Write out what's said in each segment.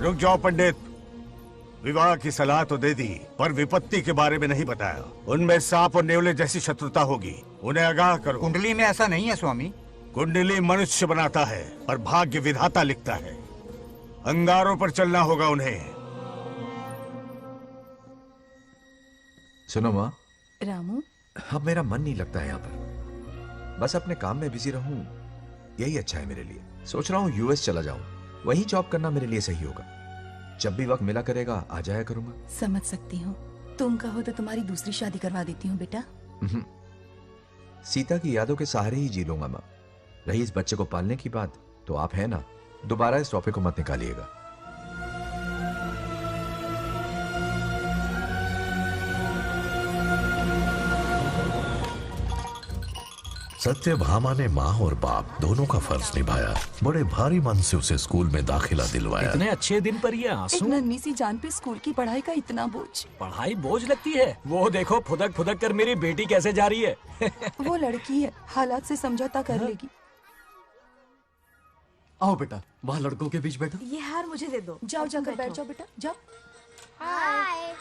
रुक जाओ पंडित। विवाह की सलाह तो दे दी, पर विपत्ति के बारे में नहीं बताया। उनमें सांप और नेवले जैसी शत्रुता होगी, उन्हें आगाह करो। कुंडली में ऐसा नहीं है स्वामी। कुंडली मनुष्य बनाता है और भाग्य विधाता लिखता है। अंगारों पर चलना होगा उन्हें। सुनो माँ, रामू, अब मेरा मन नहीं लगता है यहाँ पर। बस अपने काम में बिजी रहूं, यही अच्छा है मेरे लिए। सोच रहा हूँ यूएस चला जाऊं, वहीं जॉब करना मेरे लिए सही होगा। जब भी वक्त मिला करेगा आ जाया करूंगा। समझ सकती हूँ। तुम कहो तो तुम्हारी दूसरी शादी करवा देती हूँ बेटा। सीता की यादों के सहारे ही जी लूंगा माँ। रही इस बच्चे को पालने की बात, तो आप है ना, दोबारा इस टॉपिक को मत निकालिएगा। सत्यभामा ने माँ और बाप दोनों का फर्ज निभाया। बड़े भारी मन से उसे स्कूल में दाखिला दिलवाया। इतने अच्छे दिन पर ये आंसू। एक नन्ही सी जान पे स्कूल की पढ़ाई का इतना बोझ। पढ़ाई बोझ लगती है? वो देखो फुदक फुदक कर मेरी बेटी कैसे जा रही है। वो लड़की है, हालात से समझौता कर लेगी। आओ बेटा, वहाँ लड़कों के बीच बैठो। ये हार मुझे दे दो। जाओ जाकर बैठ जाओ बेटा, जाओ। हाय।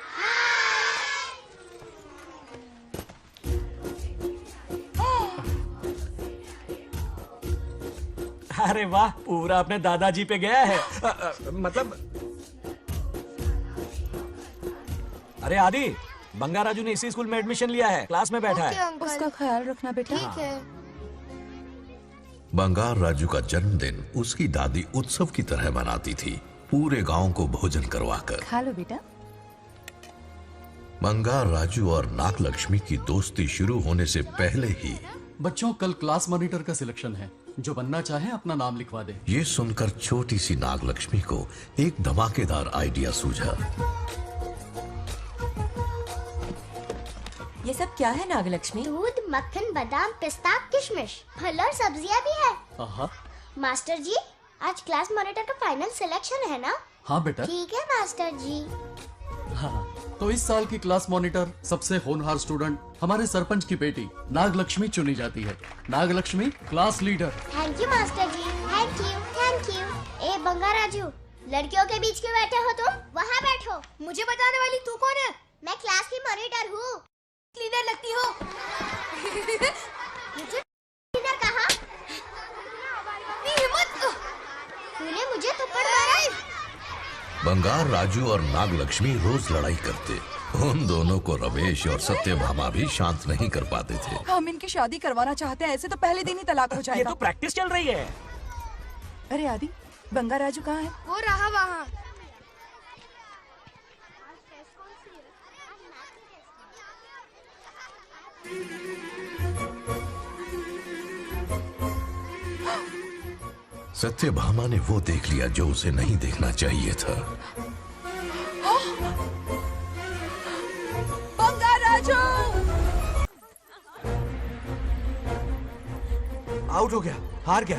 अरे वाह, पूरा अपने दादाजी पे गया है। मतलब अरे आदि, बंगाराजू ने इसी स्कूल में एडमिशन लिया है, क्लास में बैठा है। उसका ख्याल रखना बेटा। ठीक है। बंगार राजू का जन्मदिन उसकी दादी उत्सव की तरह मनाती थी, पूरे गांव को भोजन करवाकर। खा लो बेटा। बंगार राजू और नागलक्ष्मी की दोस्ती शुरू होने से पहले ही बच्चों, कल क्लास मॉनिटर का सिलेक्शन है। जो बनना चाहे अपना नाम लिखवा दे। ये सुनकर छोटी सी नागलक्ष्मी को एक धमाकेदार आइडिया सूझा। ये सब क्या है नागलक्ष्मी? दूध, मक्खन, बादाम, पिस्ता, किशमिश, फल और सब्जियां भी है। आहा। मास्टर जी, आज क्लास मॉनिटर का फाइनल सिलेक्शन है ना? हाँ बेटा। ठीक है मास्टर जी। हाँ, तो इस साल की क्लास मॉनिटर सबसे होनहार स्टूडेंट हमारे सरपंच की बेटी नागलक्ष्मी चुनी जाती है। Nagalakshmi class leader. Thank you master ji, thank you thank you. ए बंगाराजू, लड़कियों के बीच क्यों बैठे हो तुम? वहाँ बैठो। मुझे बताने वाली तू कौन है? मैं क्लास की मॉनिटर हूँ। लीडर लगती हो। मुझे लीडर कहा? तूने मुझे थप्पड़ मारा। बंगार राजू और नागलक्ष्मी रोज लड़ाई करते। उन दोनों को रमेश और सत्यभामा भी शांत नहीं कर पाते थे। हम इनकी शादी करवाना चाहते हैं, ऐसे तो पहले दिन ही तलाक हो जाएगा। ये तो प्रैक्टिस चल रही है। अरे आदि, बंगार राजू कहाँ है? वो रहा वहाँ। सत्यभामा ने वो देख लिया जो उसे नहीं देखना चाहिए था। बंगार राजू! आउट हो गया, हार गया।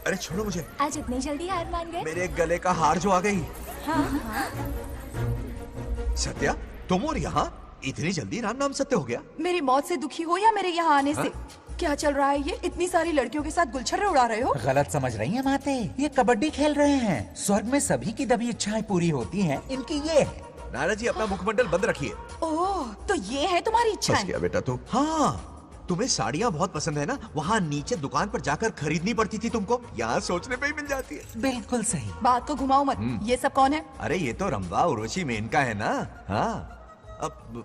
अरे छोड़ो मुझे। आज इतनी जल्दी हार मान गए? मेरे गले का हार जो आ गई। हाँ। सत्या, तुम और यहाँ इतनी जल्दी नाम सत्य हो गया? मेरी मौत से दुखी हो या मेरे यहाँ आने से? क्या चल रहा है ये? इतनी सारी लड़कियों के साथ गुलछर्रे उड़ा रहे हो? गलत समझ रही हैं माते। ये कबड्डी खेल रहे हैं। स्वर्ग में सभी की दबी इच्छाएं पूरी होती हैं, इनकी ये है। नाना जी, अपना मुखमंडल बंद रखिए। ओह, तो ये है तुम्हारी बस इच्छाएं? क्या बेटा तू? हाँ, तुम्हें साड़ियाँ बहुत पसंद है ना? वहाँ नीचे दुकान पर जाकर खरीदनी पड़ती थी तुमको, यहाँ सोचने पे ही मिल जाती है। बिल्कुल सही। बात को घुमाओ मत। ये सब कौन है? अरे ये तो रंबा उर्वशी मेनका है ना। हाँ, अब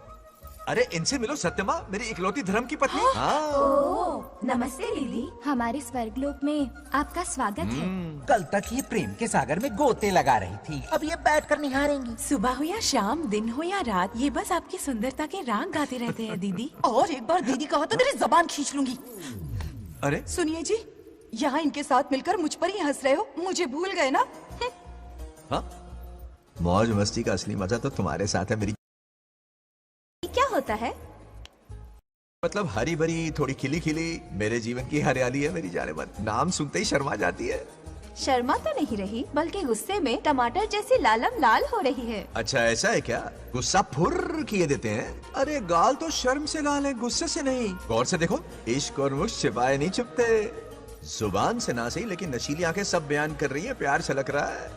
अरे इनसे मिलो सत्यमा, मेरी इकलौती धर्म की पत्नी। हाँ। नमस्ते दीदी। हमारे स्वर्गलोक में आपका स्वागत है। कल तक ये प्रेम के सागर में गोते लगा रही थी, अब ये बैठकर निहारेंगी। सुबह हो या शाम, दिन हो या रात, ये बस आपकी सुंदरता के राग गाते रहते हैं दीदी। और एक बार दीदी कहा तो तेरी जबान खींच लूंगी। अरे सुनिए जी, यहाँ इनके साथ मिलकर मुझ पर ही हंस रहे हो, मुझे भूल गए ना? हाँ, मौज मस्ती का असली मजा तो तुम्हारे साथ है मेरी। क्या होता है? मतलब हरी भरी थोड़ी खिली खिली मेरे जीवन की हरियाली है मेरी जाने मन। नाम सुनते ही शर्मा जाती है। शर्मा तो नहीं रही, बल्कि गुस्से में टमाटर जैसी लालम लाल हो रही है। अच्छा ऐसा है क्या? गुस्सा फुर्र किए देते हैं। अरे गाल तो शर्म से लाल है, गुस्से से नहीं। गौर से देखो, इश्क और मुश्क छिपाए नहीं छुपते। जुबान से ना सही, लेकिन नशीली आंखें सब बयान कर रही है, प्यार छलक रहा है।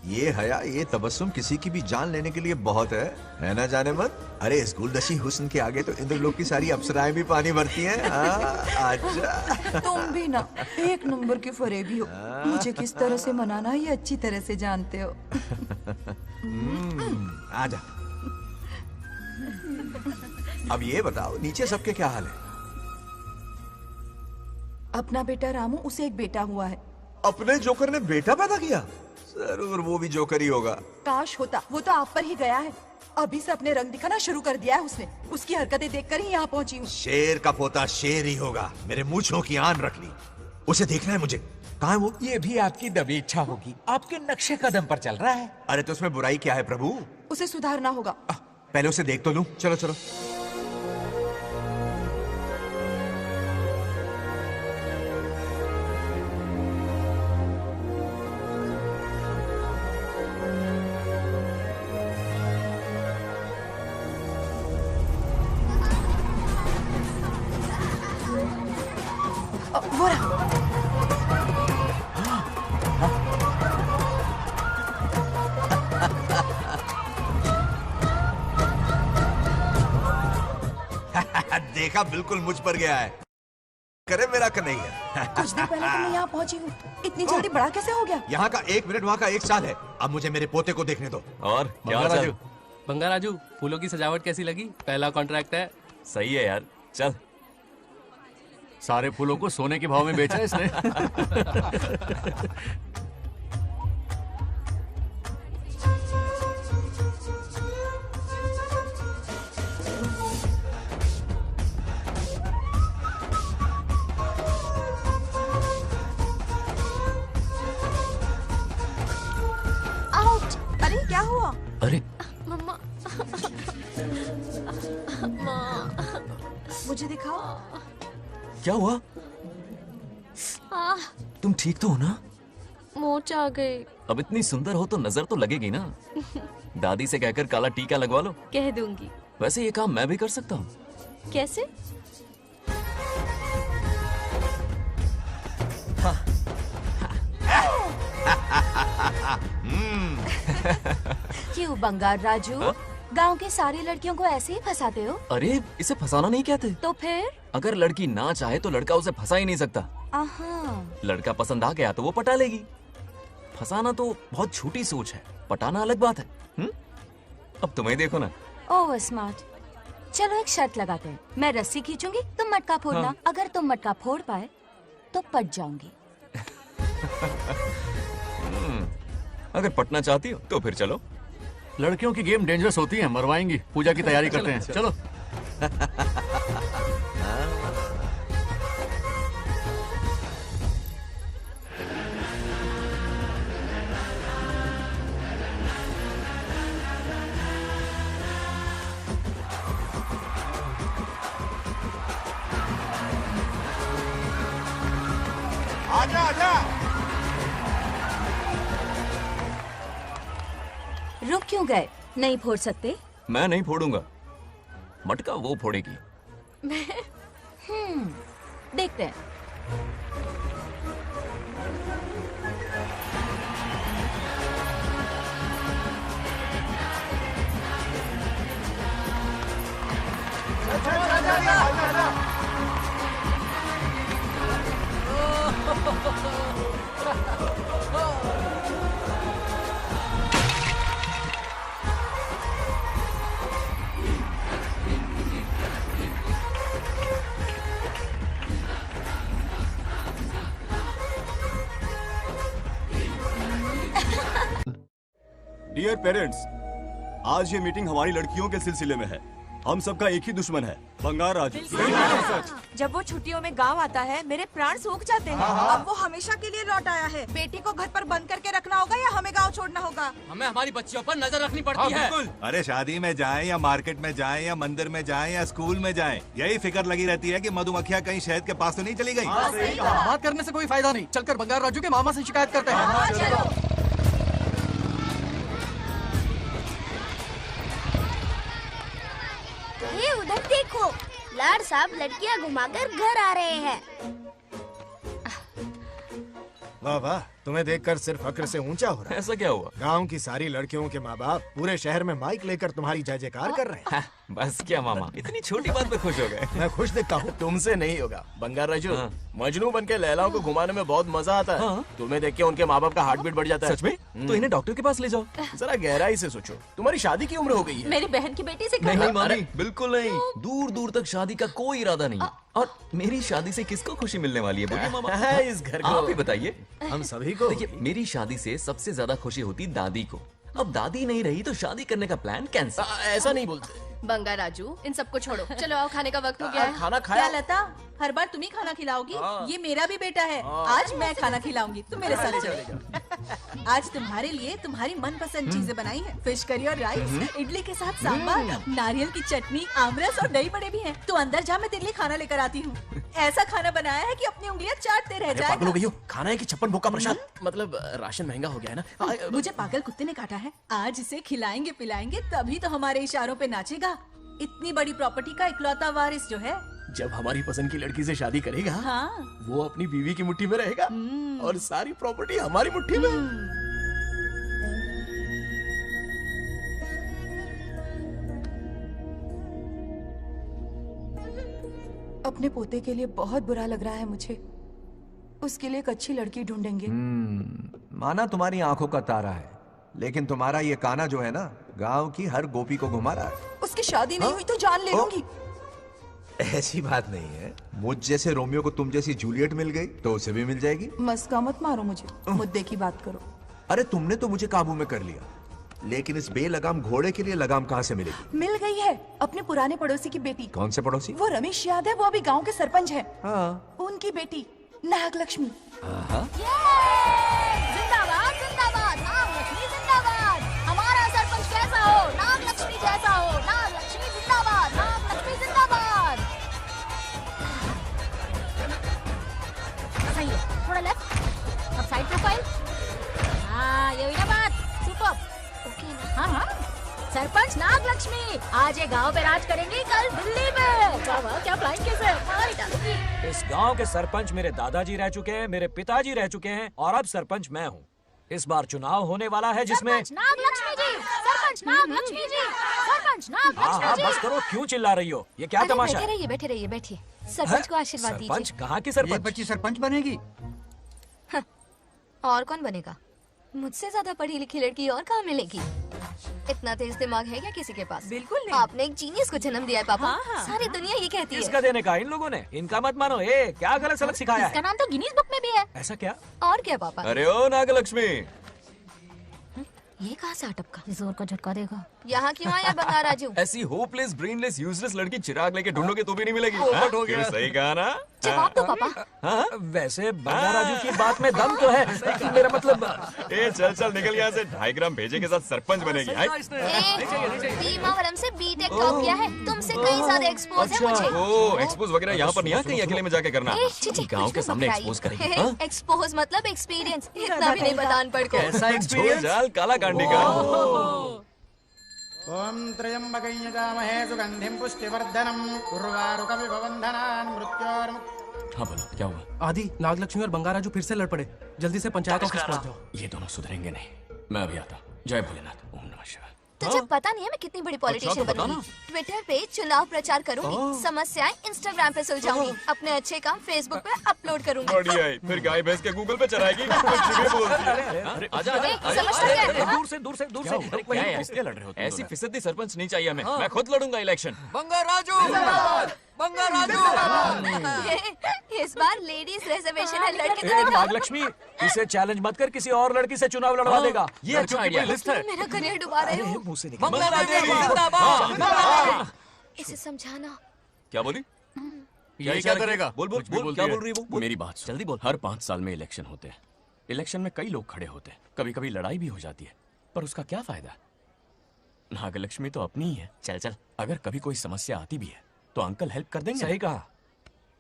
ये हया, ये तबस्सुम किसी की भी जान लेने के लिए बहुत है ना जाने मन? अरे इस गुलदशी हुस्न के आगे तो इंद्रलोक की सारी अप्सराएं भी पानी भरती हैं। अच्छा तुम भी ना एक नंबर के फरेबी हो। मुझे किस तरह से मनाना ये अच्छी तरह से जानते हो। आजा। अब ये बताओ नीचे सबके क्या हाल है? अपना बेटा रामू, उसे एक बेटा हुआ है। अपने जोकर ने बेटा पैदा किया? जरूर वो भी जोकर ही होगा। काश होता, वो तो आप पर ही गया है। अभी से अपने रंग दिखाना शुरू कर दिया है उसने। उसकी हरकतें देखकर ही यहाँ पहुंची हूँ। शेर का पोता शेर ही होगा। मेरे मूंछों की आन रख ली। उसे देखना है मुझे। कहाँ है वो? ये भी आपकी दबी इच्छा होगी, आपके नक्शे कदम पर चल रहा है। अरे तो उसमें बुराई क्या है प्रभु? उसे सुधारना होगा। पहले उसे देख तो लूं। चलो चलो। वो रहा। देखा, बिल्कुल मुझ पर गया है। करे मेरा कन्हैया। कुछ देर पहले तो मैं यहाँ पहुंची हूँ। इतनी जल्दी बड़ा कैसे हो गया? यहाँ का 1 मिनट, वहाँ का 1 साल है। अब मुझे मेरे पोते को देखने दो। और क्या हाल चाल? बंगा राजू, फूलों की सजावट कैसी लगी? पहला कॉन्ट्रैक्ट है। सही है यार, चल। सारे फूलों को सोने के भाव में बेचा है इसने। आउट! अरे क्या हुआ? अरे मम्मा। मुझे दिखाओ। क्या हुआ? तुम ठीक तो हो ना? मोच आ गए। अब इतनी सुंदर हो तो नजर तो लगेगी ना। दादी से कहकर काला टीका लगवा लो। कह दूंगी। वैसे ये काम मैं भी कर सकता हूँ। कैसे? क्यों बंगार राजू? गांव की सारी लड़कियों को ऐसे ही फंसाते हो? अरे इसे फंसाना नहीं कहते। तो फिर? अगर लड़की ना चाहे तो लड़का उसे फंसा ही नहीं सकता। लड़का पसंद आ गया तो वो पटा लेगी। फंसाना तो बहुत छोटी सोच है, पटाना अलग बात है। अब तुम्हें देखो ना। Over smart. चलो एक शर्त लगाते हैं, मैं रस्सी खींचूंगी, तुम मटका फोड़ना। हाँ। अगर तुम मटका फोड़ पाए तो पट जाऊंगी। अगर पटना चाहती हो तो फिर चलो। लड़कियों की गेम डेंजरस होती है, मरवाएंगी। पूजा की तैयारी करते हैं, चलो। आजा आजा। रुक क्यों गए? नहीं फोड़ सकते? मैं नहीं फोड़ूंगा, मटका वो फोड़ेगी। देखते हैं। डियर पेरेंट्स, आज ये मीटिंग हमारी लड़कियों के सिलसिले में है। हम सबका एक ही दुश्मन है, बंगार राजू। जब वो छुट्टियों में गांव आता है मेरे प्राण सूख जाते हैं। अब वो हमेशा के लिए लौट आया है। बेटी को घर पर बंद करके रखना होगा या हमें गांव छोड़ना होगा? हमें हमारी बच्चियों पर नजर रखनी पड़ती है। अरे शादी में जाएं या मार्केट में जाएं या मंदिर में जाएं या स्कूल में जाएं, यही फिक्र लगी रहती है कि मधुमक्खियाँ कहीं शहद के पास तो नहीं चली गई। बात करने से कोई फायदा नहीं, चलकर बंगार राजू के मामा से शिकायत करते हैं। ये उधर देखो, लाड साहब लड़कियां घुमाकर घर आ रहे हैं। वाह वाह, तुम्हें देखकर सिर्फ फक्र से ऊंचा हो रहा है। ऐसा क्या हुआ? गांव की सारी लड़कियों के माँ बाप पूरे शहर में माइक लेकर तुम्हारी जय जयकार कर रहे हैं। बस क्या मामा, इतनी छोटी बात पे खुश हो गए? मैं खुश दिखता हूँ। तुमसे नहीं होगा बंगार राजू। मजनू बन के लैलाओं को घुमाने में बहुत मजा आता है। तुम्हें देख के उनके माँ बाप का हार्ट बीट बढ़ जाता है। सच में? तो इन्हें डॉक्टर के पास ले जाओ। जरा गहराई से सोचो, तुम्हारी शादी की उम्र हो गई है। मेरी बहन की बेटी से नहीं मामी, बिल्कुल नहीं। दूर दूर तक शादी का कोई इरादा नहीं है। और मेरी शादी से किसको खुशी मिलने वाली है बोलिए मामा? इस घर को आप ही बताइए। हम सभी को। देखिए, मेरी शादी से सबसे ज्यादा खुशी होती दादी को। अब दादी नहीं रही तो शादी करने का प्लान कैंसिल। ऐसा नहीं बोलते। बंगार राजू, इन सबको छोड़ो, चलो आओ, खाने का वक्त हो गया है। खाना खाया? क्या लता, हर बार तुम ही खाना खिलाओगी? ये मेरा भी बेटा है। आज मैं खाना खिलाऊंगी, तुम मेरे साथ चलो। आज तुम्हारे लिए तुम्हारी मनपसंद चीजें बनाई है। फिश करी और राइस, इडली के साथ सांभर, नारियल की चटनी, आमरस और दही बड़े भी हैं। तू अंदर जा, मैं तेरे लिए खाना लेकर आती हूँ। ऐसा खाना बनाया है कि अपनी उंगलियां चाटते रह जाएगा। खाना है कि 56 भोग का प्रसाद? मतलब राशन महंगा हो गया है ना। मुझे पागल कुत्ते ने काटा है। आज इसे खिलाएंगे पिलाएंगे तभी तो हमारे इशारों पे नाचेगा। इतनी बड़ी प्रॉपर्टी का इकलौता वारिस जो है। जब हमारी पसंद की लड़की से शादी करेगा, वो अपनी बीवी की मुट्ठी में रहेगा और सारी प्रॉपर्टी हमारी मुट्ठी में। अपने पोते के लिए बहुत बुरा लग रहा है मुझे। उसके लिए एक अच्छी लड़की ढूंढेंगे। माना तुम्हारी आंखों का तारा है, लेकिन तुम्हारा ये काना जो है ना, गांव की हर गोपी को घुमा रहा है। उसकी शादी नहीं हुई तो जान ले लूंगी। ऐसी बात नहीं है। मुझ जैसे रोमियो को तुम जैसी जूलियट मिल गई तो उसे भी मिल जाएगी। मस्का मत मारो मुझे, मुद्दे की बात करो। अरे तुमने तो मुझे काबू में कर लिया, लेकिन इस बेलगाम घोड़े के लिए लगाम कहाँ से मिलेगी? मिल गई है, अपने पुराने पड़ोसी की बेटी। कौन से पड़ोसी? वो रमेश याद है, वो अभी गांव के सरपंच है। हाँ। उनकी बेटी नागलक्ष्मी। जिंदाबाद जिंदाबाद, नागलक्ष्मी जिंदाबाद। हमारा सरपंच कैसा हो? नागलक्ष्मी जैसा हो। नागलक्ष्मी जिंदाबाद, नागलक्ष्मी जिंदाबाद। सही है, थोड़ा लेफ्ट, अब साइड प्रोफाइल। हाँ, ये हुई ना बात। सुपर। हाँ हाँ, सरपंच नागलक्ष्मी आज ये गांव पे राज करेंगी, कल दिल्ली में। क्या फ्लाइट कैसे मार डालूंगी। इस गांव के सरपंच मेरे दादाजी रह चुके हैं, मेरे पिताजी रह चुके हैं और अब सरपंच मैं हूँ। इस बार चुनाव होने वाला है जिसमें नागलक्ष्मी जी, सरपंच नागलक्ष्मी जी, सरपंच नागलक्ष्मी जी। बस करो, क्यों चिल्ला रही हो? ये क्या तमाशा है? बैठे रहिए बैठिए। सरपंच को आशीर्वाद दीजिए। सरपंच कहाँ की सरपंच? बच्ची सरपंच बनेगी। और कौन बनेगा? मुझसे ज्यादा पढ़ी लिखी लड़की और कहाँ मिलेगी? इतना तेज दिमाग है क्या किसी के पास? बिल्कुल नहीं। आपने एक जीनियस को जन्म दिया है पापा। सारी दुनिया ये कहती है। किसका देने का? इन लोगों ने। इनका मत मानो। क्या गलत सलत सिखाया इसका है? नाम तो गिनीज बुक में भी है। ऐसा क्या? और क्या पापा? अरे ओ नागलक्ष्मी, ये कहाँ से अटप का? जोर का झटका देगा। यहाँ क्यों आया बंगार राजू? ऐसी होपलेस ब्रेनलेस यूजलेस लड़की चिराग लेके ढूंढोगे तो भी नहीं मिलेगी। पोपट हो गया। सही कहा ना? जवाब दो पापा। हाँ? वैसे बंगार राजू की बात में दम तो है, लेकिन मेरा मतलब। चल निकल यहाँ से। 2.5 ग्राम भेजे के साथ सरपंच बनेगी। भीमावरम से बीटेक टॉप किया है, तुमसे कहीं ज्यादा एक्सपोज है मुझे। ओ, एक्सपोज वगैरह यहाँ पर नहीं है, कहीं अकेले में जाके करना। गाँव के सामने एक्सपोज करेंगे। एक्सपोज मतलब एक्सपीरियंस, इतना भी नहीं पता अनपढ़ को। कैसा एक्सपीरियंस? जाल काला कांडी का। ओम त्र्यंबकं यजामहे सुगंधिं पुष्टिवर्धनम् उर्वारुकमिव बन्धनान् मृत्योर्मुक्तिः। हाँ बोलो, क्या हुआ? आदि, नागलक्ष्मी और बंगार राजू फिर से लड़ पड़े। जल्दी से पंचायत ऑफिस पहुंच जाओ। ये दोनों सुधरेंगे नहीं। मैं अभी आता। जय भोलेनाथ। ओम नमः शिवाय। तुझे पता नहीं है मैं कितनी बड़ी पॉलिटिशियन बनूंगी। ट्विटर पे चुनाव प्रचार करूंगी, समस्याएं इंस्टाग्राम पे सुलझाऊंगी, अपने अच्छे काम फेसबुक पे अपलोड करूंगी। बढ़िया है। फिर गाय भैंस के गूगल पे चराएगी। दूर से लड़ रहे हो? ऐसी फिसदी सरपंच नहीं चाहिए हमें। मैं खुद लड़ूंगा इलेक्शन। बंगार राजू, बंगार राजू। इस बार लेडीज रिजर्वेशन है, लड़के तो दिखाओ। नागलक्ष्मी, इसे चैलेंज मत कर, किसी और लड़की से चुनाव लड़वा देगा। ये अच्छा आइडिया है। मेरा करियर डुबा रहे हो। मुंह से इसे समझाना। क्या बोली? ये क्या करेगा? बोल क्या बोल रही है वो? मेरी बात जल्दी बोल। हर 5 साल में इलेक्शन होते हैं। इलेक्शन में कई लोग खड़े होते हैं, कभी कभी लड़ाई भी हो जाती है, पर उसका क्या फायदा? नागलक्ष्मी तो अपनी ही है। चल अगर कभी कोई समस्या आती भी है तो अंकल हेल्प कर देंगे। सही कहा।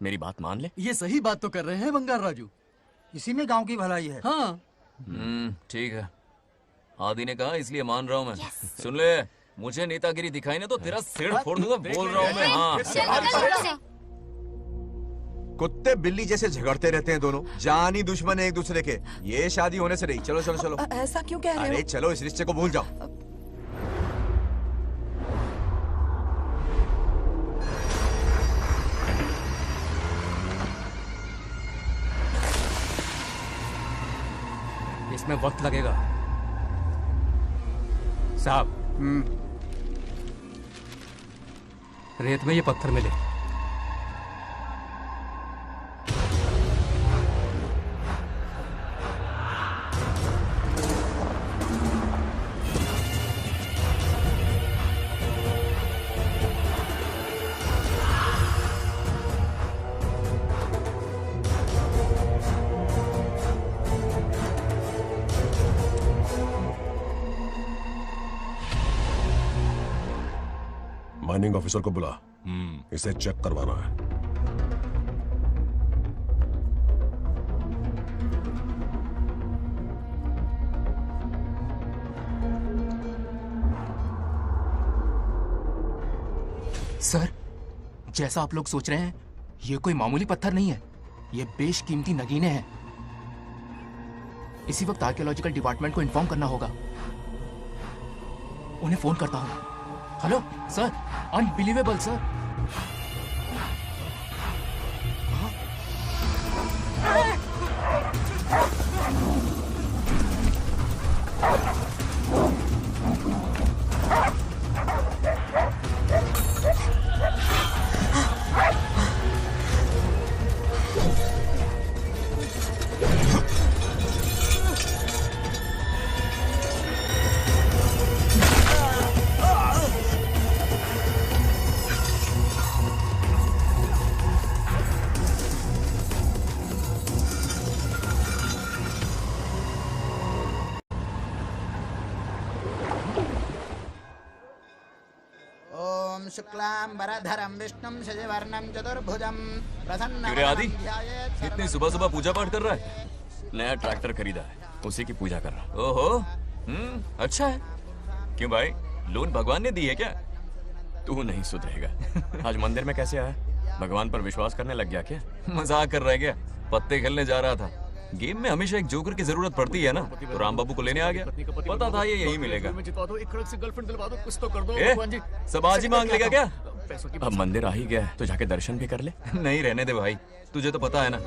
मेरी बात मान ले। ये सही बात तो कर रहे हैं बंगार राजू। इसी में गांव की भलाई है। हाँ ठीक है, आदि ने कहा इसलिए मान रहा हूँ मैं। सुन ले, मुझे नेतागिरी दिखाई ना तो तेरा सिर फोड़ दूंगा। बोल रहा हूँ मैं। हाँ कुत्ते बिल्ली जैसे झगड़ते रहते हैं दोनों, जानी दुश्मन है एक दूसरे के। ये शादी होने से नहीं। चलो चलो चलो। ऐसा क्यों कह रहे हो? अरे चलो, इस रिश्ते को भूल जाओ। इसमें वक्त लगेगा साहब। रेत में ये पत्थर मिले। माइनिंग ऑफिसर को बुला, इसे चेक करवाना है। सर, जैसा आप लोग सोच रहे हैं, ये कोई मामूली पत्थर नहीं है। ये बेशकीमती नगीने हैं। इसी वक्त आर्कियोलॉजिकल डिपार्टमेंट को इन्फॉर्म करना होगा। उन्हें फोन करता हूं। Hello sir, unbelievable sir. शुक्लांबरधरं विष्णुं शशिवर्णं चतुर्भुजं क्यों रे आदि, इतनी सुबह सुबह पूजा पाठ कर रहा है? नया ट्रैक्टर खरीदा है, उसी की पूजा कर रहा। ओहो, अच्छा है। क्यों भाई, लोन भगवान ने दी है क्या? तू नहीं सुधरेगा। आज मंदिर में कैसे आया? भगवान पर विश्वास करने लग गया क्या? मजाक कर रहा है क्या? पत्ते खेलने जा रहा था। गेम में हमेशा एक जोकर की जरूरत पड़ती है ना, तो राम बाबू को लेने आ गया। पता था ये यही मिलेगा। सब आज ही मांग लेगा क्या? अब मंदिर आ ही गया तो जाके दर्शन भी कर ले। नहीं रहने दे भाई, तुझे तो पता है ना,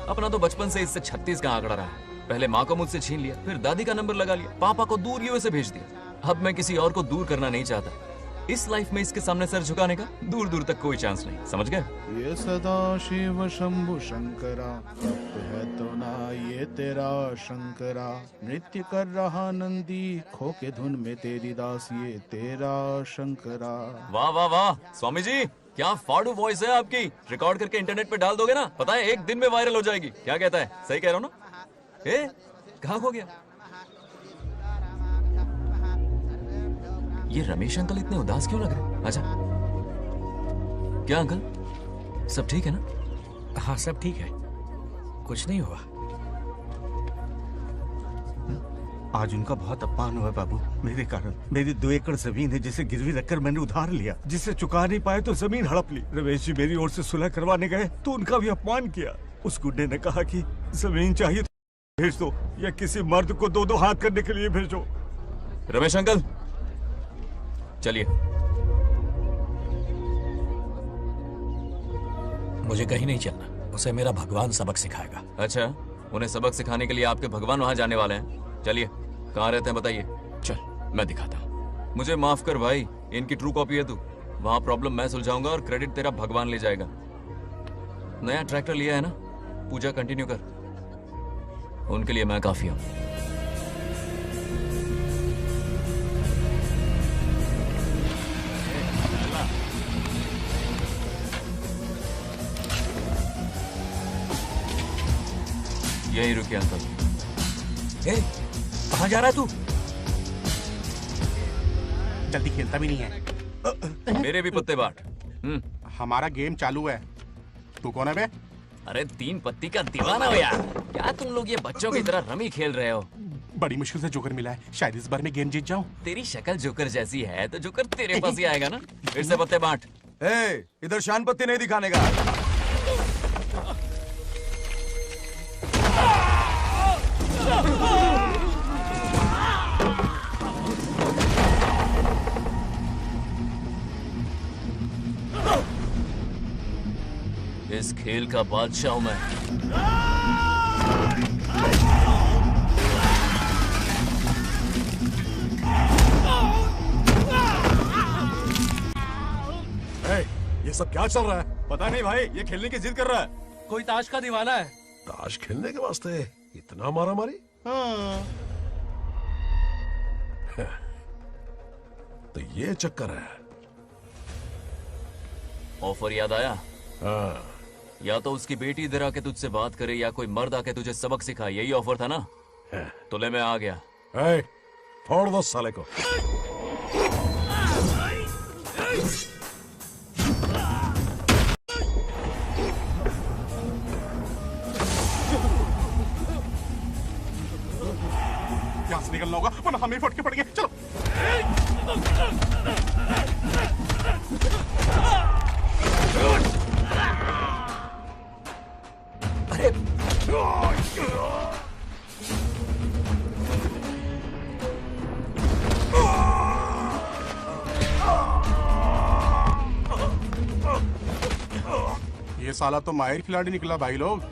अपना तो बचपन से इससे 36 का आंकड़ा रहा है। पहले माँ को मुझसे छीन लिया, फिर दादी का नंबर लगा लिया, पापा को दूर यूएसए भेज दिया। अब मैं किसी और को दूर करना नहीं चाहता। इस लाइफ में इसके सामने सर झुकाने का दूर दूर तक कोई चांस नहीं, समझ गए? ये सदा शिव शंभु शंकरा, तप है तो ना ये तेरा शंकरा। नृत्य कर रहा नंदी, खो के धुन में तेरी दास, ये तेरा शंकरा। वाह वाह वाह स्वामी जी, क्या फाड़ू वॉइस है आपकी। रिकॉर्ड करके इंटरनेट पे डाल दोगे ना, पता है 1 दिन में वायरल हो जाएगी। क्या कहता है? सही कह रहा हूँ ना? ए, कहाँ खो गया ये रमेश अंकल? इतने उदास क्यों लग रहे? अच्छा, क्या अंकल, सब ठीक है ना? हाँ सब ठीक है, कुछ नहीं हुआ। आज उनका बहुत अपमान हुआ बाबू, मेरे कारण। मेरी 2 एकड़ जमीन है जिसे गिरवी रखकर मैंने उधार लिया, जिसे चुका नहीं पाए तो जमीन हड़प ली। रमेश जी मेरी ओर से सुलह करवाने गए तो उनका भी अपमान किया। उस गुड्डे ने कहा कि जमीन चाहिए तो भेज दो, या किसी मर्द को 2-2 हाथ करने के लिए भेजो। रमेश अंकल चलिए। मुझे कहीं नहीं चलना, उसे मेरा भगवान सबक सिखाएगा। अच्छा, उन्हें सबक सिखाने के लिए आपके भगवान वहां जाने वाले हैं? चलिए, कहाँ रहते हैं बताइए। चल मैं दिखाता हूँ। मुझे माफ कर भाई, इनकी ट्रू कॉपी है तू। वहां प्रॉब्लम मैं सुलझाऊंगा और क्रेडिट तेरा भगवान ले जाएगा। नया ट्रैक्टर लिया है ना, पूजा कंटिन्यू कर। उनके लिए मैं काफी हूँ। यही रुके अंकल। कहाँ जा रहा है तू? जल्दी खेलता भी नहीं है। मेरे भी पत्ते बांट। हमारा गेम चालू है। तू कौन है बे? अरे 3 पत्ती का दीवाना हो यार। क्या तुम लोग ये बच्चों की तरह रमी खेल रहे हो? बड़ी मुश्किल से जोकर मिला है, शायद इस बार में गेम जीत जाऊं। तेरी शक्ल जोकर जैसी है तो जोकर तेरे पास ही आएगा ना। फिर से पत्ते बांट। इधर शान पत्ती नहीं दिखाने का। इस खेल का बादशाह हूं मैं। ये सब क्या चल रहा है? पता नहीं भाई, ये खेलने की जिद कर रहा है। कोई ताश का दीवाना है। ताश खेलने के वास्ते इतना मारा मारी? तो ये चक्कर है। ऑफर याद आया? हाँ। या तो उसकी बेटी इधर आके तुझसे बात करे या कोई मर्द आके तुझे सबक सिखाए, यही ऑफर था ना? तो ले मैं आ गया। फोड़ दो साले को। यहाँ से निकलना होगा वरना हम ही फटके पड़ेंगे। चलो। अरे ये साला तो माहिर खिलाड़ी निकला भाई लोग।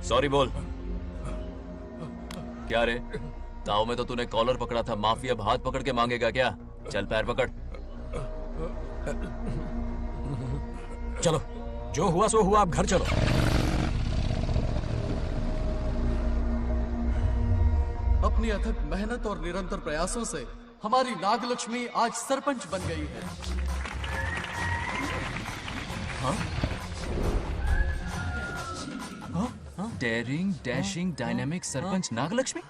सॉरी बोल। क्या रे, ताऊ में तो तूने कॉलर पकड़ा था, माफी अब हाथ पकड़ के मांगेगा क्या? चल पैर पकड़। चलो, जो हुआ सो हुआ, अब घर चलो। अपनी अथक मेहनत और निरंतर प्रयासों से हमारी नागलक्ष्मी आज सरपंच बन गई है। Daring, dashing, dynamic sarpanch Nagalakshmi.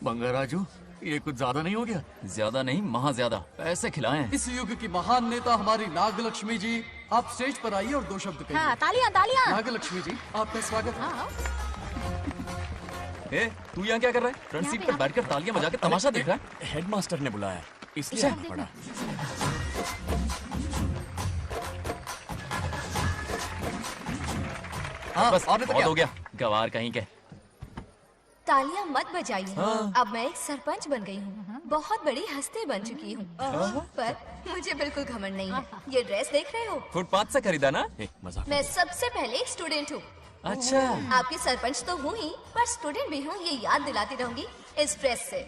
Bangaraju, ये कुछ ज्यादा नहीं हो गया? ज्यादा नहीं, महा ज्यादा। पैसे खिलाएं। इस युग की महान नेता हमारी नागलक्ष्मी जी, आप स्टेज पर आइए और दो शब्द कहिए। हाँ, तालियां तालियां। नागलक्ष्मी जी, आपका स्वागत है। ए, तू यहाँ क्या कर रहा है? फ्रंट सीट पर बैठकर तालियां बजा के तमाशा देख रहा है? हेडमास्टर ने बुलाया, इसलिए आना पड़ा। हाँ, बस और बहुत हो गया। गवार कहीं के। तालियां मत बजाइए। अब मैं एक सरपंच बन गई हूँ, बहुत बड़ी हस्ती बन चुकी हूँ। पर मुझे बिल्कुल घमंड नहीं है। ये ड्रेस देख रहे हो? फुटपाथ से खरीदा ना? मजाक। मैं सबसे पहले एक स्टूडेंट हूँ। अच्छा। आपकी सरपंच तो हूँ ही, पर स्टूडेंट भी हूँ, ये याद दिलाती रहूंगी इस ड्रेस से।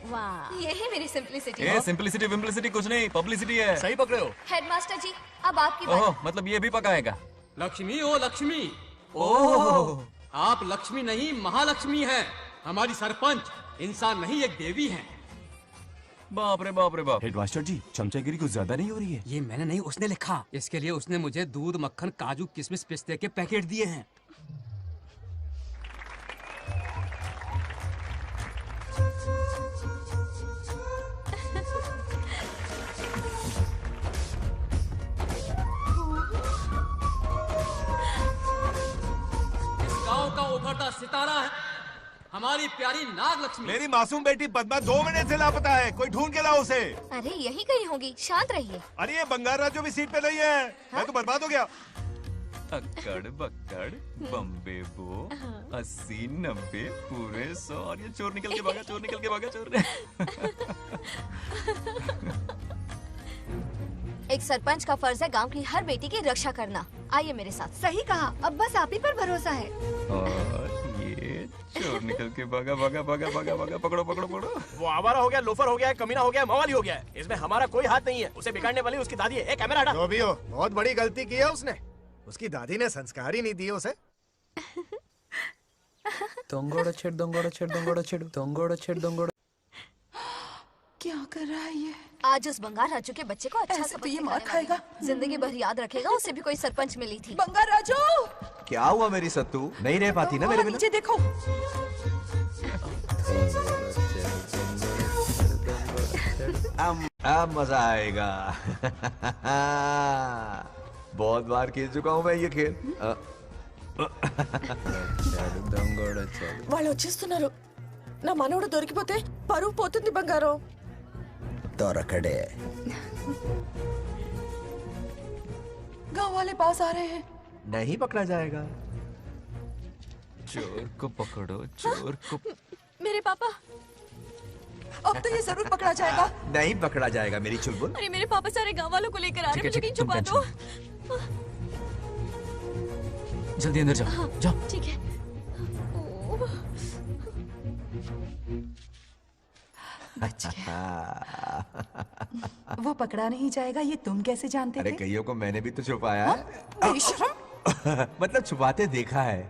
यही मेरी सिंपलिसिटी है। सिंपलिसिटी विम्पलिसिटी कुछ नहीं, पब्लिसिटी है। सही पकड़े हो। हेडमास्टर जी, अब आपकी बारी। मतलब ये भी पकाएगा? लक्ष्मी, ओ लक्ष्मी। ओह, आप लक्ष्मी नहीं, महालक्ष्मी हैं। हमारी सरपंच इंसान नहीं, एक देवी हैं। बाप रे बाप रे बाप। हेडमास्टर जी, चमचागिरी कुछ ज्यादा नहीं हो रही है? ये मैंने नहीं, उसने लिखा। इसके लिए उसने मुझे दूध, मक्खन, काजू, किशमिश, पिस्ते के पैकेट दिए हैं। गांव का उभरता सितारा है हमारी प्यारी नागलक्ष्मी। मेरी मासूम बेटी पद्मा 2 महीने से लापता है, कोई ढूंढ के लाओ उसे। अरे यही कहीं होगी, शांत रहिए। अरे ये बंगार राजू भी सीट पे नहीं है। मैं तो बर्बाद हो गया। अक्कड़ बक्कड़ बम्बे बो 80 90 पूरे 100 और ये चोर निकल के भागा, चोर निकल के भागा, चोर। एक सरपंच का फर्ज है गांव की हर बेटी की रक्षा करना। आइए मेरे साथ। सही कहा, अब बस आप ही पर भरोसा है। और ये चोर निकल के भागा भागा भागा भागा भागा, पकड़ो पकड़ो पकड़ो। वो आवारा हो गया, लोफर हो गया, कमीना हो गया, मवाली हो गया। इसमें हमारा कोई हाथ नहीं है। उसे बिगाड़ने वाली उसकी दादी है। कैमरा हटा। जो भी हो, बहुत बड़ी गलती की है उसने। उसकी दादी ने संस्कार ही नहीं दिए उसे। दंगोड़ा छेड़ दंगोड़ा छेड़ दंगोड़ा छेड़ दंगोड़ा छेड़ दंगोड़ा। क्या कर रहा है ये? आज उस बंगार राजू के बच्चे को अच्छा तो ये मार खाएगा। जिंदगी भर याद रखेगा। उसे भी कोई सरपंच मिली थी। बंगार राजू, क्या हुआ मेरी सत्तू? नहीं रह पाती ना मेरे बिना? नीचे देखो। अब मजा आएगा। बहुत बार खेल चुका हूँ मैं ये खेल। వాళ్ళు వచ్చేస్తున్నారు. నా మనవడు దొరికిపోతే పరువు పోతుంది బంగారం. దొరకడే. गांव वाले पास आ रहे हैं। नहीं पकड़ा जाएगा। चोर को पकड़ो, चोर को। मेरे पापा, अब तो ये जरूर पकड़ा जाएगा। नहीं पकड़ा जाएगा मेरी चुलबुल। अरे मेरे पापा सारे गांव वालों को लेकर आ रहे हैं, मुझे कहीं छुपा दो। जल्दी अंदर जाओ, जाओ। ठीक है। वो पकड़ा नहीं जाएगा ये तुम कैसे जानते अरे थे? कईयों को मैंने भी तो छुपाया है। बेशरम। मतलब छुपाते देखा है।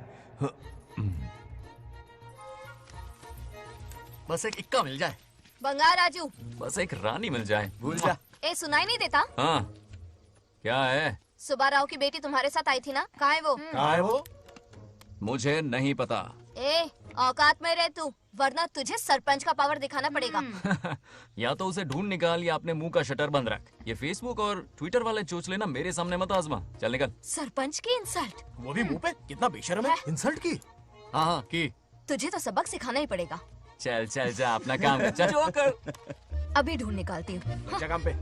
बस एक इक्का मिल जाए। बंगार राजू, बस एक रानी मिल जाए। भूल जा। ए सुनाई नहीं देता? हाँ, क्या है? सुबह राव की बेटी तुम्हारे साथ आई थी ना, कहाँ है वो? कहाँ है वो? मुझे नहीं पता। ए औकात में रह तू, वरना तुझे सरपंच का पावर दिखाना पड़ेगा। या तो उसे ढूंढ निकाल या अपने मुंह का शटर बंद रख। ये फेसबुक और ट्विटर वाले चोचले ना मेरे सामने मत आजमा। चल निकल। सरपंच की इंसल्ट? वो भी मुंह पे? कितना बेशर्म है। इंसल्ट की? हाँ हाँ की। तुझे तो सबक सिखाना ही पड़ेगा। चल चल जा अपना काम कर। चल जो कर। अभी ढूंढ निकालती हूँ। काम पे।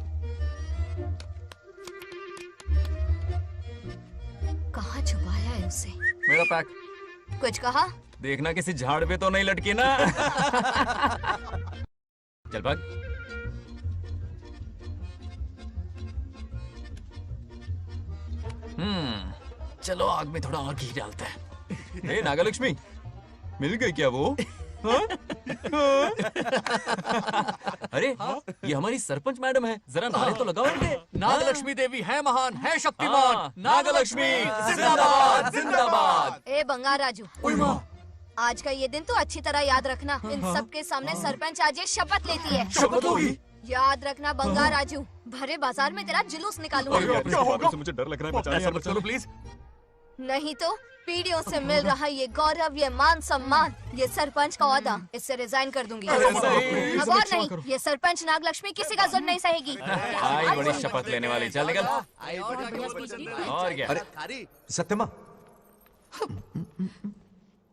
कहाँ छुपाया है उसे? मेरा पैक। कुछ कहा? देखना किसी झाड़ पे तो नहीं लटकी ना। चल भाग। चलो आग में थोड़ा और घी डालते हैं। ए नागलक्ष्मी, मिल गई क्या वो? हाँ? हाँ? अरे ये हमारी सरपंच मैडम है, जरा नारे तो लगाओ इनके। नागलक्ष्मी देवी है महान, है शक्तिमान। नागलक्ष्मी जिंदाबाद जिंदाबाद। ए बंगार राजू, आज का ये दिन तो अच्छी तरह याद रखना। इन सब के सामने सरपंच आज ये शपथ लेती है। शपथ होगी? याद रखना बंगार राजू, भरे बाजार में तेरा जुलूस निकालूंगा। क्या होगा? मुझे डर लग रहा है, बचाने मत चलो प्लीज। नहीं तो पीढ़ियों से मिल रहा ये गौरव, ये मान सम्मान, ये सरपंच का ओहदा, इससे रिजाइन कर दूंगी। अब और नहीं, ये सरपंच नागलक्ष्मी किसी का जुल्म नहीं सहेगी। आई बड़ी शपथ लेने वाली। चल निकल। और क्या? अरे सत्यमा,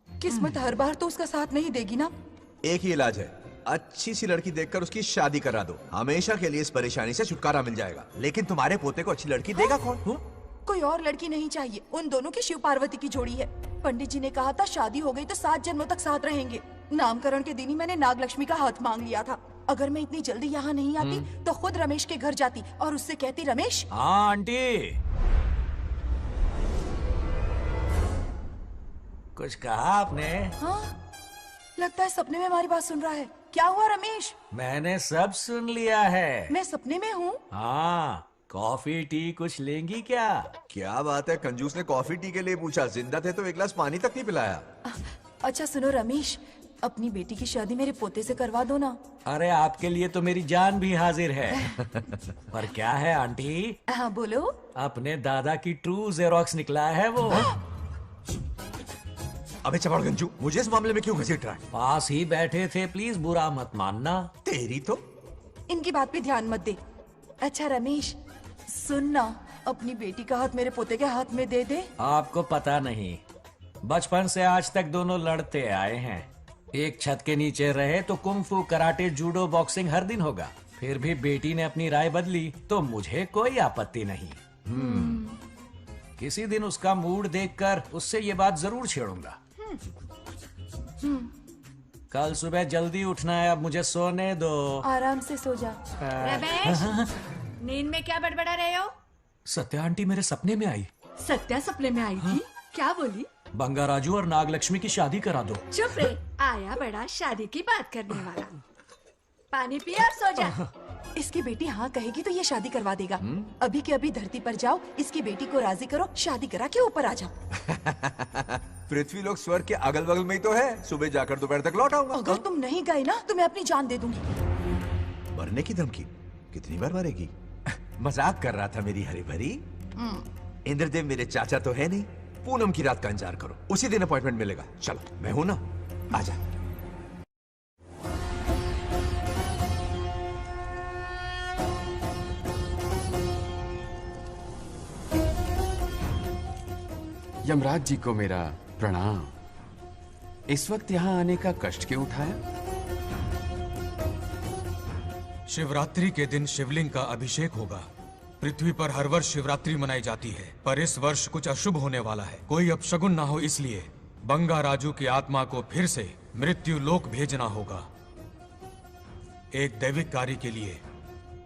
किस्मत हर बार तो उसका साथ नहीं देगी ना। एक ही इलाज है, अच्छी सी लड़की देखकर उसकी शादी करा दो। हमेशा के लिए इस परेशानी से छुटकारा मिल जाएगा। लेकिन तुम्हारे पोते को अच्छी लड़की देगा कौन? कोई और लड़की नहीं चाहिए, उन दोनों की शिव पार्वती की जोड़ी है। पंडित जी ने कहा था शादी हो गई तो 7 जन्मों तक साथ रहेंगे। नामकरण के दिन ही मैंने नागलक्ष्मी का हाथ मांग लिया था। अगर मैं इतनी जल्दी यहाँ नहीं आती तो खुद रमेश के घर जाती और उससे कहती, रमेश। हाँ आंटी, कुछ कहा आपने? हाँ, लगता है सपने में हमारी बात सुन रहा है। क्या हुआ रमेश? मैंने सब सुन लिया है। मैं सपने में हूँ? हाँ, कॉफी टी कुछ लेंगी क्या? क्या बात है, कंजूस ने कॉफी टी के लिए पूछा, जिंदा थे तो एक गिलास पानी तक नहीं पिलाया। अच्छा सुनो रमेश, अपनी बेटी की शादी मेरे पोते से करवा दो ना। अरे आपके लिए तो मेरी जान भी हाजिर है। पर क्या है आंटी? हाँ बोलो। अपने दादा की ट्रू जेरोक्स निकला है वो। अबे चपड़ गंजू, मुझे इस मामले में क्यों घसीट रहा है? पास ही बैठे थे, प्लीज बुरा मत मानना। तेरी तो। इनकी बात पे ध्यान मत दे। अच्छा रमेश सुन ना, अपनी बेटी का हाथ मेरे पोते के हाथ में दे दे। आपको पता नहीं, बचपन से आज तक दोनों लड़ते आए हैं। एक छत के नीचे रहे तो कुंफू, कराटे, जूडो, बॉक्सिंग हर दिन होगा। फिर भी बेटी ने अपनी राय बदली तो मुझे कोई आपत्ति नहीं। किसी दिन उसका मूड देखकर उससे ये बात जरूर छेड़ूंगा। कल सुबह जल्दी उठना है, अब मुझे सोने दो। आराम से सो जा। रमेश, नींद में क्या बड़बड़ा रहे हो? सत्या आंटी मेरे सपने में आई। सत्या सपने में आई थी? क्या बोली? बंगा राजू और नागलक्ष्मी की शादी करा दो। चुप रे, आया बड़ा शादी की बात करने वाला। पानी पिया और सो जा। इसकी बेटी हाँ कहेगी तो ये शादी करवा देगा। अभी के अभी धरती पर जाओ, इसकी बेटी को राजी करो, शादी करा के ऊपर आ जाओ। पृथ्वी लोग स्वर्ग के अगल बगल में ही तो है। सुबह जाकर दोपहर तक लौट आऊंगा। अगर तुम नहीं गए ना तो मैं अपनी जान दे दूंगी। मरने की धमकी? कितनी बार मरेगी? मजाक कर रहा था मेरी हरी भरी। इंद्रदेव मेरे चाचा तो है नहीं। पूनम की रात का इंतजार करो, उसी दिन अपॉइंटमेंट मिलेगा। चलो मैं हूं ना, आजा। यमराज जी को मेरा प्रणाम। इस वक्त यहाँ आने का कष्ट क्यों उठाया? शिवरात्रि के दिन शिवलिंग का अभिषेक होगा। पृथ्वी पर हर वर्ष शिवरात्रि मनाई जाती है, पर इस वर्ष कुछ अशुभ होने वाला है। कोई अपशगुन ना हो, इसलिए बंगा राजू की आत्मा को फिर से मृत्यु लोक भेजना होगा। एक दैविक कार्य के लिए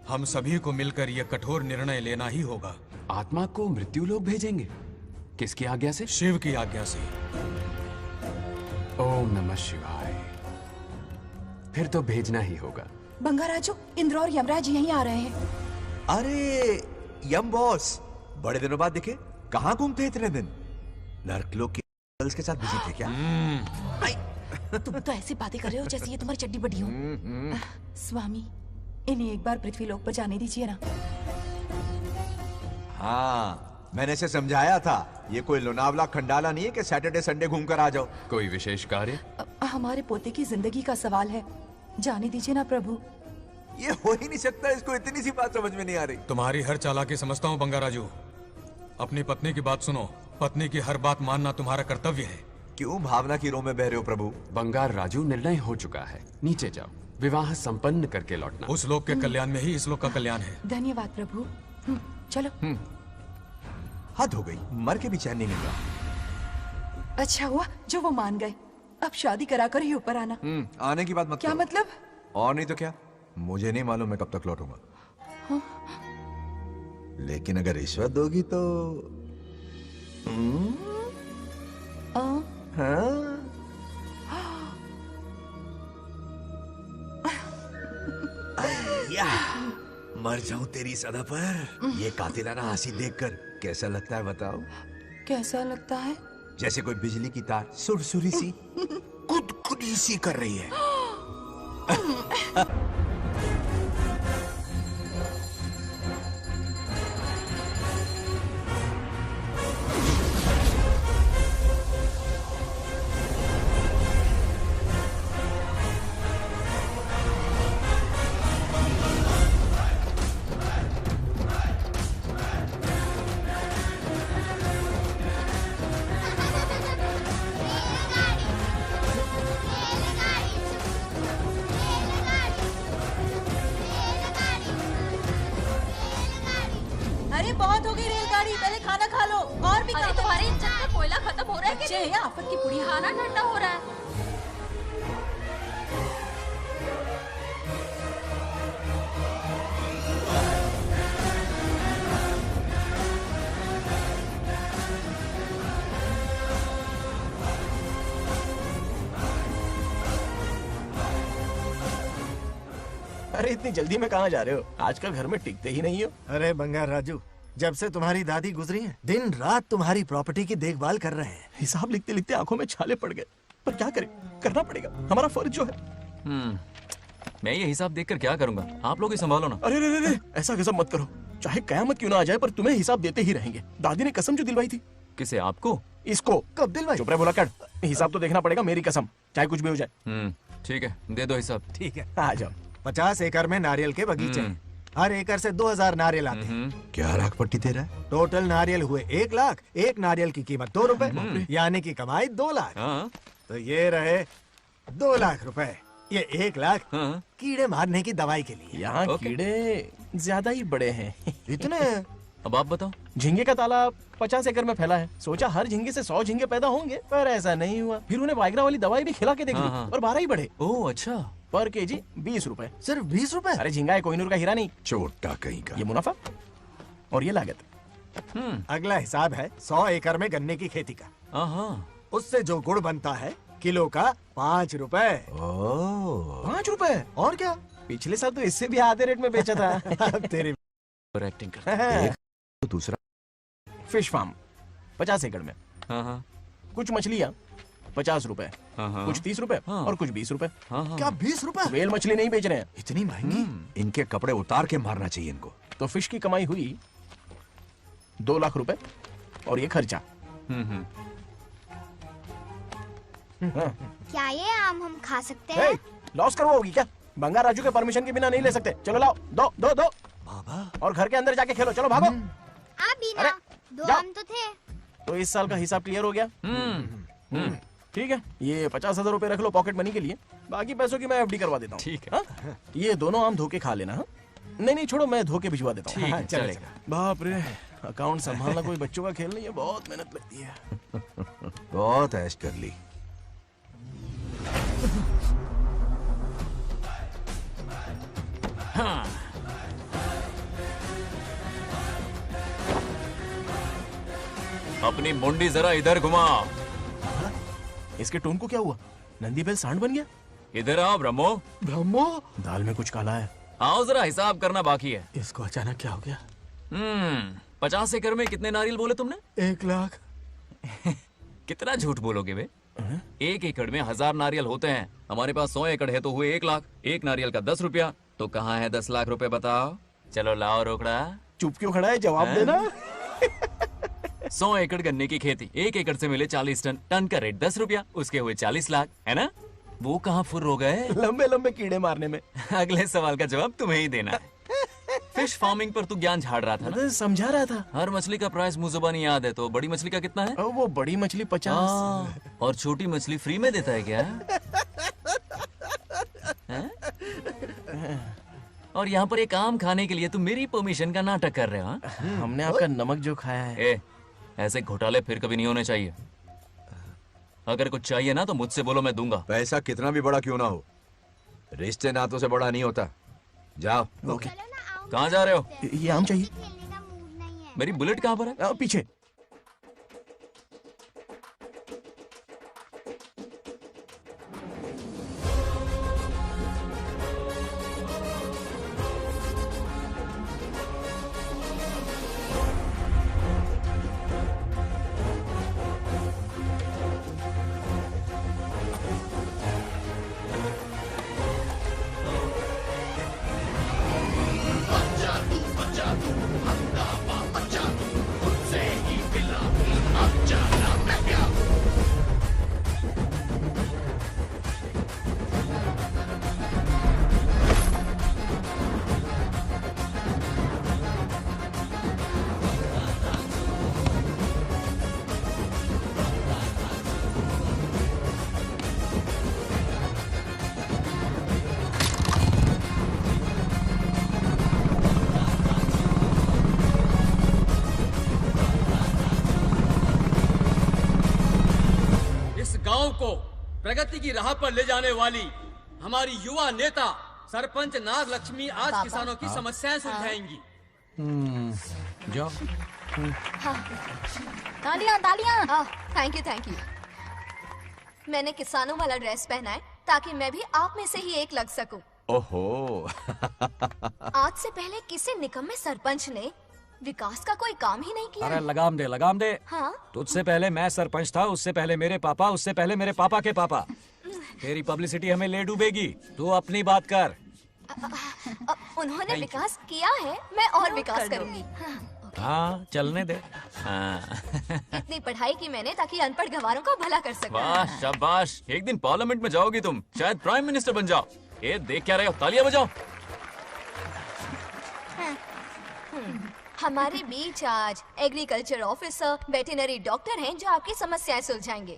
हम सभी को मिलकर यह कठोर निर्णय लेना ही होगा। आत्मा को मृत्यु लोक भेजेंगे? किसकी आज्ञा से? शिव की आज्ञा से। ओम नमः शिवाय। फिर तो भेजना ही होगा। बंगाराजू, इंद्र और यमराज यहीं आ रहे हैं। अरे यम बॉस, बड़े दिनों बाद दिखे। कहाँ घूमते इतने दिन? नर्कलोक के गर्ल्स के साथ बिजी थे क्या? तुम तो ऐसी बातें कर रहे हो जैसे ये तुम्हारी चड्डी बड्डी हो। स्वामी, इन्हें एक बार पृथ्वी लोक पर जाने दीजिए ना। हाँ, मैंने इसे समझाया था, ये कोई लोनावला खंडाला नहीं है कि सैटरडे संडे घूम कर आ जाओ। कोई विशेष कार्य? हमारे पोते की जिंदगी का सवाल है, जाने दीजिए ना प्रभु। ये हो ही नहीं सकता, इसको इतनी सी बात समझ में नहीं आ रही। तुम्हारी हर चालाकी समझता हूँ बंगाराजू। अपनी पत्नी की बात सुनो, पत्नी की हर बात मानना तुम्हारा कर्तव्य है। क्यों भावना की रो में बह रहे हो प्रभु? बंगार राजू, निर्णय हो चुका है, नीचे जाओ, विवाह संपन्न करके लौटना। उस लोक के कल्याण में ही इस लोक का कल्याण है। धन्यवाद प्रभु। चलो। हद हो गई, मर के भी चैन नहीं मिल रहा। अच्छा हुआ जो वो मान गए, अब शादी कराकर ही ऊपर आना। आने की बात मत क्या करो। मतलब? और नहीं तो क्या, मुझे नहीं मालूम मैं कब तक लौटूंगा। हाँ? लेकिन अगर रिश्वत दोगी तो हाँ? या, मर जाऊं तेरी सदा पर। ये कातिलाना हंसी देखकर कैसा लगता है बताओ? कैसा लगता है? जैसे कोई बिजली की तार सुरसुरी सी गुदगुदी सी कर रही है। अरे बहुत हो गई रेलगाड़ी, पहले खाना खा लो। और भी अरे तुम्हारे इंजन में कोयला खत्म हो रहा है कि नहीं? आफत की पुड़ी। खाना ठंडा हो रहा है। अरे इतनी जल्दी में कहाँ जा रहे हो? आजकल घर में टिकते ही नहीं हो। अरे बंगार राजू, जब से तुम्हारी दादी गुजरी है, दिन रात तुम्हारी प्रॉपर्टी की देखभाल कर रहे हैं। हिसाब लिखते लिखते आंखों में छाले पड़ गए, पर क्या करें, करना पड़ेगा, हमारा फर्ज जो है। मैं ये हिसाब देखकर क्या करूंगा? आप लोग ही संभालो ना। अरे रे रे, ऐसा गजब मत करो, चाहे कयामत क्यों ना आ जाए पर तुम्हें हिसाब देते ही रहेंगे। दादी ने कसम जो दिलवाई थी। किसे? आपको? इसको। कब दिलवाई? चुप रहे बोला कर, हिसाब तो देखना पड़ेगा, मेरी कसम, चाहे कुछ भी हो जाए। ठीक है, दे दो हिसाब। ठीक है, आ जाओ। 50 एकड़ में नारियल के बगीचे हैं। हर एकड़ से 2000 नारियल आते हैं। क्या राख पट्टी दे रहा है? टोटल नारियल हुए 1 लाख। एक नारियल की कीमत 2 रुपए, यानी कि कमाई 2 लाख। तो ये रहे 2 लाख रुपए। ये 1 लाख कीड़े मारने की दवाई के लिए। यहाँ कीड़े ज्यादा ही बड़े हैं। इतने? अब आप बताओ। झींगे का तालाब 50 एकड़ में फैला है। सोचा हर झींगे से 100 झींगे पैदा होंगे, पर ऐसा नहीं हुआ। फिर उन्हें वाइग्रा वाली दवाई भी खिला के देख ली और 12 ही बढ़े। ओह अच्छा। पर केजी 20 रुपए। सिर्फ 20 रुपए? अरे झींगा है, कोहिनूर का हीरा नहीं। छोटा कहीं का। ये मुनाफा और ये लागत। अगला हिसाब है 100 एकड़ में गन्ने की खेती का। उससे जो गुड़ बनता है किलो का 5 रुपए। 5 रुपए? और क्या, पिछले साल तो इससे भी आधे रेट में बेचा था। तेरी एक्टिंग करता। तो दूसरा फिश फार्म 50 एकड़ में। कुछ मछलियाँ 50 रुपए, कुछ 30 रुपए और कुछ 20 रुपए। क्या 20 रुपए? वेल मछली नहीं बेच रहे हैं। इतनी महंगी? इनके कपड़े उतार के मारना चाहिए इनको। तो फिश की कमाई हुई 2 लाख रुपए और ये खर्चा। क्या ये आम हम खा सकते हैं? लॉस करवाओगी क्या? बंगार राजू के परमिशन के बिना नहीं ले सकते। चलो लाओ, दो दो दो। बाबा। और घर के अंदर जाके खेलो, चलो भागो। बीना, 2 आम तो थे। तो इस साल का हिसाब क्लियर हो गया? ठीक है, ये 50,000 रुपए रख लो पॉकेट मनी के लिए, बाकी पैसों की मैं एफडी करवा देता हूँ। ठीक है। ये दोनों आम धोके खा लेना। नहीं छोड़ो, मैं धोके भिजवा देता हूँ। ठीक है, चलेगा। बाप रे, अकाउंट संभालना कोई बच्चों का खेल नहीं है, बहुत मेहनत लगती है। बहुत ऐश कर ली। हाँ। अपनी मुंडी जरा इधर घुमा। इसके टोन को क्या हुआ? नंदी बैल सांड बन गया? इधर आओ ब्रह्मो। ब्रह्मो, दाल में कुछ काला है। आओ जरा हिसाब करना बाकी है। इसको अचानक क्या हो गया? 50 एकड़ में कितने नारियल बोले तुमने? 1 लाख। कितना झूठ बोलोगे बे? 1 एकड़ में 1000 नारियल होते हैं। हमारे पास 100 एकड़ है तो हुए 1 लाख। एक नारियल का 10 रुपया, तो कहाँ है 10 लाख रुपए बताओ? चलो लाओ रोकड़ा। चुप क्यों खड़ा है? जवाब देना। 100 एकड़ गन्ने की खेती, 1 एकड़ से मिले 40 टन, टन का रेट 10 रुपया, उसके हुए 40 लाख, है ना? वो कहाँ फुर हो गए? लंबे लंबे कीड़े मारने में। अगले सवाल का जवाब तुम्हें ही देना है। फिश फार्मिंग पर तू ज्ञान झाड़ रहा था ना? समझा रहा था। हर मछली का प्राइस मुझे जुबानी याद है, तो बड़ी मछली का कितना है? वो बड़ी मछली 50। और छोटी मछली फ्री में देता है क्या? और यहाँ पर एक आम खाने के लिए तुम मेरी परमिशन का नाटक कर रहे हो? हमने आपका नमक जो खाया है। ऐसे घोटाले फिर कभी नहीं होने चाहिए। अगर कुछ चाहिए ना तो मुझसे बोलो, मैं दूंगा। पैसा कितना भी बड़ा क्यों ना हो, रिश्ते नातों से बड़ा नहीं होता। जाओ। ओके। कहाँ जा रहे हो? ये आम चाहिए। मेरी बुलेट कहाँ पर है? पीछे। गांव को प्रगति की राह पर ले जाने वाली हमारी युवा नेता सरपंच नागलक्ष्मी आज किसानों की समस्याएं सुलझाएंगी। जाओ। तालियां तालियां। Thank you. मैंने किसानों वाला ड्रेस पहना है ताकि मैं भी आप में से ही एक लग सकूं। ओहो। आज से पहले किसी निकम्मे सरपंच ने विकास का कोई काम ही नहीं किया। अरे लगाम दे। हाँ? तुझसे पहले मैं सरपंच था, उससे पहले मेरे पापा, उससे पहले मेरे पापा के पापा। तेरी पब्लिसिटी हमें ले डूबेगी। तू अपनी बात कर। उन्होंने विकास किया है, मैं और विकास करूंगी। हाँ, चलने दे। इतनी पढ़ाई की मैंने ताकि अनपढ़ गंवारों का भला कर सकूं। वाह शाबाश, एक दिन पार्लियामेंट में जाओगी तुम, शायद प्राइम मिनिस्टर बन जाओ। ये देख क्या रहे हो? तालियां बजाओ। हमारे बीच आज एग्रीकल्चर ऑफिसर, वेटरनरी डॉक्टर हैं जो आपकी समस्याएं सुलझाएंगे।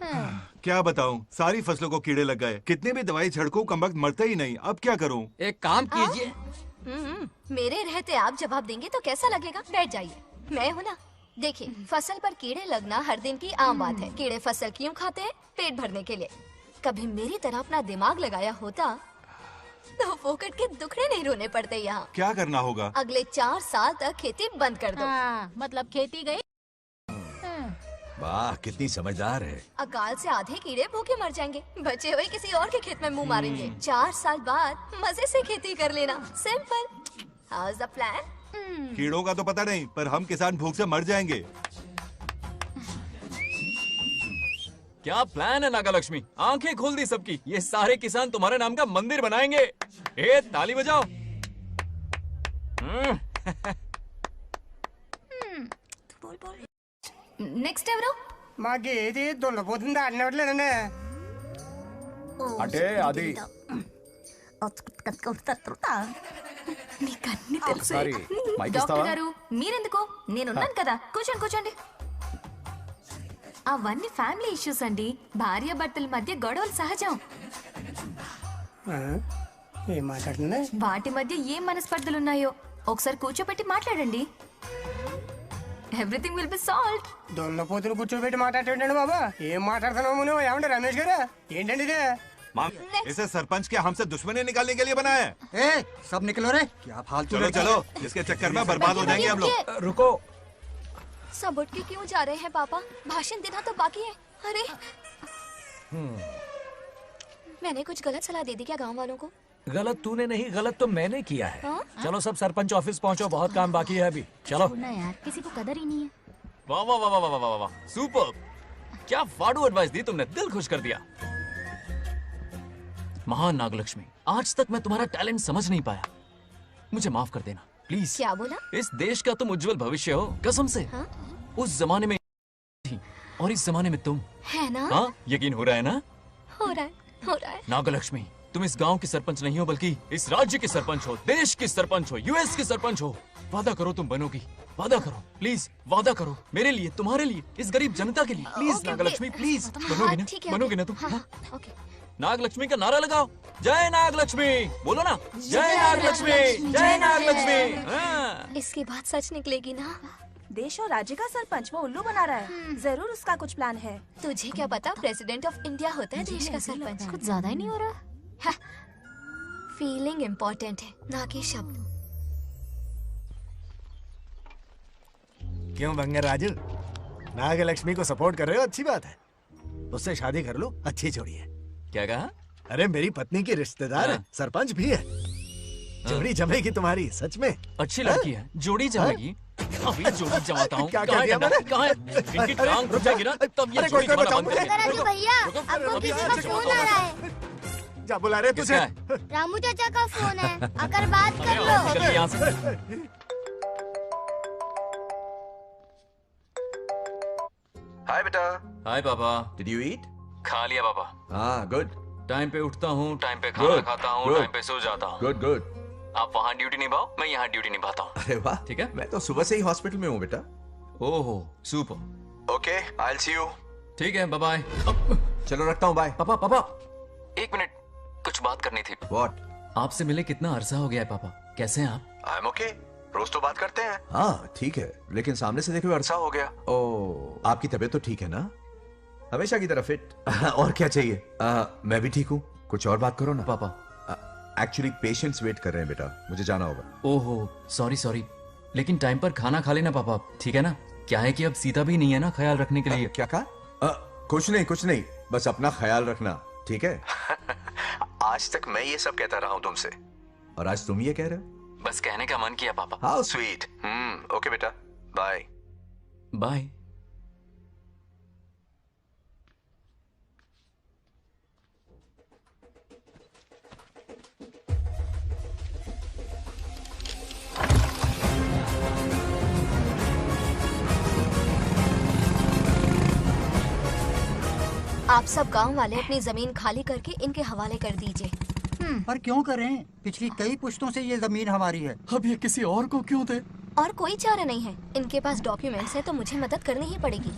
क्या बताऊं, सारी फसलों को कीड़े लग गए। कितनी भी दवाई छिड़कूं, कमबख्त मरता ही नहीं। अब क्या करूं? एक काम कीजिए। मेरे रहते आप जवाब देंगे तो कैसा लगेगा? बैठ जाइए, मैं हूँ ना। देखिए, फसल पर कीड़े लगना हर दिन की आम बात है। कीड़े फसल क्यों खाते हैं? पेट भरने के लिए। कभी मेरी तरह अपना दिमाग लगाया होता तो फोकट के दुखड़े नहीं रोने पड़ते यहाँ। क्या करना होगा? अगले 4 साल तक खेती बंद कर दो। मतलब खेती गई। वाह, कितनी समझदार है। अकाल से आधे कीड़े भूखे मर जाएंगे, बचे हुए किसी और के खेत में मुंह मारेंगे। 4 साल बाद मजे से खेती कर लेना। Simple. How is the plan? कीड़ों का तो पता नहीं, पर हम किसान भूख से मर जाएंगे। क्या प्लान है नागालक्ष्मी? आंखें खोल दी सबकी। ये सारे किसान तुम्हारे नाम का मंदिर बनाएंगे। ताली बजाओ। నెక్స్ట్ ఎవరు? మాకు ఏది దున్నపోతుంది ఆడినట్లేదండి. అంటే అది నీకన్నీ తెలుసు. సారీ, మైక్ డాక్టర్ ఇస్తావా? గారు మీరెందుకు? నేనున్నాను కదా. కూర్చోండి. అవన్నీ ఫ్యామిలీ ఇష్యూస్ అండి. భార్య భర్తల మధ్య గొడవలు సహజం. ఏం మాట్లాడుతుంది? వాటి మధ్య ఏం మనస్పర్ధలున్నాయో ఒకసారి కూర్చోబెట్టి మాట్లాడండి. Everything will be solved. దున్నపోతులు కూర్చోబెట్టి మాట్లాడేటండి బాబా. ఏం మాట్లాడుతున్నావు నువ్వు? ఏమండి రమేష్ గారు? ఏంటండి ఇది? इसे सरपंच के हमसे दुश्मनी निकालने के लिए बनाया है। सब निकलो रे। क्या फालतू। चलो इसके चक्कर में बर्बाद हो जाएंगे हम लोग। रुको। सब उठ के क्यों जा रहे हैं पापा? भाषण देना तो बाकी है। अरे मैंने कुछ गलत सलाह दे दी क्या गांव वालों को? गलत तूने नहीं, गलत तो मैंने किया है। हाँ? चलो सब सरपंच ऑफिस पहुंचो, बहुत काम बाकी है अभी। चलो छोड़ना यार, किसी को कदर ही नहीं है। वाह वाह वाह वाह वाह वाह वाह, सुपर! क्या फाड़ू एडवाइस दी तुमने, दिल खुश कर दिया। महान नागलक्ष्मी, आज तक मैं तुम्हारा टैलेंट समझ नहीं पाया, मुझे माफ कर देना प्लीज। क्या बोला? इस देश का तुम उज्जवल भविष्य हो, कसम से। हाँ? उस जमाने में थी और इस जमाने में तुम है ना? हाँ, यकीन हो रहा है ना? हो रहा है। नागलक्ष्मी, तुम इस गांव की सरपंच नहीं हो बल्कि इस राज्य की सरपंच हो, देश की सरपंच हो, यूएस की सरपंच हो। वादा करो तुम बनोगी, वादा करो प्लीज, वादा करो मेरे लिए, तुम्हारे लिए, इस गरीब जनता के लिए, प्लीज नागलक्ष्मी प्लीज। बनोगी ना? बनोगी ना तुम? नागलक्ष्मी का नारा लगाओ, जय नागलक्ष्मी, बोलो ना, जय नागलक्ष्मी, जय नागलक्ष्मी। इसकी बात सच निकलेगी ना? देश और राज्य का सरपंच वो उल्लू बना रहा है, जरूर उसका कुछ प्लान है। तुझे क्या पता, प्रेसिडेंट ऑफ इंडिया होता है देश का सरपंच। कुछ ज्यादा ही नहीं हो रहा? फीलिंग इम्पोर्टेंट है, ना कि शब्द। क्यों बंगर राजू, नागलक्ष्मी को सपोर्ट कर रहे हो? अच्छी बात है, उससे शादी कर लो, अच्छी जोड़ी है। क्या कहा? अरे मेरी पत्नी की रिश्तेदार है, सरपंच भी है, जोड़ी जमेगी तुम्हारी, सच में। अच्छी लड़की है, जोड़ी जमेगी। अभी जोड़ी जमाता हूँ। क्या कह दिया मैंने? कहाँ है? इनकी टांग रुक जाएगी ना, तब ये जोड़ी जमाना बंद करेंगे। राजू भैया, आपको किसी का फोन आ रहा है। जा बुला रहे तुझे? रामू चाचा का फोन है, आकर बात कर लो। निकल यहाँ से। हाय बेटा। हाय पापा। Did you eat? खा लिया पापा। हाँ, गुड। टाइम पे उठता हूँ, टाइम पे खाना खाता हूँ, टाइम पे सो जाता हूँ। Good good. आप वहाँ ड्यूटी निभाओ, मैं यहाँ ड्यूटी निभाता हूँ। अरे वाह, ठीक है। मैं तो सुबह से ही हॉस्पिटल में हूँ बेटा। ओहो, super. Okay, I will see you. ठीक है, बाय बाय। चलो रखता हूँ, बाय। पापा पापा, एक मिनट, कुछ बात करनी थी। व्हाट? आपसे मिले कितना अरसा हो गया है पापा, कैसे हैं आप? आई एम ओके, रोज तो बात करते हैं। हाँ ठीक है, लेकिन सामने से देखे हुए अरसा हो गया। ओह, आपकी तबीयत तो ठीक है ना? हमेशा की तरह फिट। और क्या चाहिए? मैं भी ठीक हूँ, कुछ और बात करो ना। पापा एक्चुअली पेशेंट्स वेट कर रहे हैं बेटा, मुझे जाना होगा। ओहो, सॉरी सॉरी, लेकिन टाइम पर खाना खा लेना पापा, ठीक है ना? क्या है कि अब सीता भी नहीं है ना ख्याल रखने के लिए। क्या कहा? कुछ नहीं, बस अपना ख्याल रखना, ठीक है? आज तक मैं ये सब कहता रहा हूँ तुमसे, और आज तुम ये कह रहे हो? बस कहने का मन किया पापा। How sweet. ओके बेटा, बाय बाय। आप सब गांव वाले अपनी जमीन खाली करके इनके हवाले कर दीजिए। पर क्यों करें? पिछली कई पुश्तों से ये जमीन हमारी है। अब ये किसी और को क्यों दे? और कोई चारा नहीं है, इनके पास डॉक्यूमेंट्स है तो मुझे मदद करनी ही पड़ेगी।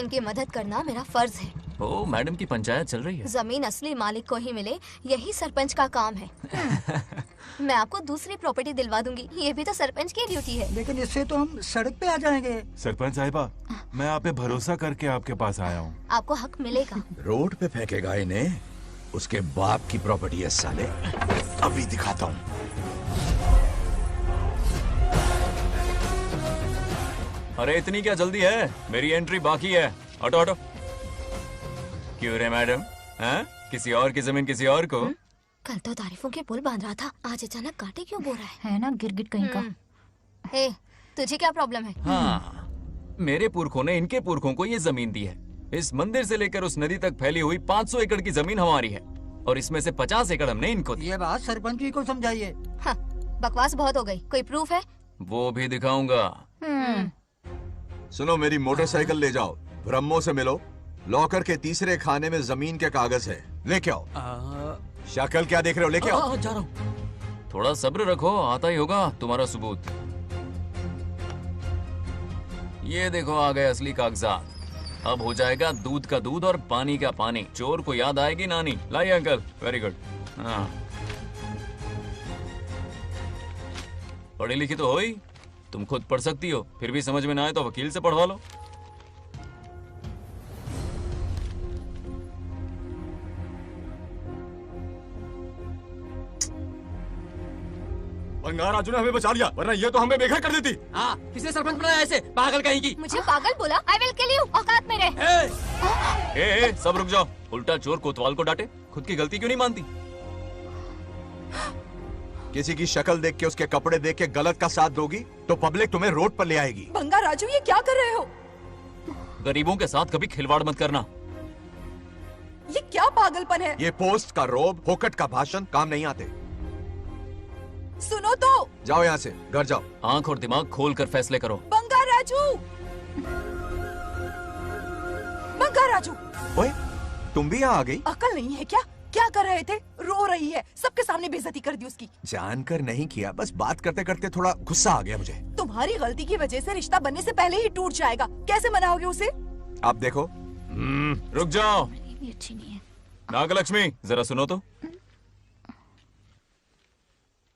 इनकी मदद करना मेरा फर्ज है। ओ, मैडम की पंचायत चल रही है। जमीन असली मालिक को ही मिले, यही सरपंच का काम है। मैं आपको दूसरी प्रॉपर्टी दिलवा दूंगी, ये भी तो सरपंच की ड्यूटी है। लेकिन इससे तो हम सड़क पे आ जाएंगे। सरपंच साहिबा, मैं आप पे भरोसा करके आपके पास आया हूँ। आपको हक मिलेगा। रोड पे फेंकेगा इन्हें, उसके बाप की प्रॉपर्टी है साले, अभी दिखाता हूँ। अरे इतनी क्या जल्दी है, मेरी एंट्री बाकी है। हटो हटो। क्यों रे मैडम, हैं? किसी और की जमीन किसी और को? कल तो तारीफों के पुल बांध रहा था, आज अचानक कांटे क्यों बो रहा है ना गिरगिट कहीं का। ए, तुझे क्या प्रॉब्लम है? हाँ, मेरे पुरखों ने इनके पुरखों को ये जमीन दी है। इस मंदिर से लेकर उस नदी तक फैली हुई 500 एकड़ की जमीन हमारी है, और इसमें से 50 एकड़ हमने इनको दी। ये बात सरपंच जी को समझाइए। हाँ, बकवास बहुत हो गई, कोई प्रूफ है? वो भी दिखाऊंगा। सुनो, मेरी मोटरसाइकिल ले जाओ, ब्रह्मो से मिलो, लॉकर के तीसरे खाने में जमीन के कागज है, लेके आओ। शक्ल क्या देख रहे हो, लेके आओ। जा रहा हूँ। थोड़ा सब्र रखो, आता ही होगा तुम्हारा सबूत। ये देखो आ गए असली कागजात। अब हो जाएगा दूध का दूध और पानी का पानी। चोर को याद आएगी नानी। लाइए अंकल, वेरी गुड। हाँ, पढ़ी लिखी तो हो ही, तुम खुद पढ़ सकती हो, फिर भी समझ में ना आए तो वकील से पढ़वा लो। बंगार राजू ने हमें बचा लिया, वरना ये तो हमें बेघर कर देती। हाँ, किसने सरपंच बनाया ऐसे पागल कहीं की? मुझे पागल बोला? आई विल किल यू, औकात में रह। ए, सब रुक जाओ। उल्टा चोर कोतवाल को डांटे, खुद की गलती क्यों नहीं मानती? किसी की शक्ल देख के, उसके कपड़े देख के गलत का साथ दोगी तो पब्लिक तुम्हें रोड पर ले आएगी। बंगार राजू, ये क्या कर रहे हो? गरीबों के साथ कभी खिलवाड़ मत करना। ये क्या पागलपन है? ये पोस्ट का रोब, फोकट का भाषण काम नहीं आते। सुनो तो। जाओ यहाँ से, घर जाओ। आंख और दिमाग खोल कर फैसले करो। बंगार राजू, बंगार राजू। ओए, तुम भी यहाँ आ गई? अकल नहीं है क्या? क्या कर रहे थे? रो रही है, सबके सामने बेइज्जती कर दी उसकी। जानकर नहीं किया, बस बात करते करते थोड़ा गुस्सा आ गया मुझे। तुम्हारी गलती की वजह से रिश्ता बनने से पहले ही टूट जाएगा, कैसे मनाओगे उसे? आप देखो। रुक जाओ। नागलक्ष्मी, जरा सुनो तो।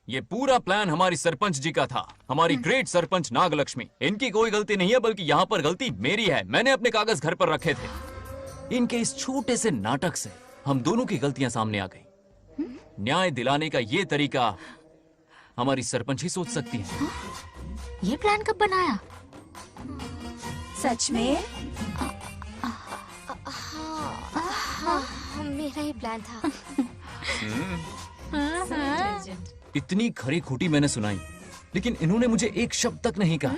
ये पूरा प्लान हमारी सरपंच जी का था, हमारी ग्रेट सरपंच नागलक्ष्मी। इनकी कोई गलती नहीं है, बल्कि यहाँ पर गलती मेरी है। मैंने अपने कागज घर पर रखे थे। इनके इस छोटे से नाटक से हम दोनों की गलतियां सामने आ गई। न्याय दिलाने का ये तरीका हमारी सरपंच ही सोच सकती है। ये प्लान कब बनाया? सच में? हाँ, मेरा ही प्लान था। इतनी खरी खोटी मैंने सुनाई, लेकिन इन्होंने मुझे एक शब्द तक नहीं कहा।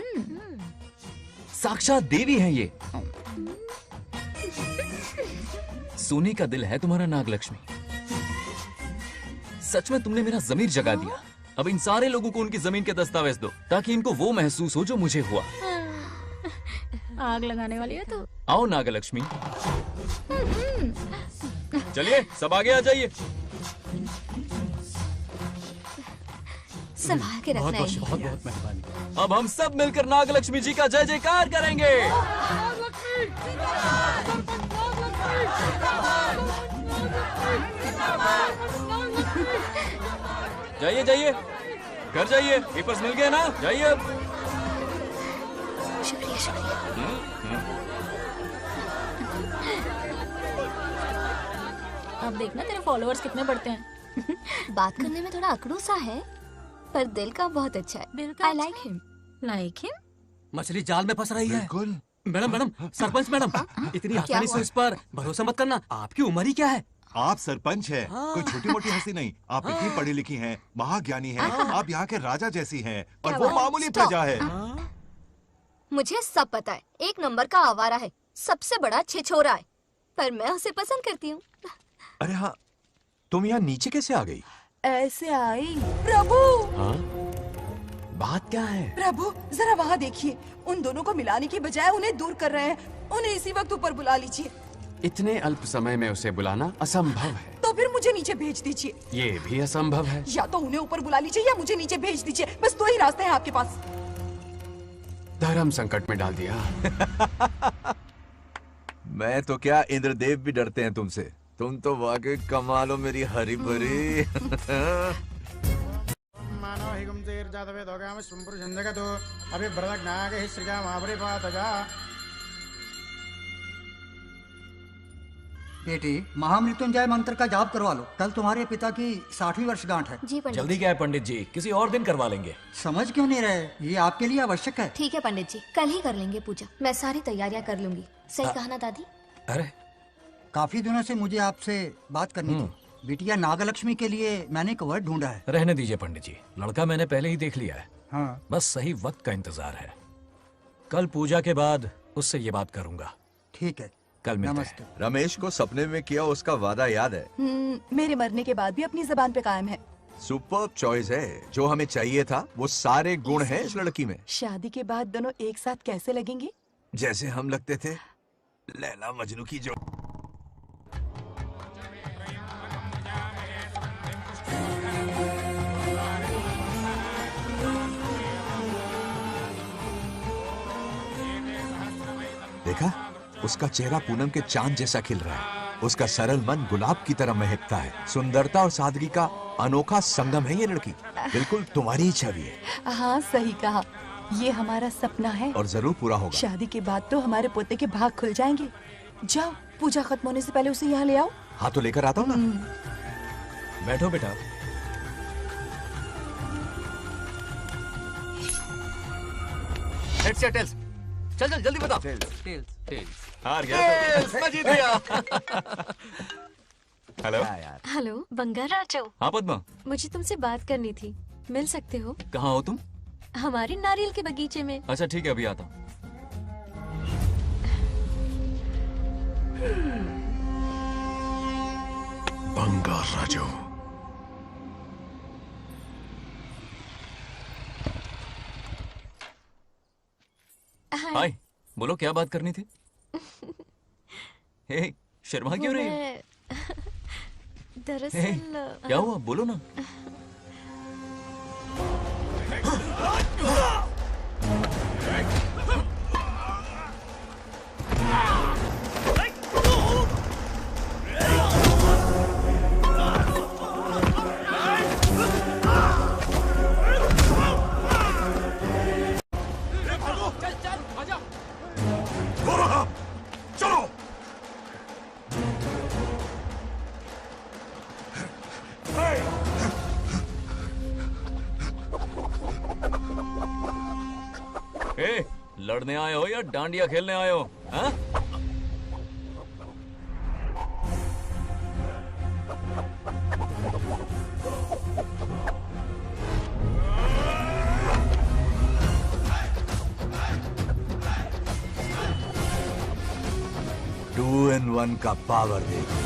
साक्षात देवी है ये। सोने का दिल है तुम्हारा नागलक्ष्मी। सच में तुमने मेरा जमीर जगा दिया। अब इन सारे लोगों को उनकी जमीन के दस्तावेज दो, ताकि इनको वो महसूस हो जो मुझे हुआ। आग लगाने वाली है तो। आओ नागलक्ष्मी, चलिए सब आगे आ जाइए। संभाल के रखना है। बहुत बहुत मेहरबानी। अब हम सब मिलकर नागलक्ष्मी जी का जय जयकार करेंगे। जाइए जाइए, घर जाइए। पेपर्स मिल गए ना? जाइए अब। शुक्रिया शुक्रिया। अब देखना तेरे फॉलोअर्स कितने बढ़ते हैं। बात करने में थोड़ा अकड़ू सा है, पर दिल का बहुत अच्छा है। I like him. Like him? मछली जाल में फंस रही है। मैडम मैडम, सरपंच मैडम, इतनी आसानी से उस पर भरोसा मत करना। आपकी उम्र ही क्या है? आप सरपंच हैं, कोई छोटी मोटी हंसी नहीं। आप इतनी पढ़ी लिखी हैं, महाज्ञानी हैं, आप यहाँ के राजा जैसी हैं, और वो मामूली प्रजा है। मुझे सब पता है, एक नंबर का आवारा है, सबसे बड़ा छिछोरा है, पर मैं उसे पसंद करती हूँ। अरे हाँ, तुम यहाँ नीचे कैसे आ गई? ऐसे आई। प्रभु, बात क्या है? प्रभु जरा वहाँ देखिए, उन दोनों को मिलाने की बजाय उन्हें दूर कर रहे हैं। उन्हें इसी वक्त ऊपर बुला लीजिए। इतने अल्प समय में उसे बुलाना असंभव है। तो फिर मुझे नीचे भेज दीजिए। ये भी असंभव है। या तो उन्हें ऊपर बुला लीजिए या मुझे नीचे भेज दीजिए। बस दो ही रास्ते हैं आपके पास। धर्म संकट में डाल दिया। मैं तो क्या, इंद्रदेव भी डरते हैं तुमसे। तुम तो वाकई कमाल हो मेरी हरी भरी। बेटी, महामृत्युंजय मंत्र का जाप करवा लो। कल तुम्हारे पिता की 60वीं वर्षगांठ है। जी पंडित। जल्दी क्या है पंडित जी, किसी और दिन करवा लेंगे। समझ क्यों नहीं रहे? ये आपके लिए आवश्यक है। ठीक है पंडित जी, कल ही कर लेंगे पूजा। मैं सारी तैयारियां कर लूंगी। सही कहा ना दादी? अरे काफी दिनों से मुझे आपसे बात करनी थी। बिटिया नागलक्ष्मी के लिए मैंने एक वर्ड ढूंढा है। रहने दीजिए पंडित जी, लड़का मैंने पहले ही देख लिया है। हाँ। बस सही वक्त का इंतजार है। कल पूजा के बाद उससे ये बात करूंगा। ठीक है, कल मिलते हैं। रमेश को सपने में किया उसका वादा याद है? मेरे मरने के बाद भी अपनी जबान पे कायम है। सुपर्ब चॉइस है। जो हमें चाहिए था वो सारे गुण हैं इस लड़की में। शादी के बाद दोनों एक साथ कैसे लगेंगे? जैसे हम लगते थे लैला मजनू की जो। देखा, उसका चेहरा पूनम के चांद जैसा खिल रहा है। उसका सरल मन गुलाब की तरह महकता है। सुंदरता और सादगी का अनोखा संगम है ये लड़की। बिल्कुल तुम्हारी ही छवि है। हाँ सही कहा, ये हमारा सपना है और जरूर पूरा होगा। शादी के बाद तो हमारे पोते के भाग खुल जाएंगे। जाओ, पूजा खत्म होने से पहले उसे यहाँ ले आओ। हाँ तो लेकर आता हूँ ना। बैठो बेटा। हेड्स या टेल्स? चल चल जल्दी बता। टेल्स। हार गया। मैं जीत गया। हेलो। हेलो बंगाराजू। हाँ पद्मा। मुझे तुमसे बात करनी थी, मिल सकते हो? कहाँ हो तुम? हमारे नारियल के बगीचे में। अच्छा ठीक है, अभी आता हूँ। बंगाराजू। हाय, बोलो क्या बात करनी थी? हे, शर्मा क्यों रही है? दरअसल क्या हुआ, बोलो ना। लड़ने आए हो या डांडिया खेलने आए हो? हाँ? टू इन वन का पावर देखो।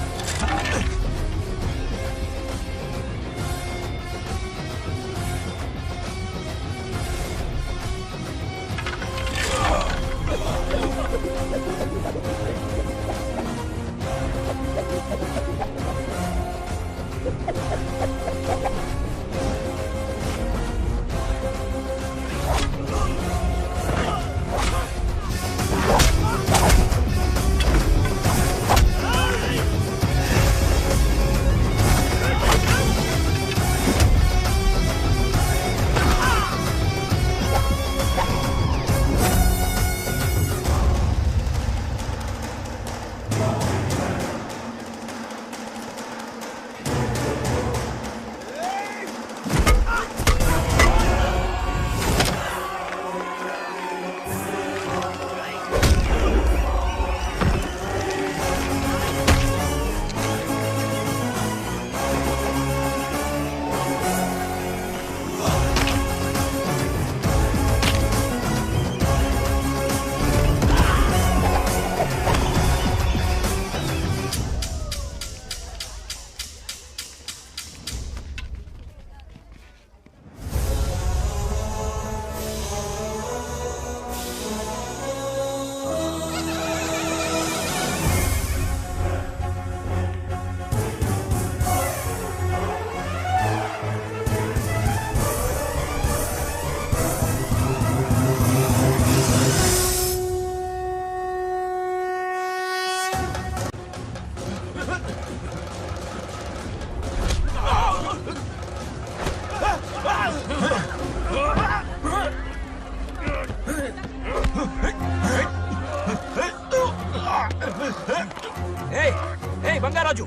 बंगाराजू,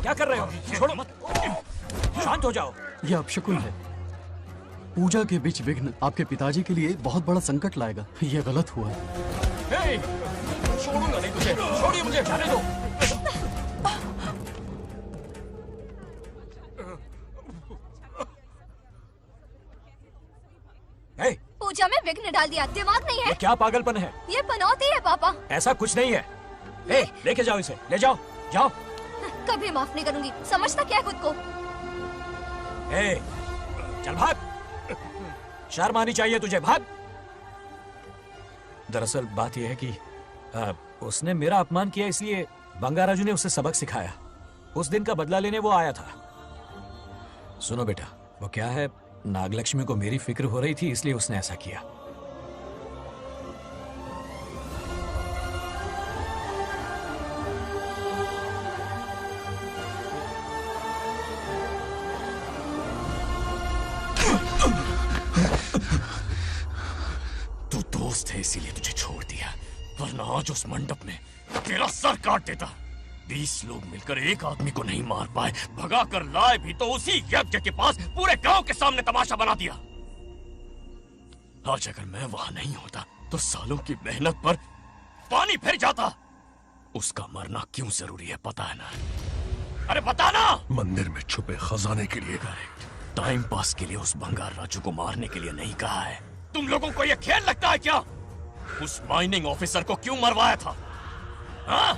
क्या कर रहे हो? छोड़ो मत, शांत हो जाओ। यह अपशकुन है। पूजा के बीच विघ्न आपके पिताजी के लिए बहुत बड़ा संकट लाएगा। यह गलत हुआ। छोड़ूंगा नहीं तुझे, छोड़िए मुझे, जाने दो। पूजा में विघ्न डाल दिया, दिमाग नहीं है? ये क्या पागलपन है? ये पनौती है पापा। ऐसा कुछ नहीं है। लेके जाओ इसे, ले जाओ, जाओ। कभी माफ नहीं करूंगी, समझता क्या है खुद को? चल भाग, शर्म आनी चाहिए तुझे, भाग। दरअसल बात यह है कि उसने मेरा अपमान किया, इसलिए बंगाराजू ने उसे सबक सिखाया। उस दिन का बदला लेने वो आया था। सुनो बेटा, वो क्या है, नागलक्ष्मी को मेरी फिक्र हो रही थी, इसलिए उसने ऐसा किया। तू दोस्त है इसीलिए तुझे छोड़ दिया, वरना आज उस मंडप में तेरा सर काट देता। 20 लोग मिलकर एक आदमी को नहीं मार पाए, भगा कर लाए भी तो उसी यज्ञ के पास पूरे गांव के सामने तमाशा बना दिया। आज अगर मैं वहां नहीं होता तो सालों की मेहनत पर पानी फिर जाता। उसका मरना क्यों जरूरी है पता है ना? अरे बता ना। मंदिर में छुपे खजाने के लिए। करेक्ट। टाइम पास के लिए उस बंगार राजू को मारने के लिए नहीं कहा है। तुम लोगों को यह खेल लगता है क्या? उस माइनिंग ऑफिसर को क्यों मरवाया था? हाँ?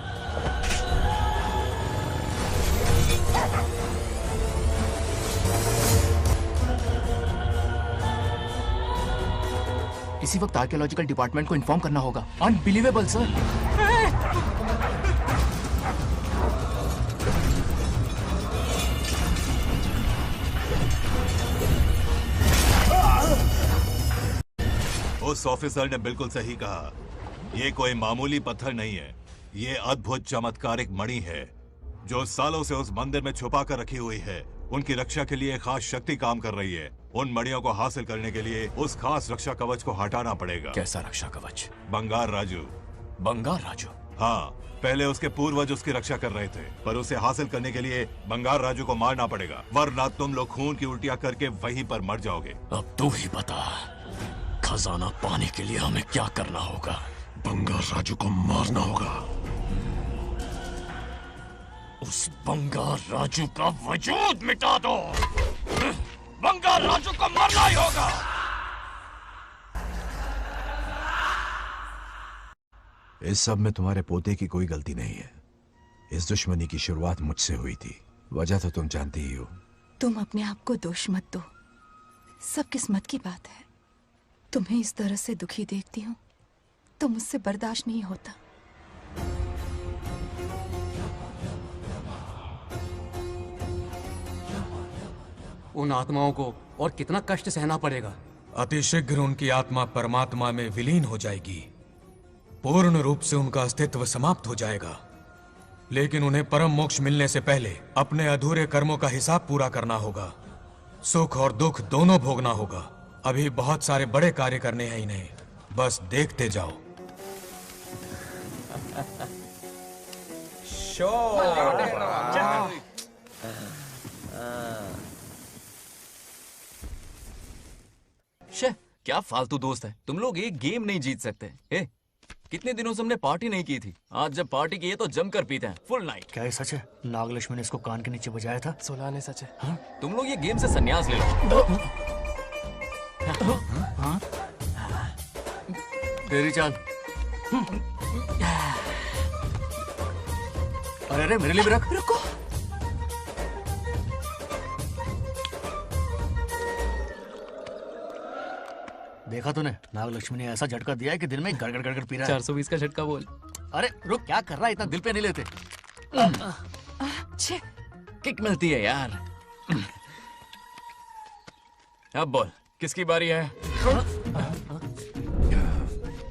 इसी वक्त आर्कियोलॉजिकल डिपार्टमेंट को इन्फॉर्म करना होगा। Unbelievable sir. उस ऑफिसर ने बिल्कुल सही कहा। ये कोई मामूली पत्थर नहीं है, ये अद्भुत चमत्कारिक मणि है जो सालों से उस मंदिर में छुपा कर रखी हुई है। उनकी रक्षा के लिए खास शक्ति काम कर रही है। उन मणियों को हासिल करने के लिए उस खास रक्षा कवच को हटाना पड़ेगा। कैसा रक्षा कवच? बंगार राजू। बंगार राजू? हाँ, पहले उसके पूर्वज उसकी रक्षा कर रहे थे, पर उसे हासिल करने के लिए बंगार राजू को मारना पड़ेगा, वरना तुम लोग खून की उल्टियां करके वहीं पर मर जाओगे। अब तू ही बता, खजाना पाने के लिए हमें क्या करना होगा? बंगार राजू को मारना होगा। उस बंगार राजू का वजूद मिटा दो। बंगार राजू को मारना ही होगा। इस सब में तुम्हारे पोते की कोई गलती नहीं है। इस दुश्मनी की शुरुआत मुझसे हुई थी, वजह तो तुम जानती ही हो। तुम अपने आप को दोष मत दो, सब किस्मत की बात है। तुम्हें इस तरह से दुखी देखती हूँ तो मुझसे बर्दाश्त नहीं होता। उन आत्माओं को और कितना कष्ट सहना पड़ेगा। अतिशीघ्र उनकी आत्मा परमात्मा में विलीन हो जाएगी, पूर्ण रूप से उनका अस्तित्व समाप्त हो जाएगा। लेकिन उन्हें परम मोक्ष मिलने से पहले अपने अधूरे कर्मों का हिसाब पूरा करना होगा। सुख और दुख दोनों भोगना होगा। अभी बहुत सारे बड़े कार्य करने हैं इन्हें, बस देखते जाओ। शे, क्या फालतू दोस्त है। तुम लोग एक गेम नहीं जीत सकते। ए, कितने दिनों से हमने पार्टी नहीं की थी। आज जब पार्टी की है तो जमकर पीते हैं, फुल नाइट। क्या ये सच है? नागलक्ष्मी ने इसको कान के नीचे बजाया था। सोलह ने सच है। हाँ? तुम लोग ये गेम से संन्यास ले लो। हाँ? तेरी चाल। अरे अरे मेरे लिए भी रख। रुको। देखा तूने, नागलक्ष्मी ने ऐसा झटका दिया है कि दिन में गड़गड़ गड़गड़ पी रहा है। 420 का झटका बोल। अरे रुक, क्या कर रहा है? इतना दिल पे नहीं लेते। किक मिलती है यार। अब बोल, किसकी बारी है?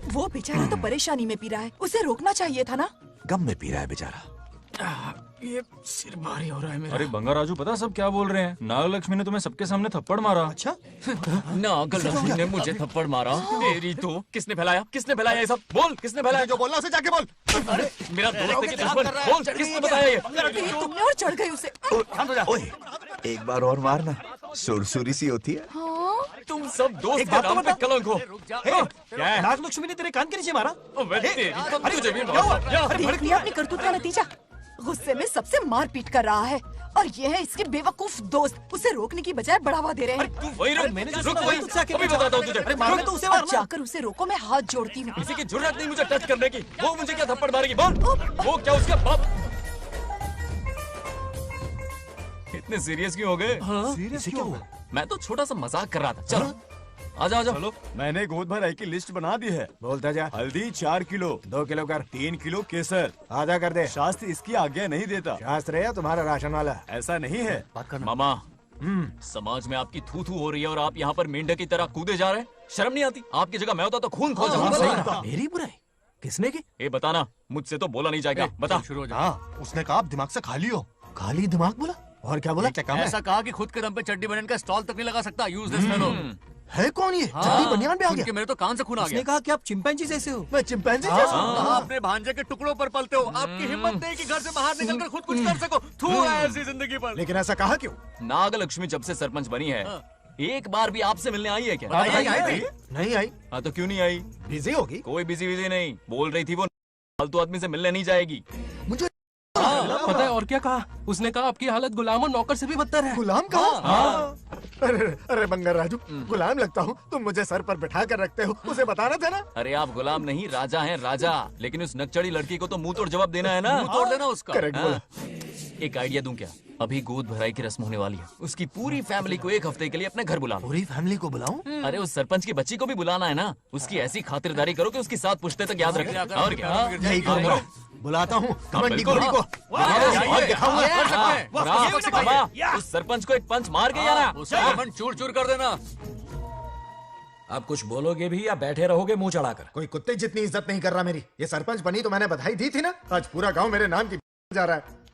वो बेचारा तो परेशानी में पी रहा है, उसे रोकना चाहिए था ना। गम में पी रहा है बेचारा। ये सिर भारी हो रहा है मेरा। अरे बंगा राजू, पता सब क्या बोल रहे हैं? नागलक्ष्मी ने तुम्हें सबके सामने थप्पड़ मारा। अच्छा? नागलक्ष्मी ने मुझे थप्पड़ मारा? तेरी तो किसने फैलाया? किसने फैलाया ये सब? बोल, किसने फैलाया? जो बोलना उसे जाके बोल। अरे मेरा दोस्त के दुश्मन, बोल किसने बताया ये? तुमने और चढ़ गई उसे। ओए, एक बार और मारना, सुरसुरी सी होती है। तुम सब दोस्त के नाम पे कलंक हो। क्या है? नागलक्ष्मी ने तेरे कान के नीचे मारा? तुझे भी मारा। देख लिया अपनी करतूत का नतीजा। गुस्से में सबसे मार पीट कर रहा है और ये है इसके बेवकूफ दोस्त, उसे रोकने की बजाय बढ़ावा दे रहे हैं। वही रुक, अभी बताता हूँ तुझे। अरे मार तो उसे मार। जाकर उसे रोको, मैं हाथ जोड़ती हूँ। किसी की जुर्रत नहीं मुझे टच करने की। वो मुझे क्या थप्पड़ मारेगी? बोल, वो क्या उसका बाप? इतने सीरियस क्यों हो गए? सीरियस क्यों हुआ? मैं तो छोटा सा मजाक कर रहा था। चलो आजा आजा। चलो, मैंने गोद भराई की लिस्ट बना दी है। बोलता जा। हल्दी 4 किलो, 2 किलो कर, 3 किलो केसर, आधा कर दे। शास्त्र इसकी आज्ञा नहीं देता। शास्त्र है तुम्हारा राशन वाला, ऐसा नहीं है। बात करना। मामा, समाज में आपकी थू थू हो रही है और आप यहाँ पर मेंढक की तरह कूदे जा रहे हैं। शर्म नहीं आती? आपकी जगह मैं होता तो खून खो जाता। मेरी बुराई किसने की? ये बताना, मुझसे तो बोला नहीं जाएगा। बता। उसने कहा आप दिमाग से खाली हो। खाली दिमाग बोला? और क्या बोला? ऐसा कहा कि खुद के दम पे चड्डी बनियान का स्टॉल तक नहीं लगा सकता। Useless fellow. है कौन ये? चड्डी बनियान पे आ गया? मेरे तो कान से खून आ गया। उसने कहा कि आप चिंपैंजी जैसे हो। मैं चिंपैंजी जैसा हूँ? हाँ, अपने भांजे के टुकड़ों पर पलते हो। आपकी हिम्मत नहीं कि घर से बाहर निकलकर खुद कुछ कर सको। थू है ऐसी जिंदगी पर। लेकिन ऐसा कहा क्यों? नागलक्ष्मी जब से सरपंच बनी है एक बार भी आपसे मिलने आई है क्या? नहीं आई। हाँ तो क्यों नहीं आई? बिजी होगी। कोई बिजी नहीं, बोल रही थी वो फालतू आदमी से मिलने नहीं जाएगी। मुझे पता है और क्या कहा? उसने कहा आपकी हालत गुलाम और नौकर से भी बदतर है। गुलाम कहा? अरे बंगार राजू, गुलाम लगता हूँ, तुम मुझे सर पर बिठा कर रखते हो, उसे बताना था ना। अरे आप गुलाम नहीं, राजा हैं राजा। लेकिन उस नकचड़ी लड़की को तो मुंह तोड़ जवाब देना है ना। मुंह तोड़ देना उसका। करेक्ट बोला। एक आइडिया दूं क्या? अभी गोद भराई की रस्म होने वाली है, उसकी पूरी फैमिली को एक हफ्ते के लिए अपने घर बुला लो। पूरी फैमिली को बुलाऊं? अरे उस सरपंच की बच्ची को भी बुलाना है ना। उसकी ऐसी खातिरदारी करो कि उसकी 7 पुश्ते तक याद रखे। और क्या? यही करूंगा। बुलाता हूँ कमंडी घोड़ी को। उस सरपंच को एक पंच मार के जाना, उसका कमंड चूर चूर कर देना। आप कुछ बोलोगे भी या बैठे रहोगे मुंह चढ़ाकर? कोई कुत्ते जितनी इज्जत नहीं कर रहा मेरी। ये सरपंच बनी तो मैंने बधाई दी थी ना। आज पूरा गांव मेरे नाम की जा रहा है।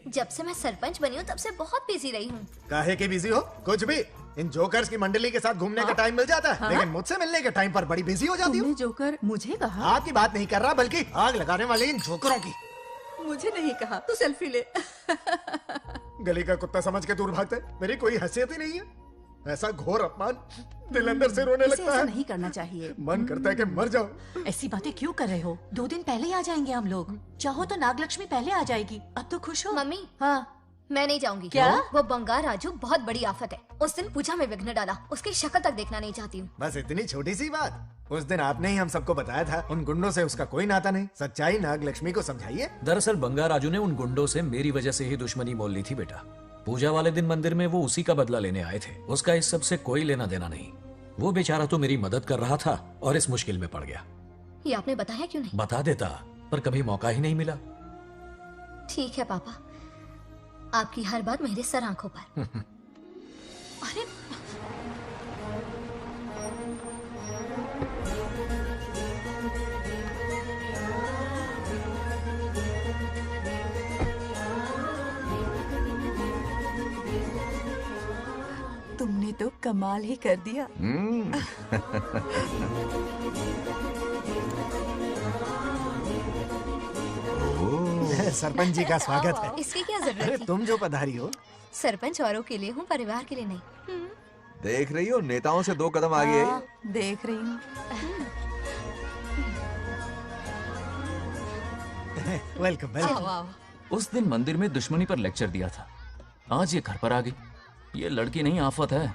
जब से मैं सरपंच बनी हूँ तब से बहुत बिजी रही हूँ। काहे के बिजी हो? कुछ भी। इन जोकर्स की मंडली के साथ घूमने का टाइम मिल जाता है, लेकिन मुझसे मिलने के टाइम पर बड़ी बिजी हो जाती हूँ। जोकर मुझे कहा? आपकी बात नहीं कर रहा, बल्कि आग लगाने वाले इन जोकरों की। मुझे नहीं कहा। तू सेल्फी ले। गली का कुत्ता समझ के दूर भागता है। मेरी कोई हैसियत ही नहीं है। ऐसा घोर अपमान, दिल अंदर से रोने लगता है। ऐसा नहीं करना चाहिए। मन करता है कि मर जाओ। ऐसी बातें क्यों कर रहे हो? 2 दिन पहले ही आ जाएंगे हम लोग। चाहो तो नागलक्ष्मी पहले आ जाएगी। अब तो खुश हो? मम्मी, हाँ मैं नहीं जाऊंगी। क्या? वो बंगार राजू बहुत बड़ी आफत है। उस दिन पूजा में विघ्न डाला, उसकी शक्ल तक देखना नहीं चाहती हूँ। बस इतनी छोटी सी बात। उस दिन आपने ही हम सबको बताया था उन गुंडों से उसका कोई नाता नहीं। सच्चाई नागलक्ष्मी को समझाइए। दरअसल बंगार राजू ने उन गुंडों से मेरी वजह से ही दुश्मनी मोल ली थी बेटा। पूजा वाले दिन मंदिर में वो उसी का बदला लेने आए थे। उसका इस सब से कोई लेना देना नहीं। वो बेचारा तो मेरी मदद कर रहा था और इस मुश्किल में पड़ गया। ये आपने बताया क्यों नहीं? बता देता, पर कभी मौका ही नहीं मिला। ठीक है पापा, आपकी हर बात मेरे सर आंखों पर। अरे तुमने तो कमाल ही कर दिया। सरपंच जी का स्वागत है। इसकी क्या जरूरत अरे थी? तुम जो पधारी हो। सरपंच औरों के लिए हूँ, परिवार के लिए नहीं। देख रही हो, नेताओं से 2 कदम आगे है। देख रही हूँ। Welcome welcome. उस दिन मंदिर में दुश्मनी पर लेक्चर दिया था, आज ये घर पर आ गई। ये लड़की नहीं आफत है।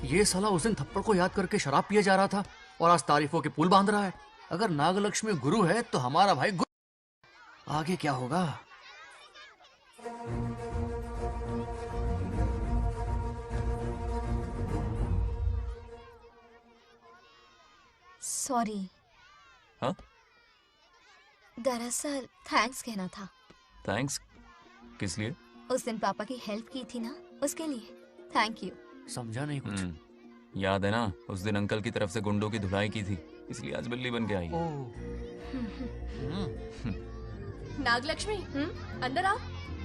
ये साला उस दिन थप्पड़ को याद करके शराब पिए जा रहा था और आज तारीफों के पुल बांध रहा है। अगर नागलक्ष्मी गुरु है तो हमारा भाई गुरु। आगे क्या होगा? सॉरी। हाँ? दरअसल थैंक्स कहना था। थैंक्स किस लिए? उस दिन पापा की हेल्प की थी ना, उसके लिए थैंक यू। समझा नहीं कुछ। याद है ना, उस दिन अंकल की तरफ से गुंडों की धुलाई की थी, इसलिए आज बिल्ली बन के आई। नागलक्ष्मी, अंदर आओ।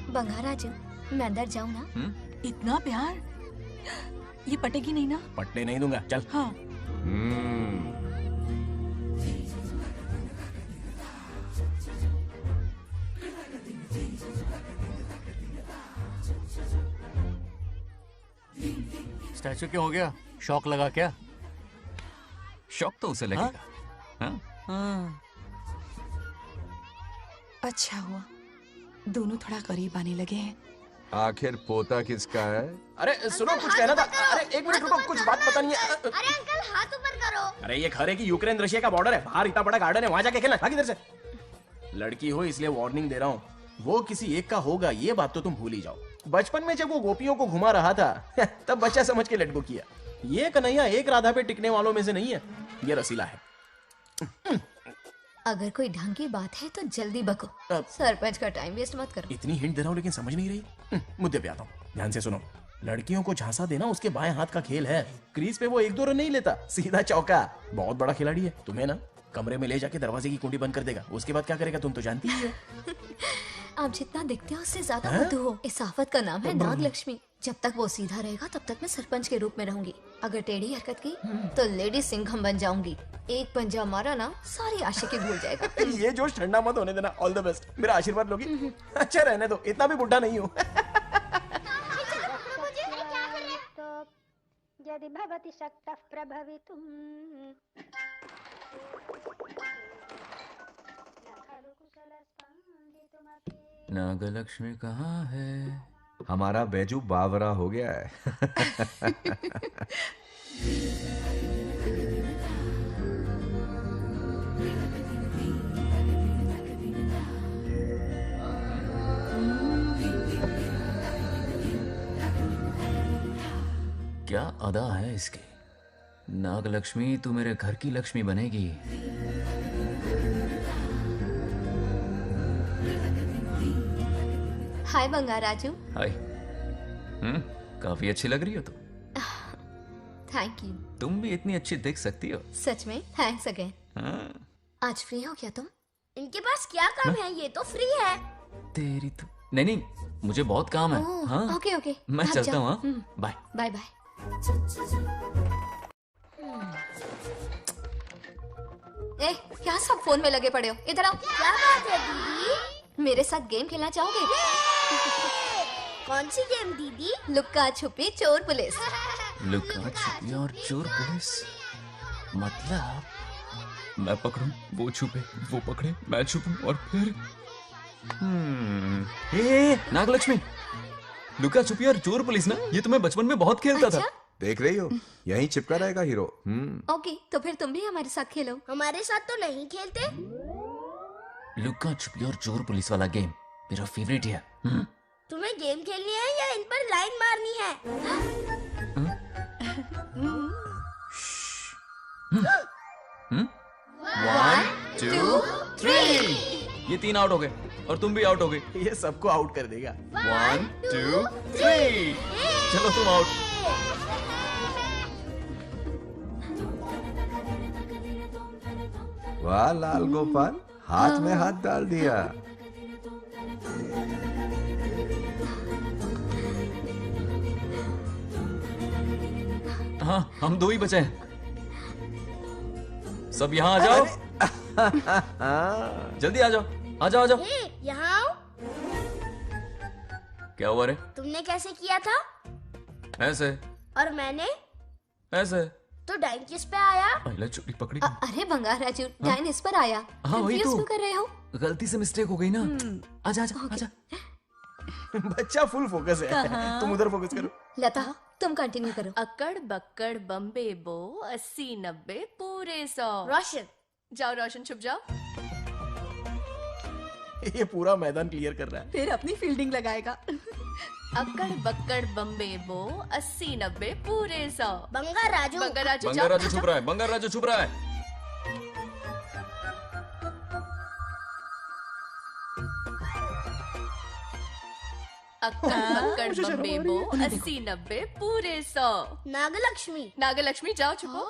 बंगार राजू, मैं अंदर जाऊँ ना? इतना प्यार, ये पटेगी नहीं ना? पटने नहीं दूंगा, चल। हाँ। स्टैचू क्यों हो गया? शौक लगा क्या? शौक तो उसे लगेगा। हाँ? हाँ। अच्छा हुआ, दोनों थोड़ा करीब आने लगे हैं। आखिर पोता किसका है? अरे सुनो, कुछ कहना था। अरे 1 मिनट रुको, कुछ बात पता नहीं है। अरे अंकल हाथ ऊपर करो। अरे ये खरे की यूक्रेन रशिया का बॉर्डर है, बाहर इतना बड़ा गार्डन है, वहां जाके खेलना। भाग इधर से। लड़की हो इसलिए वार्निंग दे रहा हूँ, वो किसी एक का होगा ये बात तो तुम भूल ही जाओ। बचपन में जब वो गोपियों को घुमा रहा था तब बच्चा समझ के लेट गो किया। ये कन्हैया एक राधा पे टिकने वालों में से नहीं है, ये रसीला है। अगर कोई ढंग की बात है तो जल्दी बको, सरपंच का टाइम वेस्ट मत करो। इतनी हिंट दे रहा हूँ लेकिन समझ नहीं रही। मुद्दे पे आता हूँ, ध्यान से सुनो। लड़कियों को झांसा देना उसके बाएं हाथ का खेल है। क्रीज पे वो 1-2 रन नहीं लेता, सीधा चौका। बहुत बड़ा खिलाड़ी है। तुम्हें ना कमरे में ले जाके दरवाजे की कुंडी बंद कर देगा, उसके बाद क्या करेगा तुम तो जानती ही हो। आप जितना दिखते हो उससे ज्यादा मधु हो। इस आफत का नाम है नागलक्ष्मी। जब तक वो सीधा रहेगा तब तक मैं सरपंच के रूप में रहूंगी। अगर टेढ़ी हरकत की तो लेडी सिंघम बन जाऊंगी। एक पंजा मारा ना सारी आशिकी भूल जाएगा। ये जोश ठंडा मत होने देना। All the best. मेरा आशीर्वाद लोगी? अच्छा रहने दो, इतना भी बुढ़ा नहीं हूँ। यदि भवति शक्तः प्रभवितुम् नागलक्ष्मी कहाँ है? हमारा बैजू बावरा हो गया है। क्या अदा है इसकी। नागलक्ष्मी तू मेरे घर की लक्ष्मी बनेगी। हाय बंगार राजू। हाय। काफी अच्छी लग रही हो तुम। Thank you. तुम भी इतनी अच्छी दिख सकती हो। सच में थैंक्स अगेन। आज फ्री हो क्या तुम? इनके पास क्या काम है? ये तो फ्री है। तेरी तो नहीं, मुझे बहुत काम है। हाँ ओके ओके, मैं चलता हूँ। Bye bye bye. ए, क्या सब फोन में लगे पड़े हो? इधर आओ। क्या बात है दीदी? मेरे साथ गेम खेलना चाहोगे? कौन सी गेम दीदी? लुक्का छुपी चोर पुलिस। लुक्का छुपी और चोर पुलिस मतलब मैं पकड़ूं, वो छुपे, वो पकड़े, मैं छुपूं और फिर नागलक्ष्मी, लुक्का छुपी और चोर पुलिस ना, ये तो मैं बचपन में बहुत खेलता था। देख रही हो, यहीं चिपका रहेगा हीरो। ओके, तो फिर तुम भी हमारे साथ खेलो। हमारे साथ तो नहीं खेलते। लुक्का छुपी और चोर पुलिस वाला गेम मेरा फेवरेट है। तुम्हें गेम खेलनी है या इन पर लाइन मारनी है? 1 2 3 ये 3 आउट हो गए और तुम भी आउट हो गए। ये सबको आउट कर देगा। 1 2 3 चलो तुम आउट। वाह लाल गोपाल, हाथ में हाथ डाल दिया। हाँ, हम 2 ही बचे हैं। सब यहाँ आ जाओ। जल्दी आ जाओ, आ जाओ, आ जाओ। यहाँ आओ। क्या हुआ रे? तुमने कैसे किया था? ऐसे। और मैंने? ऐसे। तो डाइन किस पे आया? पहले चोरी पकड़ी। अरे बंगार राजू, डाइन इस पर आया। हाँ वही तो। क्यों कर रहे हो? गलती से मिस्टेक हो गई ना। आजा आजा आजा। बच्चा फुल फोकस है। तुम उधर फोकस करो। लता, तुम कंटिन्यू करो। अकड़ बक्कड़ बम्बे बो 80 90 पूरे 100। रोशन जाओ, रोशन छुप जाओ। ये पूरा मैदान क्लियर कर रहा है। फिर अपनी फील्डिंग लगाएगा। अकड़ बक्कड़ बम्बे बो 80 90 पूरे 100। बंगार राजू। बंगार राजू बंगार राजू छुप रहा है, बंगार राजू छुप रहा है। अक्कड़ बक्कड़ बम्बे बो 80 90 पूरे 100। नागलक्ष्मी। नागलक्ष्मी जाओ छुपो।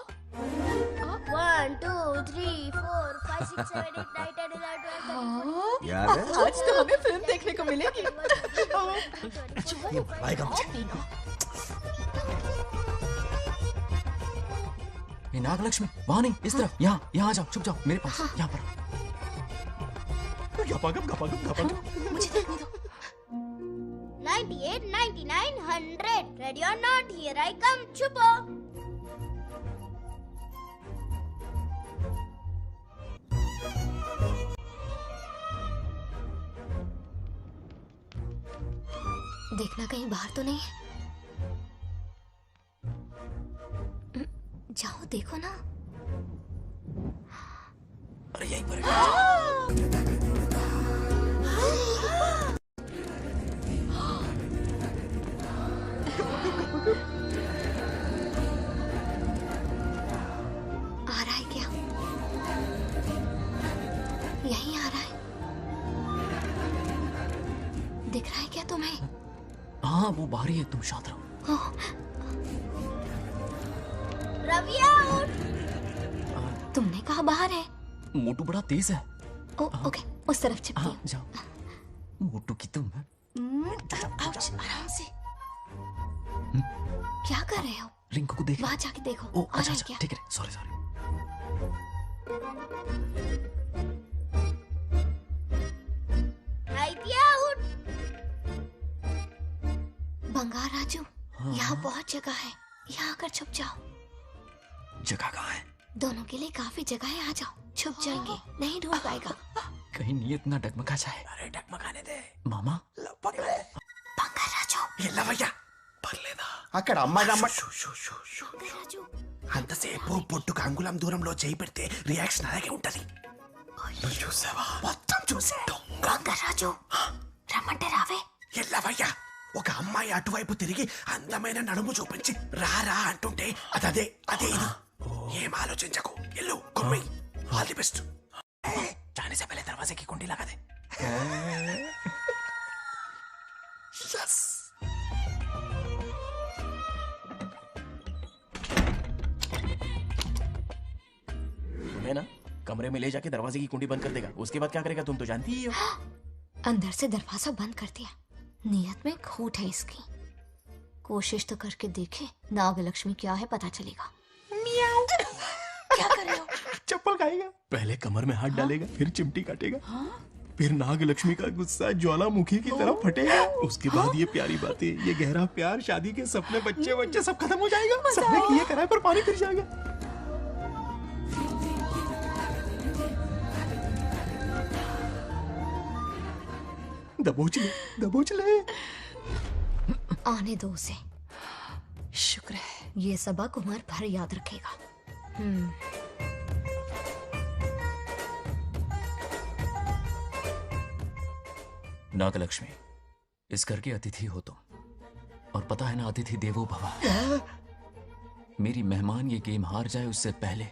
1 2 3 4 5 6 7 8 9 10 11 12 याद है? आज तो हमें फिल्म देखने को मिलेगी। ये आएगा मुझे। ये नागलक्ष्मी वहाँ नहीं, इस तरफ, यहाँ यहाँ आ जाओ, छुप जाओ मेरे पास, यहाँ पर। मुझे देखने दो। 98 99 100 ready or not, here I come. छुपो। देखना कहीं बाहर तो नहीं है। जाओ देखो ना। अरे यहीं पर आ रहा है क्या? यहीं आ रहा है। दिख रहा है क्या तुम्हें? हाँ वो बाहर ही है, तुम शांत रहो। रवि आउट। तुमने कहा बाहर है? मोटू बड़ा तेज है। ओके, उस तरफ छिपती हूँ। जाओ। मोटू की तुम है। आराम से। क्या कर रहे हो? रिंकू को देख। वहाँ जाके देखो। ओ आ अच्छा रहे अच्छा क्या? ठीक है, सॉरी सॉरी। आउट। बंगार राजू, यहाँ बहुत जगह है, यहाँ आकर छुप जाओ। जगह कहाँ है? दोनों के लिए काफी जगह है, आ जाओ। छुप जाएंगे, नहीं ढूंढ पाएगा। कहीं नीयत ना डगमगा जाए। अरे डगमगाने दे मामा बंगार राजू, ये लवయ్యా పర్లేదా అక్కడ అమ్మాయి అమ్మాయి बंगार राजू, అంతసేపు పొట్టుకు అంగుళం దూరంలో చేయి పెడితే రియాక్షన్ అలాగే ఉంటది. నువ్వు చూసావా? మొత్తం చూసా. बंगार राजू, రమ్మంటే రావే. ఎల్లవయ్యా ఒక అమ్మాయి అటువైపు తిరిగి అందమైన నడుము చూపించి రారా అంటుంటే అదే అదే ఇది. ఏం ఆలోచించకు, ఎల్లు కొమ్మి. All the best. जाने से पहले दरवाजे की कुंडी लगा दे. यस. तुम्हें ना कमरे में ले जाके दरवाजे की कुंडी बंद कर देगा. उसके बाद क्या करेगा तुम तो जानती ही हो. अंदर से दरवाजा बंद कर दिया. नियत में खोट है इसकी. कोशिश तो करके देखे, नागलक्ष्मी क्या है पता चलेगा. क्या कर रहे हो? चप्पल खाएगा. पहले कमर में हाथ डालेगा, फिर चिमटी काटेगा. फिर नागलक्ष्मी का गुस्सा ज्वालामुखी की तरफ फटेगा. उसके बाद ये प्यारी बातें, ये गहरा प्यार, शादी के सपने, बच्चे बच्चे सब खत्म हो जाएगा. सबने किए कराए पर पानी फिर जाएगा. दबोच ले, दबोच ले. आने दो उसे. शुक्र है, ये सबक उम्र भर याद रखेगा. नागलक्ष्मी, इस घर की अतिथि हो तुम, और पता है ना, अतिथि देवो भव. मेरी मेहमान ये गेम हार जाए उससे पहले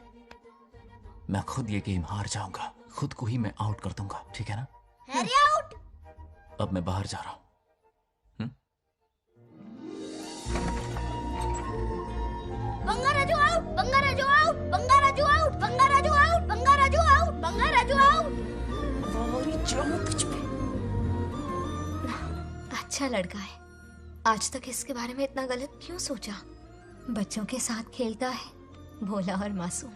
मैं खुद ये गेम हार जाऊंगा. खुद को ही मैं आउट कर दूंगा, ठीक है ना? Harry out. अब मैं बाहर जा रहा हूं. Bangaraju out, Bangaraju out, Bangaraju out, Bangaraju out, Bangaraju out, Bangaraju out. अच्छा लड़का है. आज तक इसके बारे में इतना गलत क्यों सोचा? बच्चों के साथ खेलता है, भोला और मासूम.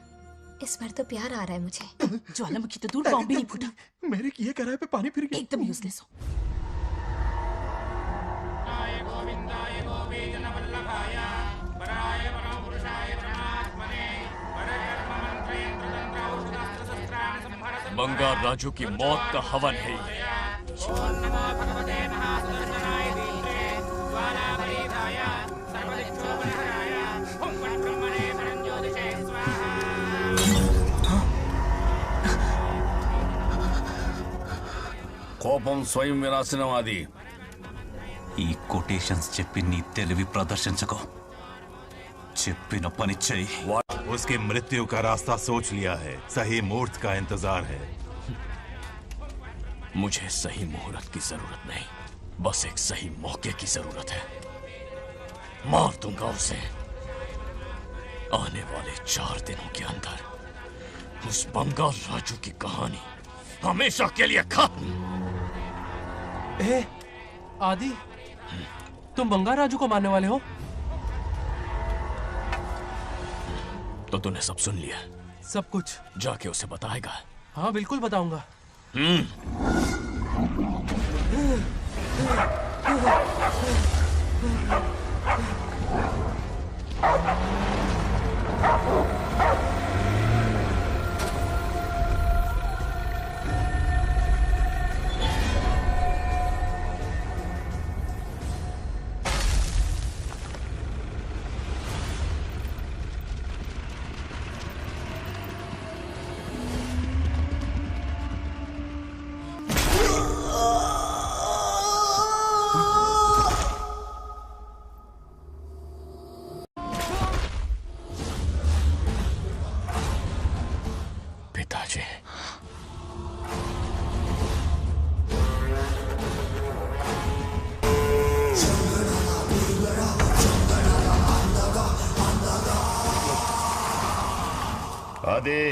इस बार तो प्यार आ रहा है मुझे. ज्वालामुखी तो दूर, बॉम्ब भी नहीं फूटा. मेरे किए कराए पे पानी फिर गया. एकदम यूजलेस हो. बंगार राजू की मौत का हवन है ये. కోపం స్వయం వినాశనవాది. ఈ కొటేషన్స్ చెప్పి నీ తెలివి ప్రదర్శించకో. చెప్పిన పని చెయ్యి. उसकी मृत्यु का रास्ता सोच लिया है. सही मुहूर्त का इंतजार है. मुझे सही मुहूर्त की जरूरत नहीं, बस एक सही मौके की जरूरत है. मार दूंगा उसे. आने वाले 4 दिनों के अंदर उस बंगाल राजू की कहानी हमेशा के लिए खत्म. ए, आदि, तुम बंगार राजू को मारने वाले हो? तो तूने सब सुन लिया? सब कुछ. जाके उसे बताएगा? हाँ बिल्कुल बताऊंगा. पिताजी, आदि,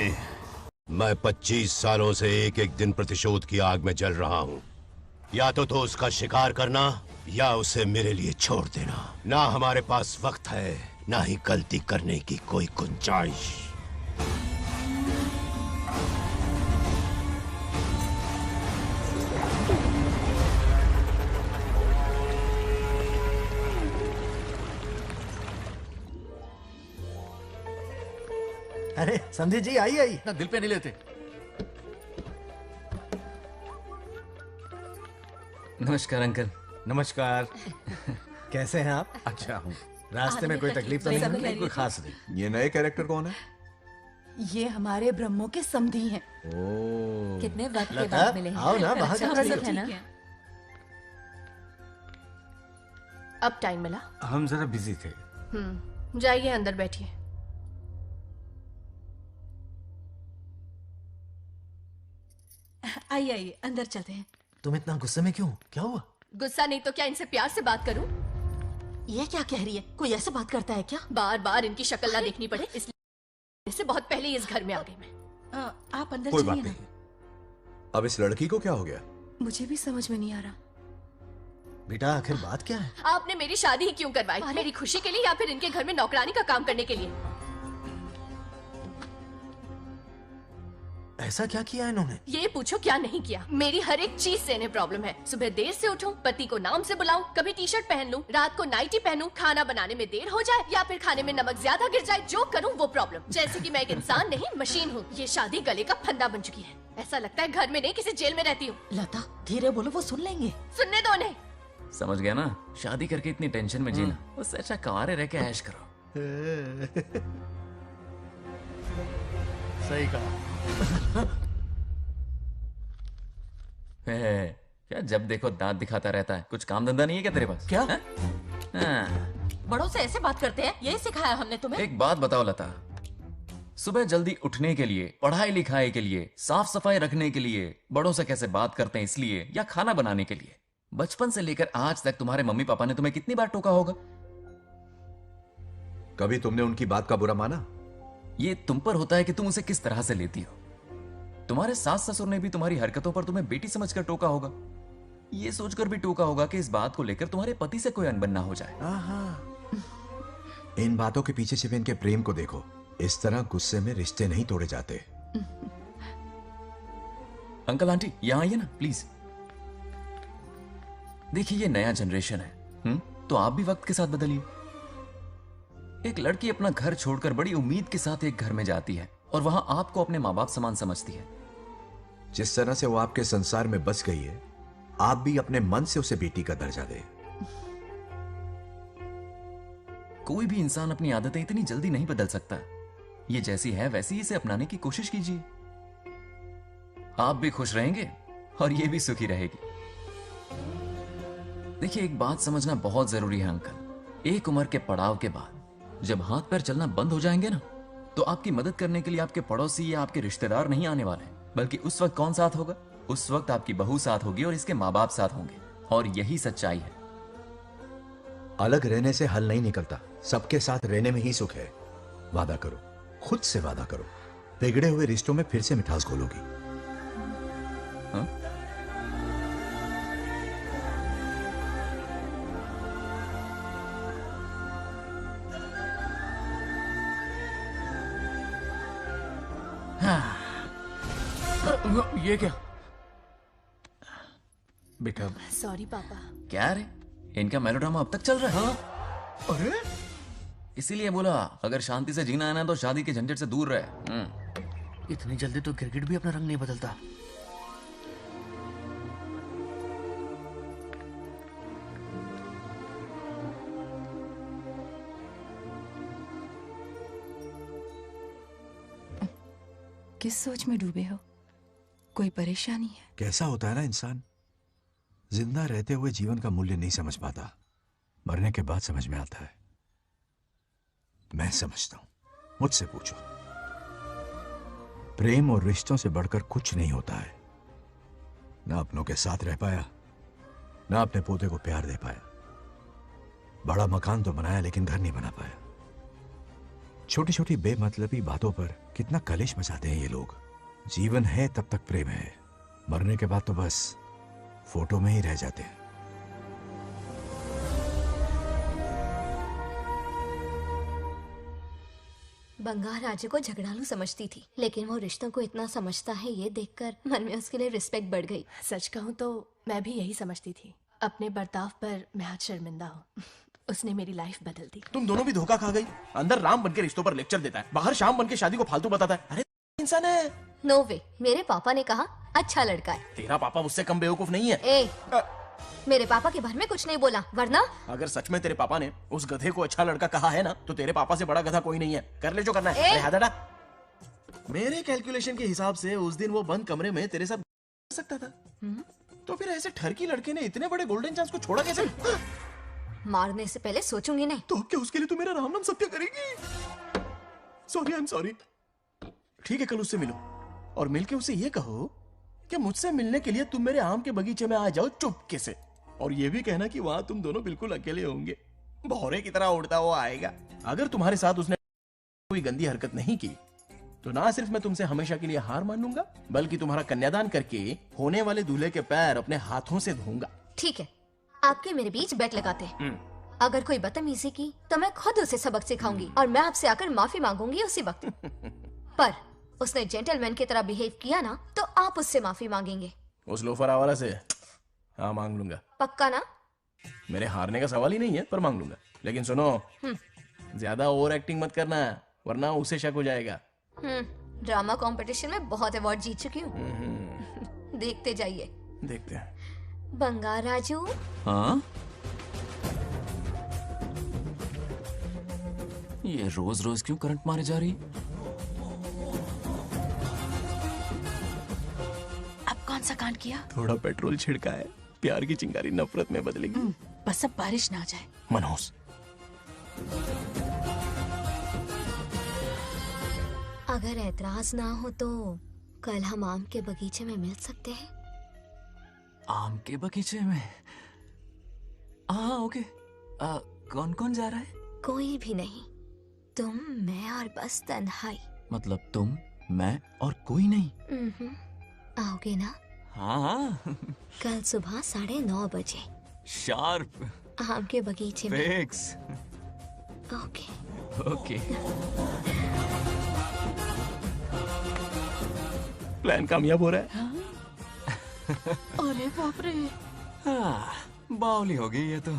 मैं 25 सालों से एक एक दिन प्रतिशोध की आग में जल रहा हूं. या तो उसका शिकार करना या उसे मेरे लिए छोड़ देना। ना हमारे पास वक्त है, ना ही गलती करने की कोई गुंजाइश। अरे संधि जी आई आई ना, दिल पे नहीं लेते। नमस्कार अंकल। नमस्कार। कैसे हैं आप? अच्छा हूँ। रास्ते में कोई तकलीफ तो सब नहीं? खैरियत। कोई खास नहीं। ये नए कैरेक्टर कौन है? ये हमारे ब्रह्मों के समधी हैं। ओ, कितने वक्त के लता, बाद मिले हैं। आओ ना, बाहर अच्छा, क्या सब कर रही ठीक हो? है। अब टाइम मिला? हम जरा बिजी थे। जाइए अंदर बैठिए। आइए आइए अंदर चलते हैं। तुम इतना गुस्से में क्यों? क्या हुआ? गुस्सा नहीं तो क्या इनसे प्यार से बात करूं? ये क्या कह रही है? कोई ऐसे बात करता है क्या? बार बार इनकी शक्ल ना देखनी पड़े इसलिए से बहुत पहले ही इस घर में आ गई मैं। आप अंदर कोई बात चलिए ना। नहीं। अब इस लड़की को क्या हो गया? मुझे भी समझ में नहीं आ रहा। बेटा आखिर बात क्या है? आपने मेरी शादी ही क्यों करवाई? मेरी खुशी के लिए या फिर इनके घर में नौकरानी का काम करने के लिए? ऐसा क्या किया इन्होंने? ये पूछो क्या नहीं किया। मेरी हर एक चीज से इन्हें प्रॉब्लम है। सुबह देर से उठूं, पति को नाम से बुलाऊं, कभी टी शर्ट पहन लूं, रात को नाइटी पहनूं, खाना बनाने में देर हो जाए या फिर खाने में नमक ज्यादा गिर जाए, जो करूं वो प्रॉब्लम। जैसे कि मैं एक इंसान नहीं मशीन हूँ। ये शादी गले का फंदा बन चुकी है। ऐसा लगता है घर में नहीं किसी जेल में रहती हूँ। लता धीरे बोलो, वो सुन लेंगे। सुनने दो उन्हें। समझ गया ना, शादी करके इतनी टेंशन में जीना, उससे अच्छा कुंवारे रह के ऐश करो। सही कहा। क्या जब देखो दांत दिखाता रहता है? कुछ काम धंधा नहीं है क्या तेरे पास? क्या? बड़ों से ऐसे बात करते हैं? यही सिखाया हमने तुम्हें? एक बात बताओ लता, सुबह जल्दी उठने के लिए, पढ़ाई लिखाई के लिए, साफ सफाई रखने के लिए बड़ों से कैसे बात करते हैं इसलिए, या खाना बनाने के लिए? बचपन से लेकर आज तक तुम्हारे मम्मी पापा ने तुम्हें कितनी बार टोका होगा? कभी तुमने उनकी बात का बुरा माना? ये तुम पर होता है कि तुम उसे किस तरह से लेती हो। तुम्हारे सास ससुर ने भी तुम्हारी हरकतों पर तुम्हें बेटी समझकर टोका होगा। ये सोचकर भी टोका होगा कि इस बात को लेकर तुम्हारे पति से कोई अनबन ना हो जाए। इन बातों के पीछे छिपे इनके प्रेम को देखो। इस तरह गुस्से में रिश्ते नहीं तोड़े जाते। अंकल आंटी यहां आइए ना प्लीज। देखिए ये नया जनरेशन है, तो आप भी वक्त के साथ बदलिए। एक लड़की अपना घर छोड़कर बड़ी उम्मीद के साथ एक घर में जाती है और वहां आपको अपने माँ बाप समान समझती है। जिस तरह से वो आपके संसार में बस गई है, आप भी अपने मन से उसे बेटी का दर्जा दें। कोई भी इंसान अपनी आदतें इतनी जल्दी नहीं बदल सकता। ये जैसी है वैसी ही इसे अपनाने की कोशिश कीजिए। आप भी खुश रहेंगे और ये भी सुखी रहेगी। देखिए एक बात समझना बहुत जरूरी है अंकल। एक उम्र के पड़ाव के बाद जब हाथ पैर चलना बंद हो जाएंगे ना, तो आपकी मदद करने के लिए आपके पड़ोसी या आपके रिश्तेदार नहीं आने वाले, बल्कि उस वक्त कौन साथ होगा? उस वक्त आपकी बहू साथ होगी और इसके माँ बाप साथ होंगे। और यही सच्चाई है। अलग रहने से हल नहीं निकलता, सबके साथ रहने में ही सुख है। वादा करो, खुद से वादा करो, बिगड़े हुए रिश्तों में फिर से मिठास घोलोगी। ये क्या बेटा? सॉरी पापा। क्या रे, इनका मेलोड्रामा अब तक चल रहा है? अरे इसीलिए बोला अगर शांति से जीना है ना तो शादी के झंझट से दूर रहे। इतनी जल्दी तो क्रिकेट भी अपना रंग नहीं बदलता। किस सोच में डूबे हो? कोई परेशानी है? कैसा होता है ना इंसान, जिंदा रहते हुए जीवन का मूल्य नहीं समझ पाता, मरने के बाद समझ में आता है। मैं समझता हूं, मुझसे पूछो। प्रेम और रिश्तों से बढ़कर कुछ नहीं होता है। ना अपनों के साथ रह पाया, ना अपने पोते को प्यार दे पाया। बड़ा मकान तो बनाया लेकिन घर नहीं बना पाया। छोटी छोटी बेमतलबी बातों पर कितना कलेश मचाते हैं ये लोग। जीवन है तब तक प्रेम है, मरने के बाद तो बस फोटो में ही रह जाते हैं। बंगाल राजू को झगड़ालू समझती थी, लेकिन वो रिश्तों को इतना समझता है ये देखकर मन में उसके लिए रिस्पेक्ट बढ़ गई। सच कहूँ तो मैं भी यही समझती थी। अपने बर्ताव पर मैं आज शर्मिंदा हूँ। उसने मेरी लाइफ बदल दी। तुम दोनों भी धोखा खा गई। अंदर राम बनके रिश्तों पर लेक्चर देता है, बाहर शाम बनके शादी को फालतू बताता है। अरे इंसान है। नो वे, मेरे पापा ने कहा अच्छा लड़का है। तेरा पापा मुझसे कम बेवकूफ नहीं है। ए, मेरे पापा के बारे में कुछ नहीं बोला, वरना अगर सच में तेरे पापा ने उस गधे को अच्छा लड़का कहा है ना, तो तेरे पापा से बड़ा गधा कोई नहीं है। कर ले जो करना है। अरे हाथ हटा। मेरे कैलकुलेशन के हिसाब से उस दिन वो बंद कमरे में तेरे साथ कर सकता था। तो फिर ऐसे ठरकी लड़के ने इतने बड़े गोल्डन चांस को छोड़ा कैसे? मारने से पहले सोचूंगी नहीं। तो क्या उसके लिए तू मेरा राम नाम सत्य करेगी? Sorry, I am sorry. ठीक है, कल उससे मिलो और मिलके उसे ये कहो कि मुझसे मिलने के लिए तुम मेरे आम के बगीचे में आ जाओ चुपके से, और ये भी कहना कि वहां तुम दोनों बिल्कुल अकेले होंगे। भौरे की तरह उड़ता हुआ आएगा। अगर तुम्हारे साथ उसने कोई गंदी हरकत नहीं की तो ना सिर्फ मैं तुमसे हमेशा के लिए हार मान लूंगा, बल्कि तुम्हारा कन्यादान करके होने वाले दूल्हे के पैर अपने हाथों से धोऊंगा। ठीक है, आपके मेरे बीच बेट लगाते हैं। अगर कोई बदतमीजी की तो मैं खुद उसे सबक सिखाऊंगी और मैं आपसे आकर माफी मांगूंगी उसी वक्त। पर उसने जेंटलमैन की तरह बिहेव किया ना, तो आप उससे माफी मांगेंगे। उस लोफर आवारा से हाँ मांग लूंगा। पक्का ना? मेरे हारने का सवाल ही नहीं है, पर मांग लूंगा। लेकिन सुनो, ज्यादा ओवर एक्टिंग मत करना, वरना उसे शक हो जाएगा। ड्रामा कंपटीशन में बहुत अवार्ड जीत चुकी हूँ। देखते जाइए। देखते हैं। बंगाल राजू। हाँ? ये रोज रोज क्यों करंट मारे जा रही? अब कौन सा कांड किया? थोड़ा पेट्रोल छिड़का है, प्यार की चिंगारी नफरत में बदलेगी। बस अब बारिश ना आ जाए। मनोज, अगर ऐतराज ना हो तो कल हम आम के बगीचे में मिल सकते हैं। आम के बगीचे में? हाँ ओके। कौन कौन जा रहा है? कोई भी नहीं, तुम, मैं और बस तन्हाई। मतलब तुम, मैं और कोई नहीं? आओगे ना? हाँ हाँ। कल सुबह 9:30 बजे शार्प। आम के बगीचे में। फिक्स। Okay okay. प्लान कामयाब हो रहा है। अरे बाप रे। हाँ, बावली हो गई ये तो।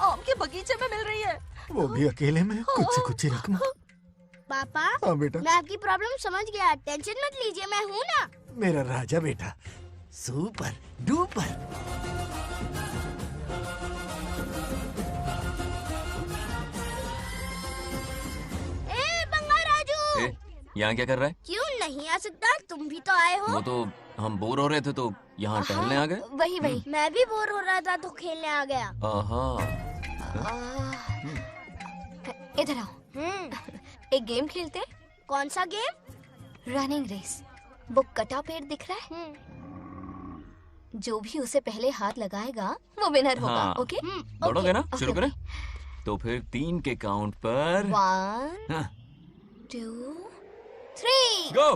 आम के बगीचे में मिल रही है, वो भी अकेले में, कुछ से कुछ ही रकम। पापा, हाँ बेटा। मैं आपकी प्रॉब्लम समझ गया, टेंशन मत लीजिए, मैं हूँ ना। मेरा राजा बेटा, सुपर डुपर। बंगाल राजू, यहाँ क्या कर रहा है? क्यों नहीं आ सकता? तुम भी तो आए हो। वो तो हम बोर हो रहे थे तो यहाँ टहलने आ गए। वही वही। मैं भी बोर हो रहा था तो खेलने आ गया। इधर आओ। एक गेम खेलते हैं। कौन सा गेम? Running race. वो कटा पेड़ दिख रहा है? जो भी उसे पहले हाथ लगाएगा वो विनर होगा। हाँ। ओके? दौड़ोगे ना? शुरू करें? तो फिर 3 के काउंट पर 1 2 3 गो।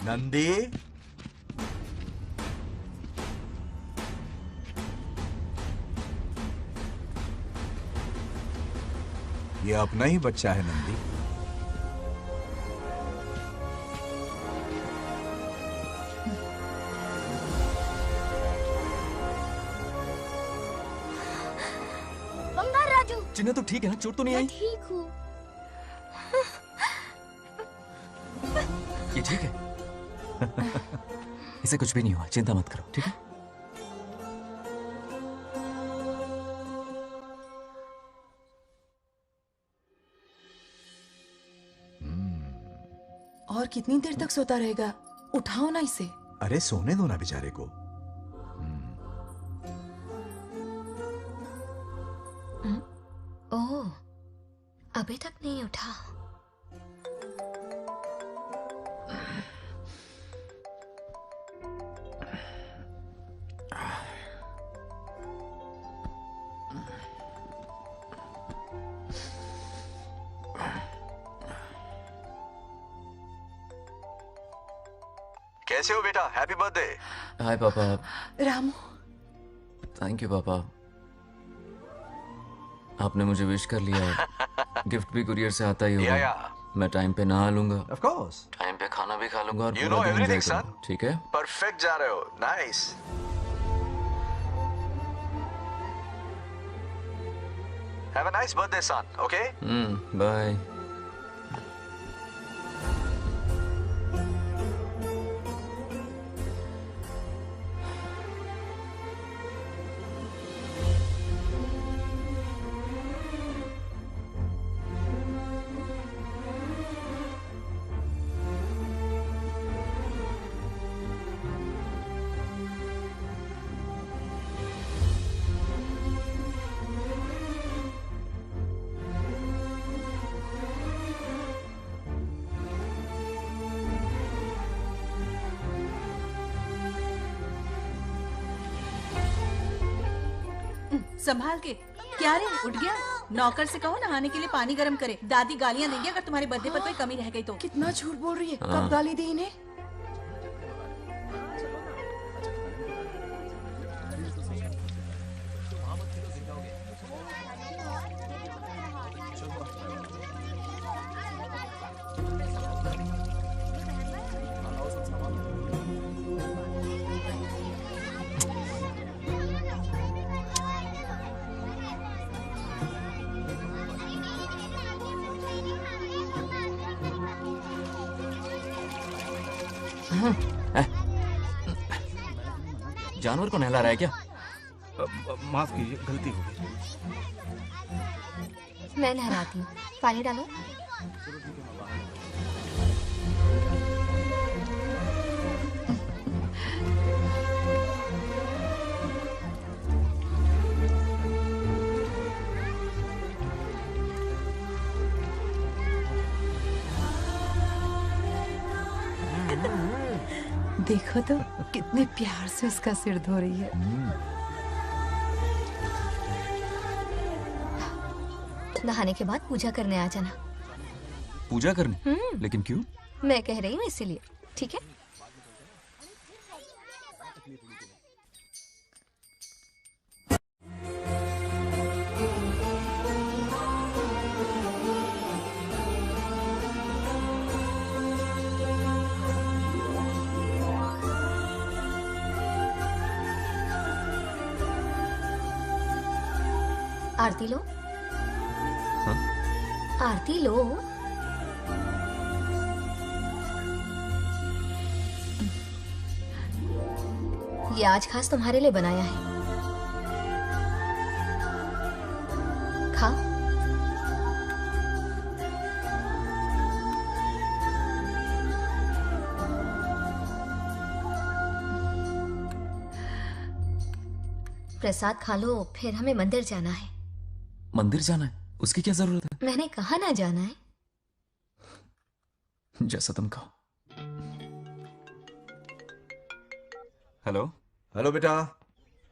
नंदी, ये अपना ही बच्चा है नंदी। बंगार राजू, चिन्ह तो ठीक है ना? चोट तो नहीं आई? ठीक हूँ। ये ठीक है। इसे कुछ भी नहीं हुआ, चिंता मत करो, ठीक है? और कितनी देर तक सोता रहेगा? उठाओ ना इसे। अरे सोने दो ना बेचारे को। ओह, अभी तक नहीं उठा। कैसे हो बेटा? Happy birthday. हाय पापा। रामू, थैंक यू पापा, आपने मुझे विश कर लिया। गिफ्ट भी कुरियर से आता ही होगा। मैं टाइम पे नहा लूंगा, ऑफ कोर्स, टाइम पे खाना भी खा लूंगा और You पूरा know दिन everything, enjoy करूंगा, ठीक है? परफेक्ट जा रहे हो। Nice. Have a nice birthday son, okay? Bye. संभाल के। क्या रे, उठ गया? नौकर से कहो नहाने के लिए पानी गर्म करे। दादी गालियां देंगे अगर तुम्हारे बर्थडे पर कोई कमी रह गई तो। कितना झूठ बोल रही है। हाँ। कब गाली दी इन्हें? जानवर को नहला रहा है क्या? माफ कीजिए, गलती हो गई। मैं नहलाती हूँ, पानी डालो। देखो तो कितने प्यार से उसका सिर धो रही है। नहाने के बाद पूजा करने आ जाना। पूजा करने? लेकिन क्यों? मैं कह रही हूँ इसीलिए, ठीक है? आरती लो। हाँ? आरती लो। ये आज खास तुम्हारे लिए बनाया है, खाओ। प्रसाद खा लो, फिर हमें मंदिर जाना है। मंदिर जाना है? उसकी क्या जरूरत है? मैंने कहा ना जाना है। जैसा तुम कहो। हेलो। हेलो बेटा।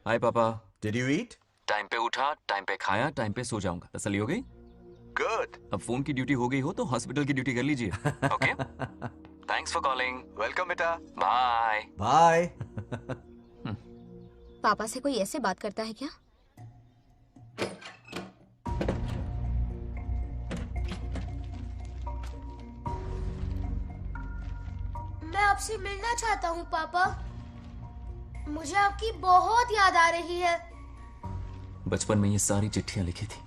हाय पापा। Did you eat? टाइम पे उठा, टाइम पे खाया, टाइम पे सो जाऊंगा। तसल्ली हो गई? गुड। अब फोन की ड्यूटी हो गई हो तो हॉस्पिटल की ड्यूटी कर लीजिए। Okay? Thanks for calling. Welcome बेटा। Bye bye. पापा से कोई ऐसे बात करता है क्या? मैं आपसे मिलना चाहता हूँ पापा। मुझे आपकी बहुत याद आ रही है। बचपन में ये सारी चिट्ठियां लिखी थी,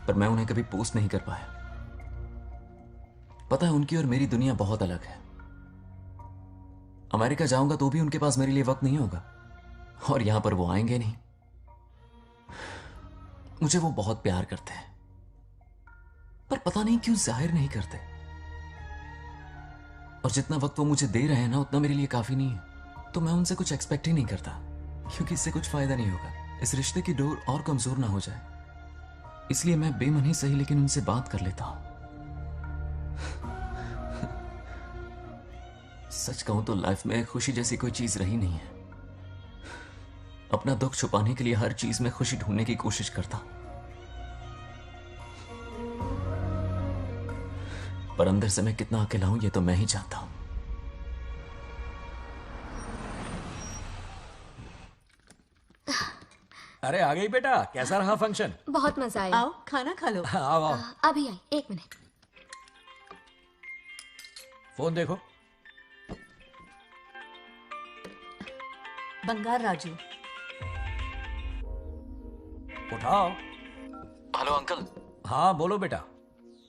पर मैं उन्हें कभी पोस्ट नहीं कर पाया। पता है, उनकी और मेरी दुनिया बहुत अलग है। अमेरिका जाऊंगा तो भी उनके पास मेरे लिए वक्त नहीं होगा, और यहां पर वो आएंगे नहीं। मुझे वो बहुत प्यार करते हैं, पर पता नहीं क्यों जाहिर नहीं करते। और जितना वक्त वो मुझे दे रहे हैं ना, उतना मेरे लिए काफी नहीं है। तो मैं उनसे कुछ एक्सपेक्ट ही नहीं करता, क्योंकि इससे कुछ फायदा नहीं होगा। इस रिश्ते की डोर और कमजोर ना हो जाए, इसलिए मैं बेमन ही सही लेकिन उनसे बात कर लेता हूं। सच कहूं तो लाइफ में खुशी जैसी कोई चीज रही नहीं है। अपना दुख छुपाने के लिए हर चीज में खुशी ढूंढने की कोशिश करता हूं, पर अंदर से मैं कितना अकेला हूं ये तो मैं ही जानता हूं। अरे आ गई बेटा, कैसा रहा फंक्शन? बहुत मजा आया। आओ खाना खा लो। आओ आओ। अभी आई, 1 मिनट। फोन देखो। बंगार राजू। उठाओ। Hello uncle. हाँ बोलो बेटा।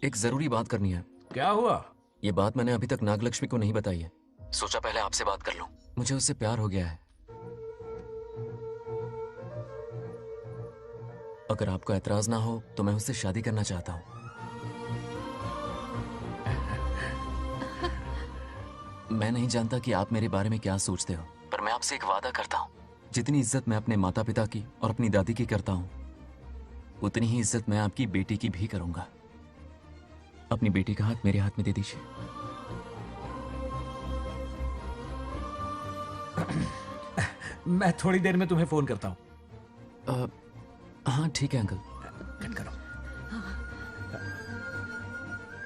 एक जरूरी बात करनी है। क्या हुआ? ये बात मैंने अभी तक नागलक्ष्मी को नहीं बताई है। सोचा पहले आपसे बात कर लूं। मुझे उससे प्यार हो गया है। अगर आपको ऐतराज ना हो तो मैं उससे शादी करना चाहता हूं। मैं नहीं जानता कि आप मेरे बारे में क्या सोचते हो, पर मैं आपसे एक वादा करता हूं। जितनी इज्जत मैं अपने माता पिता की और अपनी दादी की करता हूं, उतनी ही इज्जत मैं आपकी बेटी की भी करूंगा। अपनी बेटी का हाथ मेरे हाथ में दे दीजिए। मैं थोड़ी देर में तुम्हें फोन करता हूं। हाँ ठीक है अंकल। कट करो।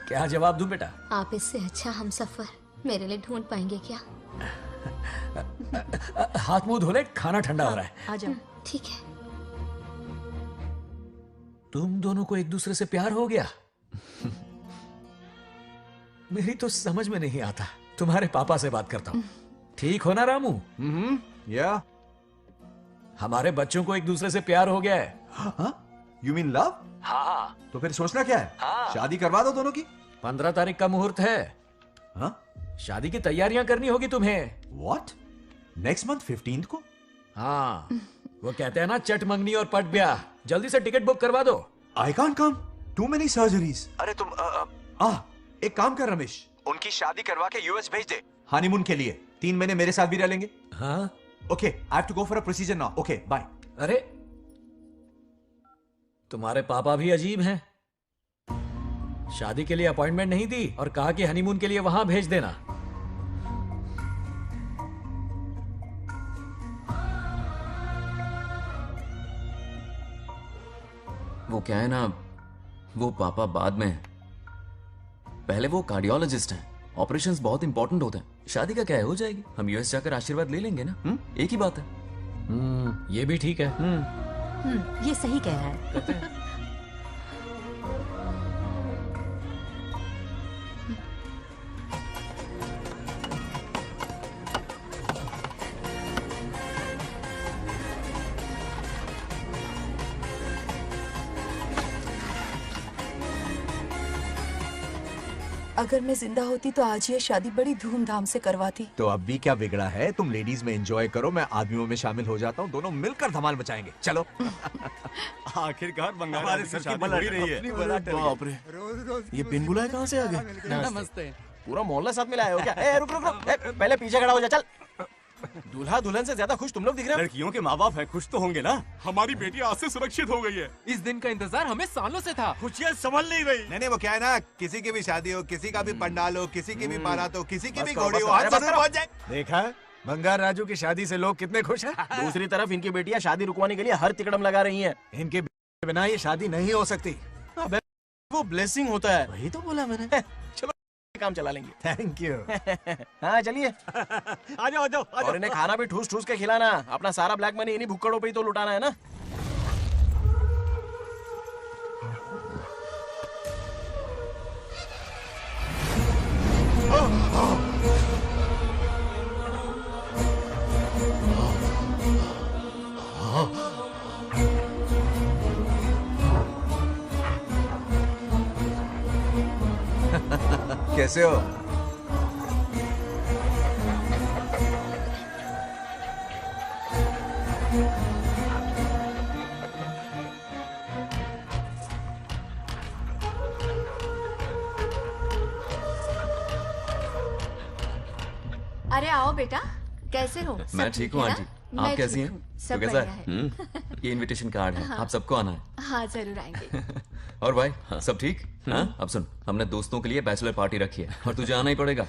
क्या जवाब दूं बेटा? आप इससे अच्छा हम सफर मेरे लिए ढूंढ पाएंगे क्या? हाथ मुंह धो ले, खाना ठंडा हो रहा है। आ जाओ। ठीक है। तुम दोनों को एक दूसरे से प्यार हो गया? मेरी तो समझ में नहीं आता। तुम्हारे पापा से बात करता हूँ। ठीक हो ना रामू? या हमारे बच्चों को एक दूसरे से प्यार हो गया है। You mean love? हाँ। तो फिर सोचना क्या है? शादी करवा दो दोनों की। 15 तारीख का मुहूर्त है। हाँ? शादी की तैयारियां करनी होगी तुम्हें। What? नेक्स्ट मंथ 15 को? हाँ, वो कहते हैं ना चट मंगनी और पट ब्याह। जल्दी से टिकट बुक करवा दो। I can't come. Too many surgeries. अरे तुम एक काम कर रमेश, उनकी शादी करवा के यूएस भेज दे हनीमून के लिए। 3 महीने मेरे साथ भी रह लेंगे। हाँ? Okay, I have to go for a procedure now. Okay, bye. अरे तुम्हारे पापा भी अजीब हैं। शादी के लिए अपॉइंटमेंट नहीं दी और कहा कि हनीमून के लिए वहां भेज देना। वो क्या है ना, वो पापा बाद में है। पहले वो कार्डियोलॉजिस्ट हैं। ऑपरेशंस बहुत इंपॉर्टेंट होते हैं। शादी का क्या है, हो जाएगी। हम यूएस जाकर आशीर्वाद ले लेंगे ना। एक ही बात है। ये भी ठीक है। ये सही कह रहा है। अगर मैं जिंदा होती तो आज ये शादी बड़ी धूमधाम से करवाती। तो अब भी क्या बिगड़ा है? तुम लेडीज में एंजॉय करो, मैं आदमियों में शामिल हो जाता हूँ। दोनों मिलकर धमाल मचाएंगे। चलो। आखिरकार बंगाल हमारे की सर की शादी बला हो ही रही है। बाप रे, ये बिन बुलाए कहाँ से आ गए? नमस्ते। पूरा मोहल्ला साथ में लाए हो क्या? ए, रुक रुक रुक। ए, पहले पीछे खड़ा हो जा। चल। दूल्हा दुल्हन से ज्यादा खुश तुम लोग दिख रहे हो। लड़कियों के माँ बाप है, खुश तो होंगे ना। हमारी बेटी आज से सुरक्षित हो गई है। इस दिन का इंतजार हमें सालों से था। खुशियाँ संभल नहीं रही। नहीं, वो क्या है ना, किसी की भी शादी हो, किसी का भी पंडाल हो, किसी की भी बारात हो, किसी की भी बस करो, घोड़ी बस हो, करो, आज बस जरूर करो। पहुंच जाए। देखा बंगार राजू की शादी से लोग कितने खुश हैं। दूसरी तरफ इनकी बेटियां शादी रुकवाने के लिए हर तिकड़म लगा रही हैं। इनके बिना ये शादी नहीं हो सकती। अबे वो ब्लेसिंग होता है। वही तो बोला मैंने। चलो काम चला लेंगे। Thank you. हाँ चलिए। आ जाओ। और इन्हें खाना भी ठूस ठूस के खिलाना। अपना सारा ब्लैक मनी इन्हीं भुक्कड़ों पे ही तो लुटाना है ना। कैसे हो? अरे आओ बेटा, कैसे हो? सब मैं ठीक हूँ है आंटी। ना? आप मैं कैसी ठीक हैं? हूँ, तो सब कैसा बढ़िया है? है। ये इनविटेशन कार्ड है, हाँ। आप सबको आना है। हाँ जरूर आएंगे। और भाई सब ठीक? हाँ? अब सुन, हमने दोस्तों के लिए बैचलर पार्टी रखी है और तुझे आना ही पड़ेगा।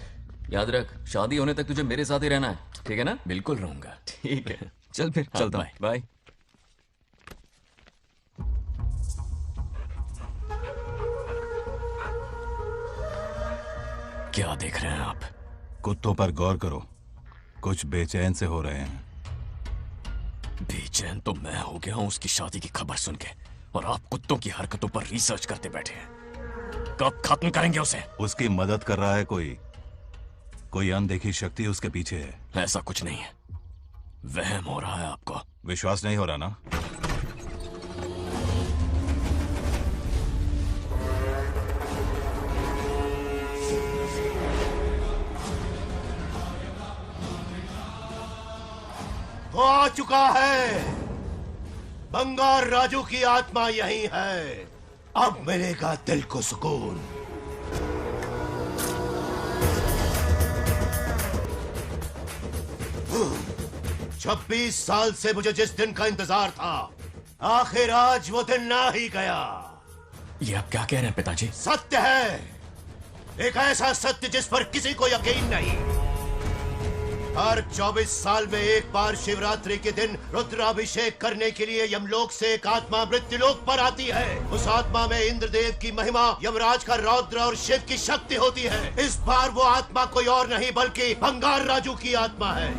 याद रख, शादी होने तक तुझे मेरे साथ ही रहना है, ठीक है ना? बिल्कुल रहूंगा। ठीक है, चल फिर चलता हूँ। बाय। क्या देख रहे हैं आप? कुत्तों पर गौर करो, कुछ बेचैन से हो रहे हैं। बेचैन तो मैं हो गया हूं उसकी शादी की खबर सुन के, और आप कुत्तों की हरकतों पर रिसर्च करते बैठे हैं। कब खत्म करेंगे उसे? उसकी मदद कर रहा है कोई अनदेखी शक्ति उसके पीछे है। ऐसा कुछ नहीं है, वहम हो रहा है आपको। विश्वास नहीं हो रहा ना? वो आ चुका है। बंगार राजू की आत्मा यही है। अब मिलेगा दिल को सुकून। छब्बीस साल से मुझे जिस दिन का इंतजार था, आखिर आज वो दिन ना ही गया। ये आप क्या कह रहे हैं पिताजी? सत्य है, एक ऐसा सत्य जिस पर किसी को यकीन नहीं। हर 24 साल में एक बार शिवरात्रि के दिन रुद्राभिषेक करने के लिए यमलोक से एक आत्मा मृत्युलोक पर आती है। उस आत्मा में इंद्रदेव की महिमा, यमराज का रौद्र और शिव की शक्ति होती है। इस बार वो आत्मा कोई और नहीं बल्कि बंगार राजू की आत्मा है।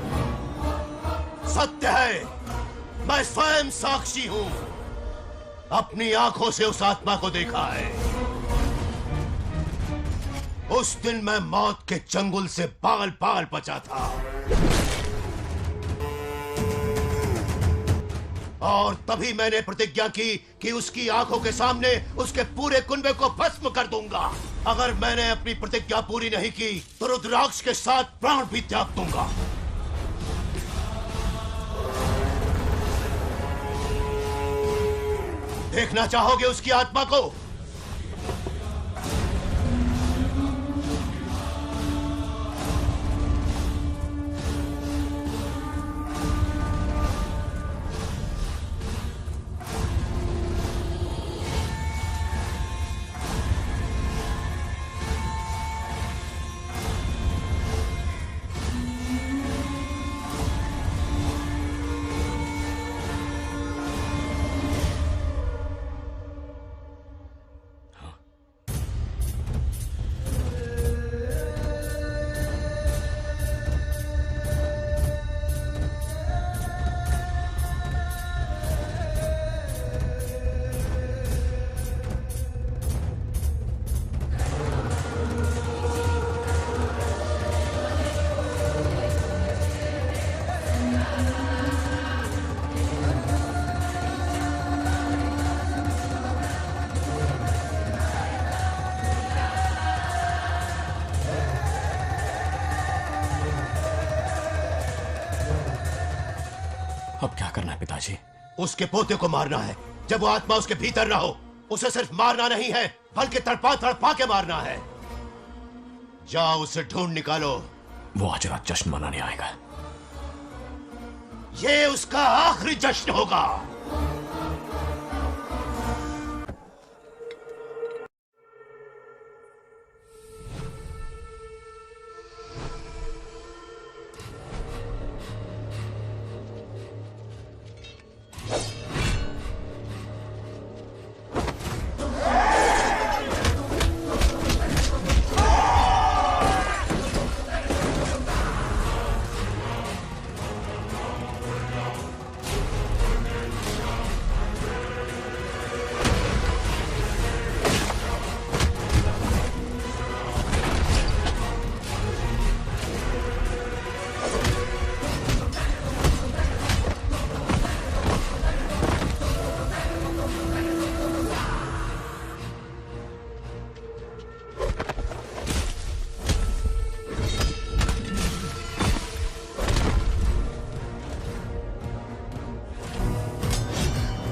सत्य है, मैं स्वयं साक्षी हूँ। अपनी आंखों से उस आत्मा को देखा है। उस दिन मैं मौत के चंगुल से बाल बाल बचा था, और तभी मैंने प्रतिज्ञा की कि उसकी आंखों के सामने उसके पूरे कुनबे को भस्म कर दूंगा। अगर मैंने अपनी प्रतिज्ञा पूरी नहीं की तो रुद्राक्ष के साथ प्राण भी त्याग दूंगा। देखना चाहोगे उसकी आत्मा को? अब क्या करना है पिताजी? उसके पोते को मारना है। जब वो आत्मा उसके भीतर ना हो, उसे सिर्फ मारना नहीं है बल्कि तड़पा तड़पा के मारना है। जाओ उसे ढूंढ निकालो। वो आज रात जश्न मनाने आएगा। ये उसका आखिरी जश्न होगा।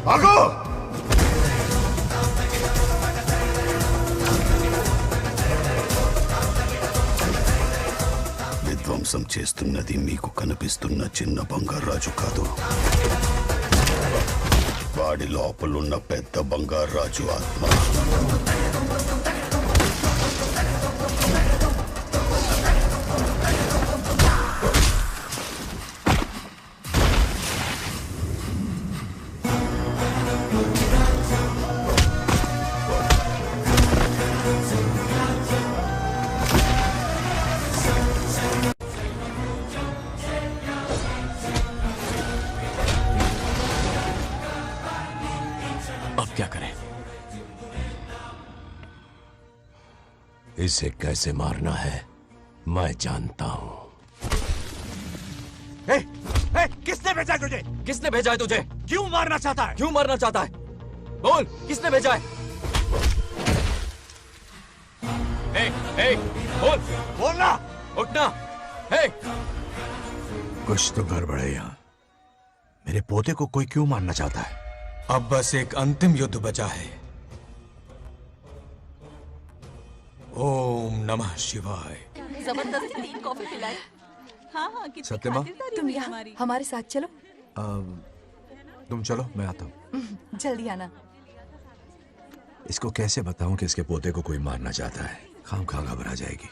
भागो। విధ్వంసం చేస్తున్నది మీకు కనిపిస్తున్న చిన్న బంగారాజు కాదు, వాడి లోపలున్న పెద్ద బంగారాజు ఆత్మ. अब क्या करें? इसे कैसे मारना है मैं जानता हूं। किसने भेजा है तुझे? किसने भेजा है तुझे? क्यों मारना चाहता है? क्यों मारना चाहता है? बोल, किसने भेजा है? बोल, बोलना, उठना। कुछ तो गड़बड़ है यहाँ। मेरे पोते को कोई क्यों मारना चाहता है? अब बस एक अंतिम युद्ध बचा है। ओम नमः शिवाय। जबरदस्ती 3 कॉफी पिलाई। हाँ हाँ, कितनी सत्यमा? खातिरदारी तुम हुई यहाँ हमारी। हमारे साथ चलो। तुम चलो, मैं आता हूँ। जल्दी आना। इसको कैसे बताऊं कि इसके पोते को कोई मारना चाहता है? खामखा घबरा जाएगी।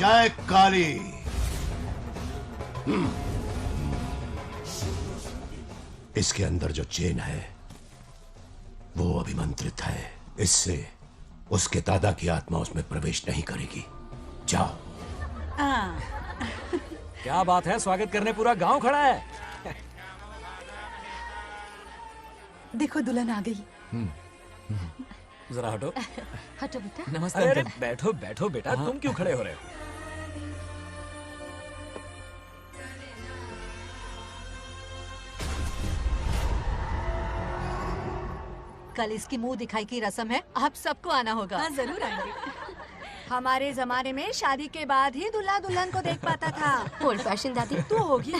जय काली। इसके अंदर जो चेन है वो अभिमंत्रित है, इससे उसके दादा की आत्मा उसमें प्रवेश नहीं करेगी। जाओ। क्या बात है, स्वागत करने पूरा गांव खड़ा है। देखो दुल्हन आ गई। जरा हटो। हटो बेटा। नमस्ते। अरे बैठो बैठो बेटा, तुम क्यों खड़े हो रहे हो? कल इसकी मुंह दिखाई की रस्म है, आप सबको आना होगा। हाँ जरूर आएंगे। हमारे जमाने में शादी के बाद ही दूल्हा दुल्हन को देख पाता था। ओल्ड फैशन दादी तू होगी।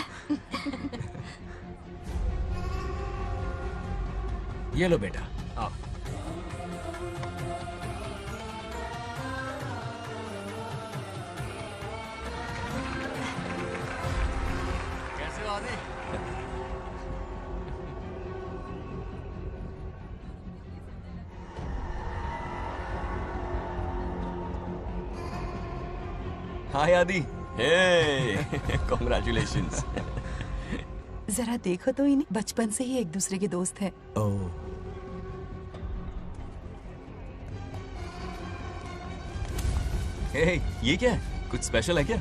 ये लो बेटा, आओ। कैसे हो आदि? हाय आदि। कॉन्ग्रेचुलेशंस। जरा देखो तो इन्हें, बचपन से ही एक दूसरे के दोस्त हैं। ये क्या है? कुछ स्पेशल है क्या?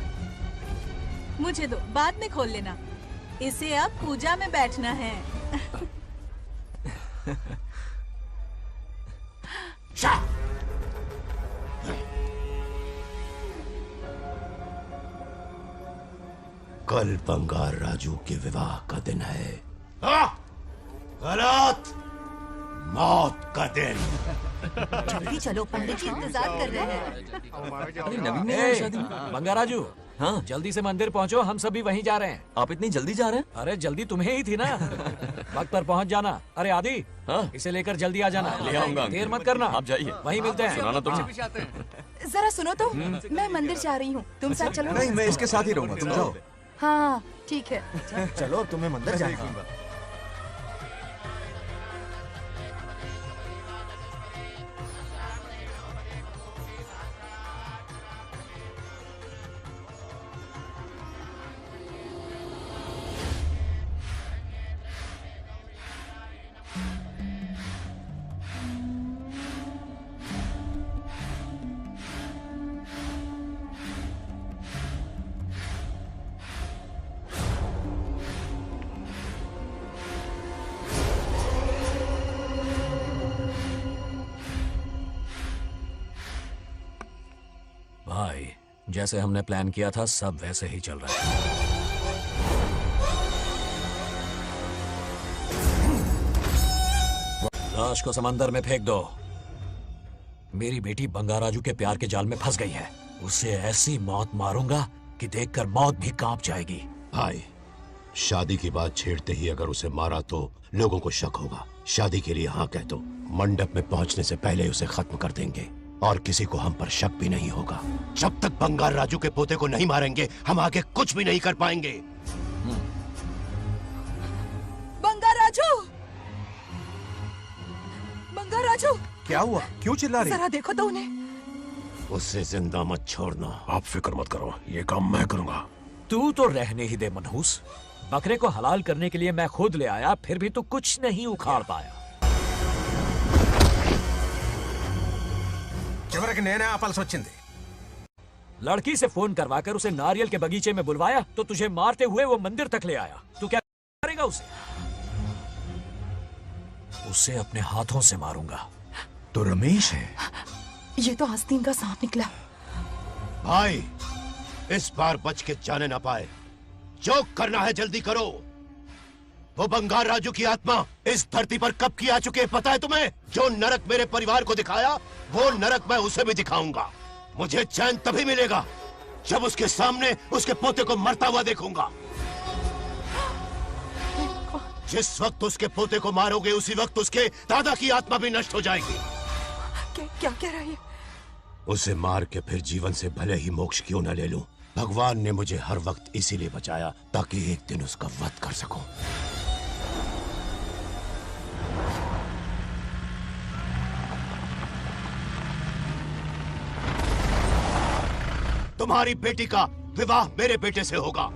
मुझे दो, बाद में खोल लेना। इसे अब पूजा में बैठना है। कल बंगार राजू के विवाह का दिन है। गलत, मौत का दिन। जल्दी चलो, पंडित जी इंतजार कर रहे हैं। नवीन ने ए, शादी। बंगाराजू, हाँ जल्दी से मंदिर पहुंचो, हम सभी वहीं जा रहे हैं। आप इतनी जल्दी जा रहे हैं? अरे जल्दी तुम्हें ही थी ना। वक्त पर पहुंच जाना। अरे आदि, हाँ? इसे लेकर जल्दी आ जाना। ले आऊंगा। देर मत करना। आप जाइए। वहीं मिलते हैं। सुनाना तुम। जरा सुनो तो, मैं मंदिर जा रही हूँ, तुम साथ चलो। नहीं, मैं इसके साथ ही रहूंगा, तुम जाओ। हाँ ठीक है। चलो, अब तुम्हें मंदिर जाना है। भाई, जैसे हमने प्लान किया था सब वैसे ही चल रहा है। लाश को समंदर में फेंक दो। मेरी बेटी बंगाराजू के प्यार के जाल में फंस गई है। उसे ऐसी मौत मारूंगा कि देखकर मौत भी कांप जाएगी। भाई, शादी की बात छेड़ते ही अगर उसे मारा तो लोगों को शक होगा। शादी के लिए हाँ कह दो, मंडप में पहुंचने से पहले उसे खत्म कर देंगे और किसी को हम पर शक भी नहीं होगा। जब तक बंगार राजू के पोते को नहीं मारेंगे हम आगे कुछ भी नहीं कर पाएंगे। बंगाराजू, बंगाराजू, क्या हुआ? क्यों चिल्ला रही? जरा देखो तो उन्हें। उससे जिंदा मत छोड़ना। आप फिक्र मत करो, ये काम मैं करूंगा। तू तो रहने ही दे मनहूस। बकरे को हलाल करने के लिए मैं खुद ले आया, फिर भी तू कुछ नहीं उखाड़ पाया। చివరికి నేనే ఆపాల్సి వచ్చింది। लड़की से फोन करवाकर उसे नारियल के बगीचे में बुलवाया तो तुझे मारते हुए वो मंदिर तक ले आया। तू क्या करेगा उसे? उसे अपने हाथों से मारूंगा। तो रमेश है। ये तो आस्तीन का सांप निकला। भाई, इस बार बच के जाने ना पाए। जो करना है जल्दी करो। वो बंगार राजू की आत्मा इस धरती पर कब की आ चुके पता है तुम्हें? जो नरक मेरे परिवार को दिखाया वो नरक मैं उसे भी दिखाऊंगा। मुझे चैन तभी मिलेगा जब उसके सामने उसके पोते को मरता हुआ देखूंगा। जिस वक्त उसके पोते को मारोगे उसी वक्त उसके दादा की आत्मा भी नष्ट हो जाएगी। क्या कह रहा है? उसे मार के फिर जीवन से भले ही मोक्ष क्यों न ले लूं, भगवान ने मुझे हर वक्त इसीलिए बचाया ताकि एक दिन उसका वध कर सकूं। तुम्हारी बेटी का विवाह मेरे बेटे से होगा।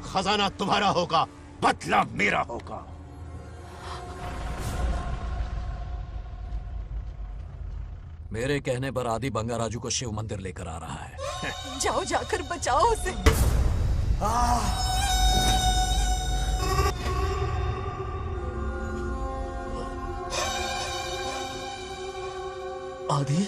खजाना तुम्हारा होगा, बदला मेरा होगा। मेरे कहने पर आदि बंगाराजू को शिव मंदिर लेकर आ रहा है। जाओ, जाकर बचाओ उसे। आदि,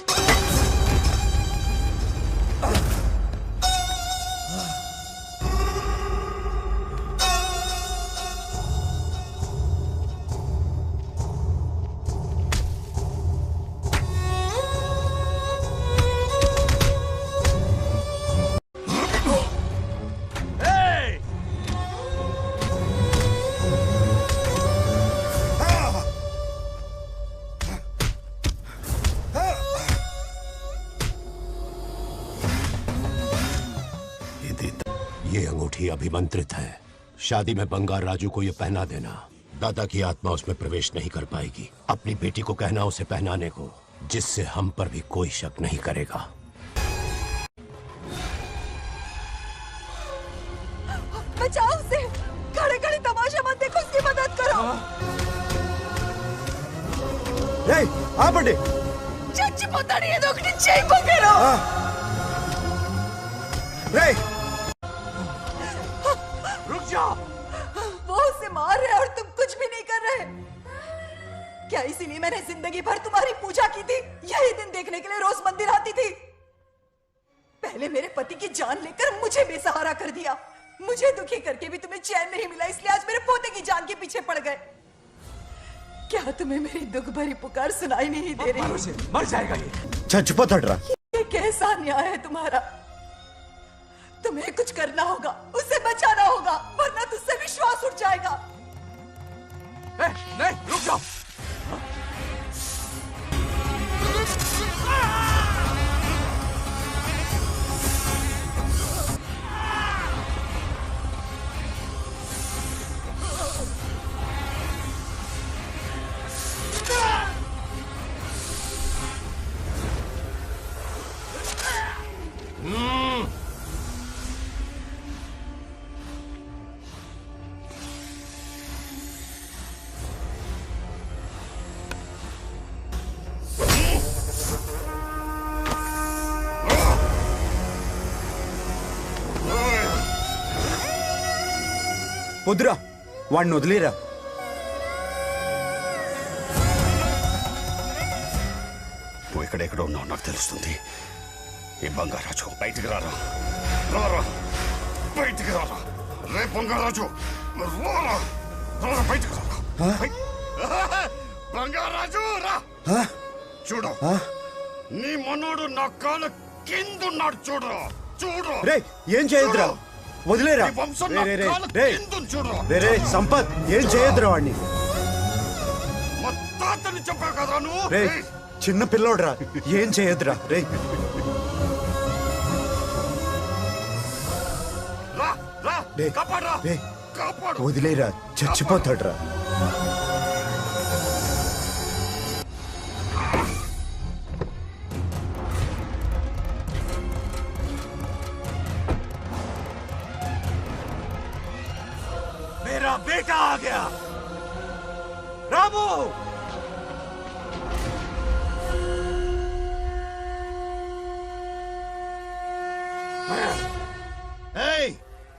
ये अंगूठी अभिमंत्रित है। शादी में बंगार राजू को ये पहना देना। दादा की आत्मा उसमें प्रवेश नहीं कर पाएगी। अपनी बेटी को कहना उसे पहनाने को, जिससे हम पर भी कोई शक नहीं करेगा। बचाओ उसे। खड़े खड़े तमाशा मत देखो, उसकी मदद करो। आ बड़े चच्ची पोतानी ये दोगनी चेको करो। रुक जाओ। वो उसे मार रहे और तुम कुछ भी नहीं कर रहे। क्या इसीलिए मैंने जिंदगी भर तुम्हारी पूजा की थी? यही दिन देखने के लिए रोज मंदिर आती थी। पहले मेरे पति की जान लेकर मुझे बेसहारा कर दिया। मुझे दुखी करके भी तुम्हें चैन नहीं मिला, इसलिए आज मेरे पोते की जान के पीछे पड़ गए। क्या तुम्हें मेरी दुख भरी पुकार सुनाई नहीं दे रही? मर जाएगा ये। चचपतड़ ये कैसा न्याय है तुम्हारा? तुम्हें कुछ करना होगा, उसे बचाना होगा, वरना तुझसे विश्वास उठ जाएगा। नहीं, रुक जाओ। వద్దురా, వాడిని వదిలేరా. నువ్వు ఎక్కడెక్కడ ఉన్నావు నాకు తెలుస్తుంది. ఈ బంగారాజు బయటికి రారా, రారా బయటికి రారా. రే బంగారాజు రారా, రారా బయటికి రారా. బంగారాజు రా చూడు నీ మనోడు నా కాళ్ళ కిందున్నాడు చూడు చూడు రే ఏం చేయొద్దురా వదిలేరా నీ వంశం నా కాళ్ళ కిందుంది చూడు రే సంపత్ ఏం చేయొద్దురా వాడిని మా తాతని చెప్పావు కదా నువ్వు రే చిన్న పిల్లోడ్రా ఏం చేయొద్దురా రే రా రా కాపాడరా రే కాపాడు వదిలేరా చచ్చిపోతాడురా मेरा बेटा आ गया रामू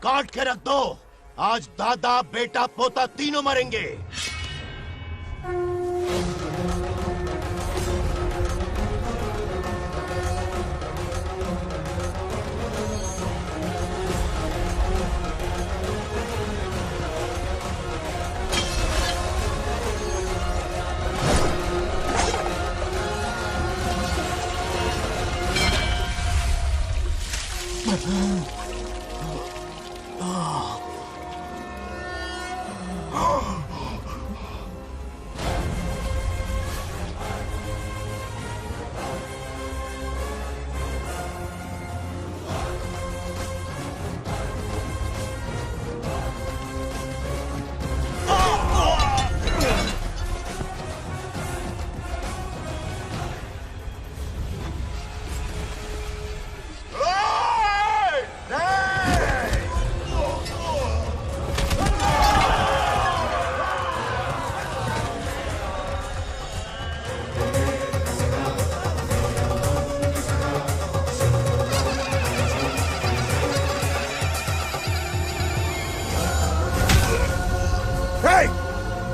काट के रख दो आज दादा बेटा पोता तीनों मरेंगे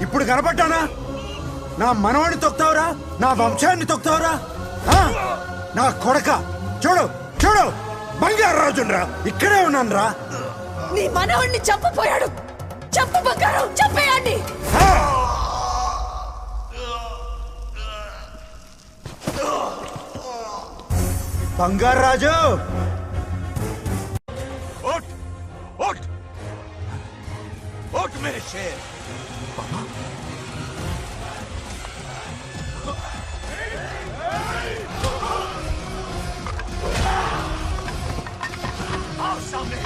ఇప్పుడు కనపడ్డానా నా మనవాడిని తొక్తావురా నా వంశాన్ని తొక్తావురా నా కొడక చూడు చూడు బంగారాజురా ఇక్కడే ఉన్నాను రా నీ మనవాడిని చంపపోయాడు చంపు బంగారం చంపేయండి బంగారాజు उठ उठ उठ मेरे शेर आओ सामने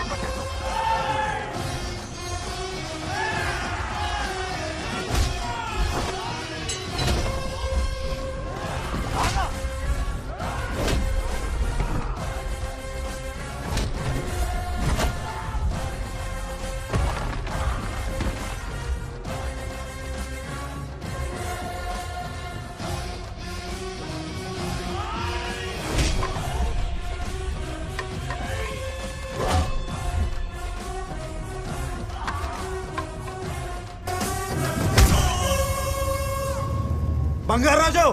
బంగారాజు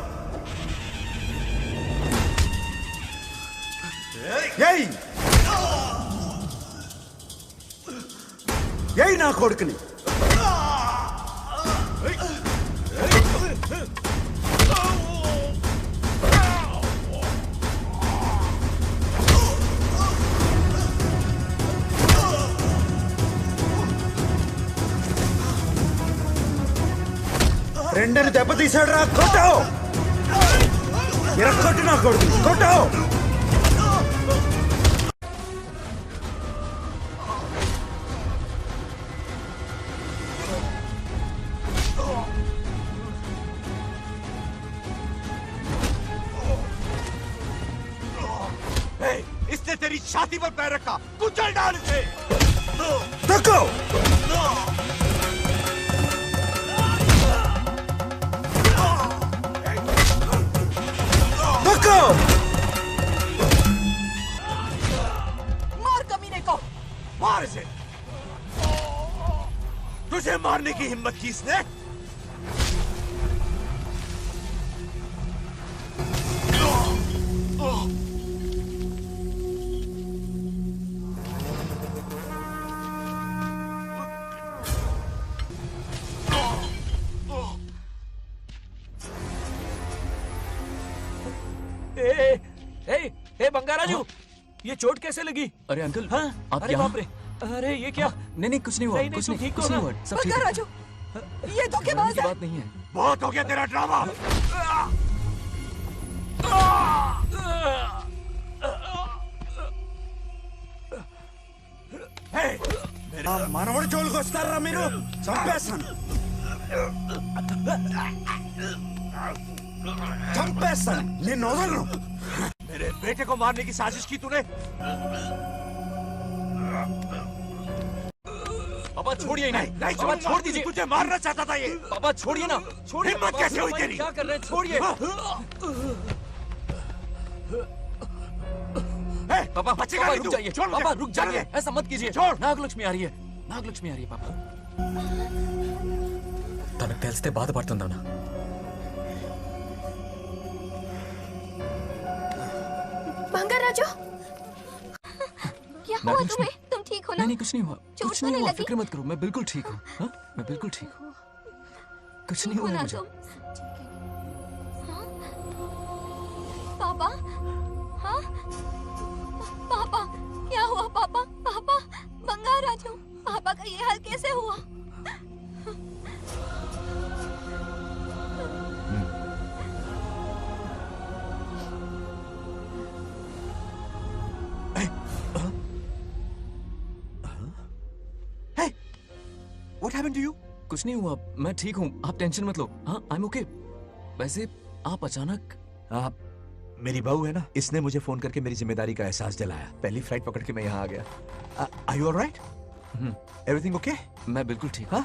ఏయ్ ఏయ్ నా కొడుకుని రెండని దెబ్బతీశాడు రా కొట్టావు ఎరక్కొట్టు నా కొడుకు కొట్టావు इसने तेरी छाती पर पैर रखा कुचल डाल इसे तको तको मार कमीने को मार इसे तुझे मारने की हिम्मत की इसने ए बंगाराजू, ये चोट कैसे लगी? अरे अंकल, हाँ? आप अरे यहाँ? बाप रे, अरे ये क्या? नहीं नहीं कुछ नहीं हुआ, नहीं, कुछ तुम नहीं, ठीक हो कुछ ना? नहीं हुआ, सब ठीक है। राजू, ये धोखेबाज है। बात नहीं है। बहुत हो गया तेरा ड्रामा। మనవడు జోలికి వస్తారా మీరు? చంపేస్తాను, చంపేస్తాను, నిన్ను వదలను. मेरे बेटे को मारने की साजिश की तूने? पापा छोड़िए इन्हें। नहीं पापा छोड़ दीजिए। तुझे मारना चाहता था ये। पापा छोड़िए ना, छोड़िए। हिम्मत कैसे हुई तेरी? क्या कर रहे हैं? छोड़िए। पापा बचेगा पापा नहीं रुक तू। जाइए। छोड़ मुझे। पापा रुक छोड़ जाइए, दे। ऐसा मत कीजिए। छोड़। नागलक्ष्मी आ रही है, नागलक्ष्मी आ रही है पापा। తనకు తెలిస్తే బాధపడుతుందన్నా. बंगाराजू, क्या हुआ नागलक्ष्मी। तुम्हें? तुम ठीक हो ना? नहीं नहीं कुछ नहीं हुआ, चोट कुछ तो नहीं नहीं हुआ, लगी? फिक्र मत करो, मैं बिल्कुल ठीक हूँ। हाँ? मैं बिल्कुल ठीक हूँ, कुछ नहीं ठीक हो हुआ ना मुझे। तुम? हाँ? पापा, हाँ? पापा, क्या हुआ पापा? पापा, बंगाराजू, पापा का ये हाल कैसे हुआ? What happened to you? कुछ नहीं हुआ, मैं ठीक हूँ, आप टेंशन मत लो। हाँ, I'm okay। वैसे आप अचानक मेरी बहू है ना, इसने मुझे फोन करके मेरी जिम्मेदारी का एहसास दिलाया। पहली फ्लाइट पकड़ के मैं यहाँ आ गया। Are you all right? Everything okay? मैं बिल्कुल ठीक। हाँ?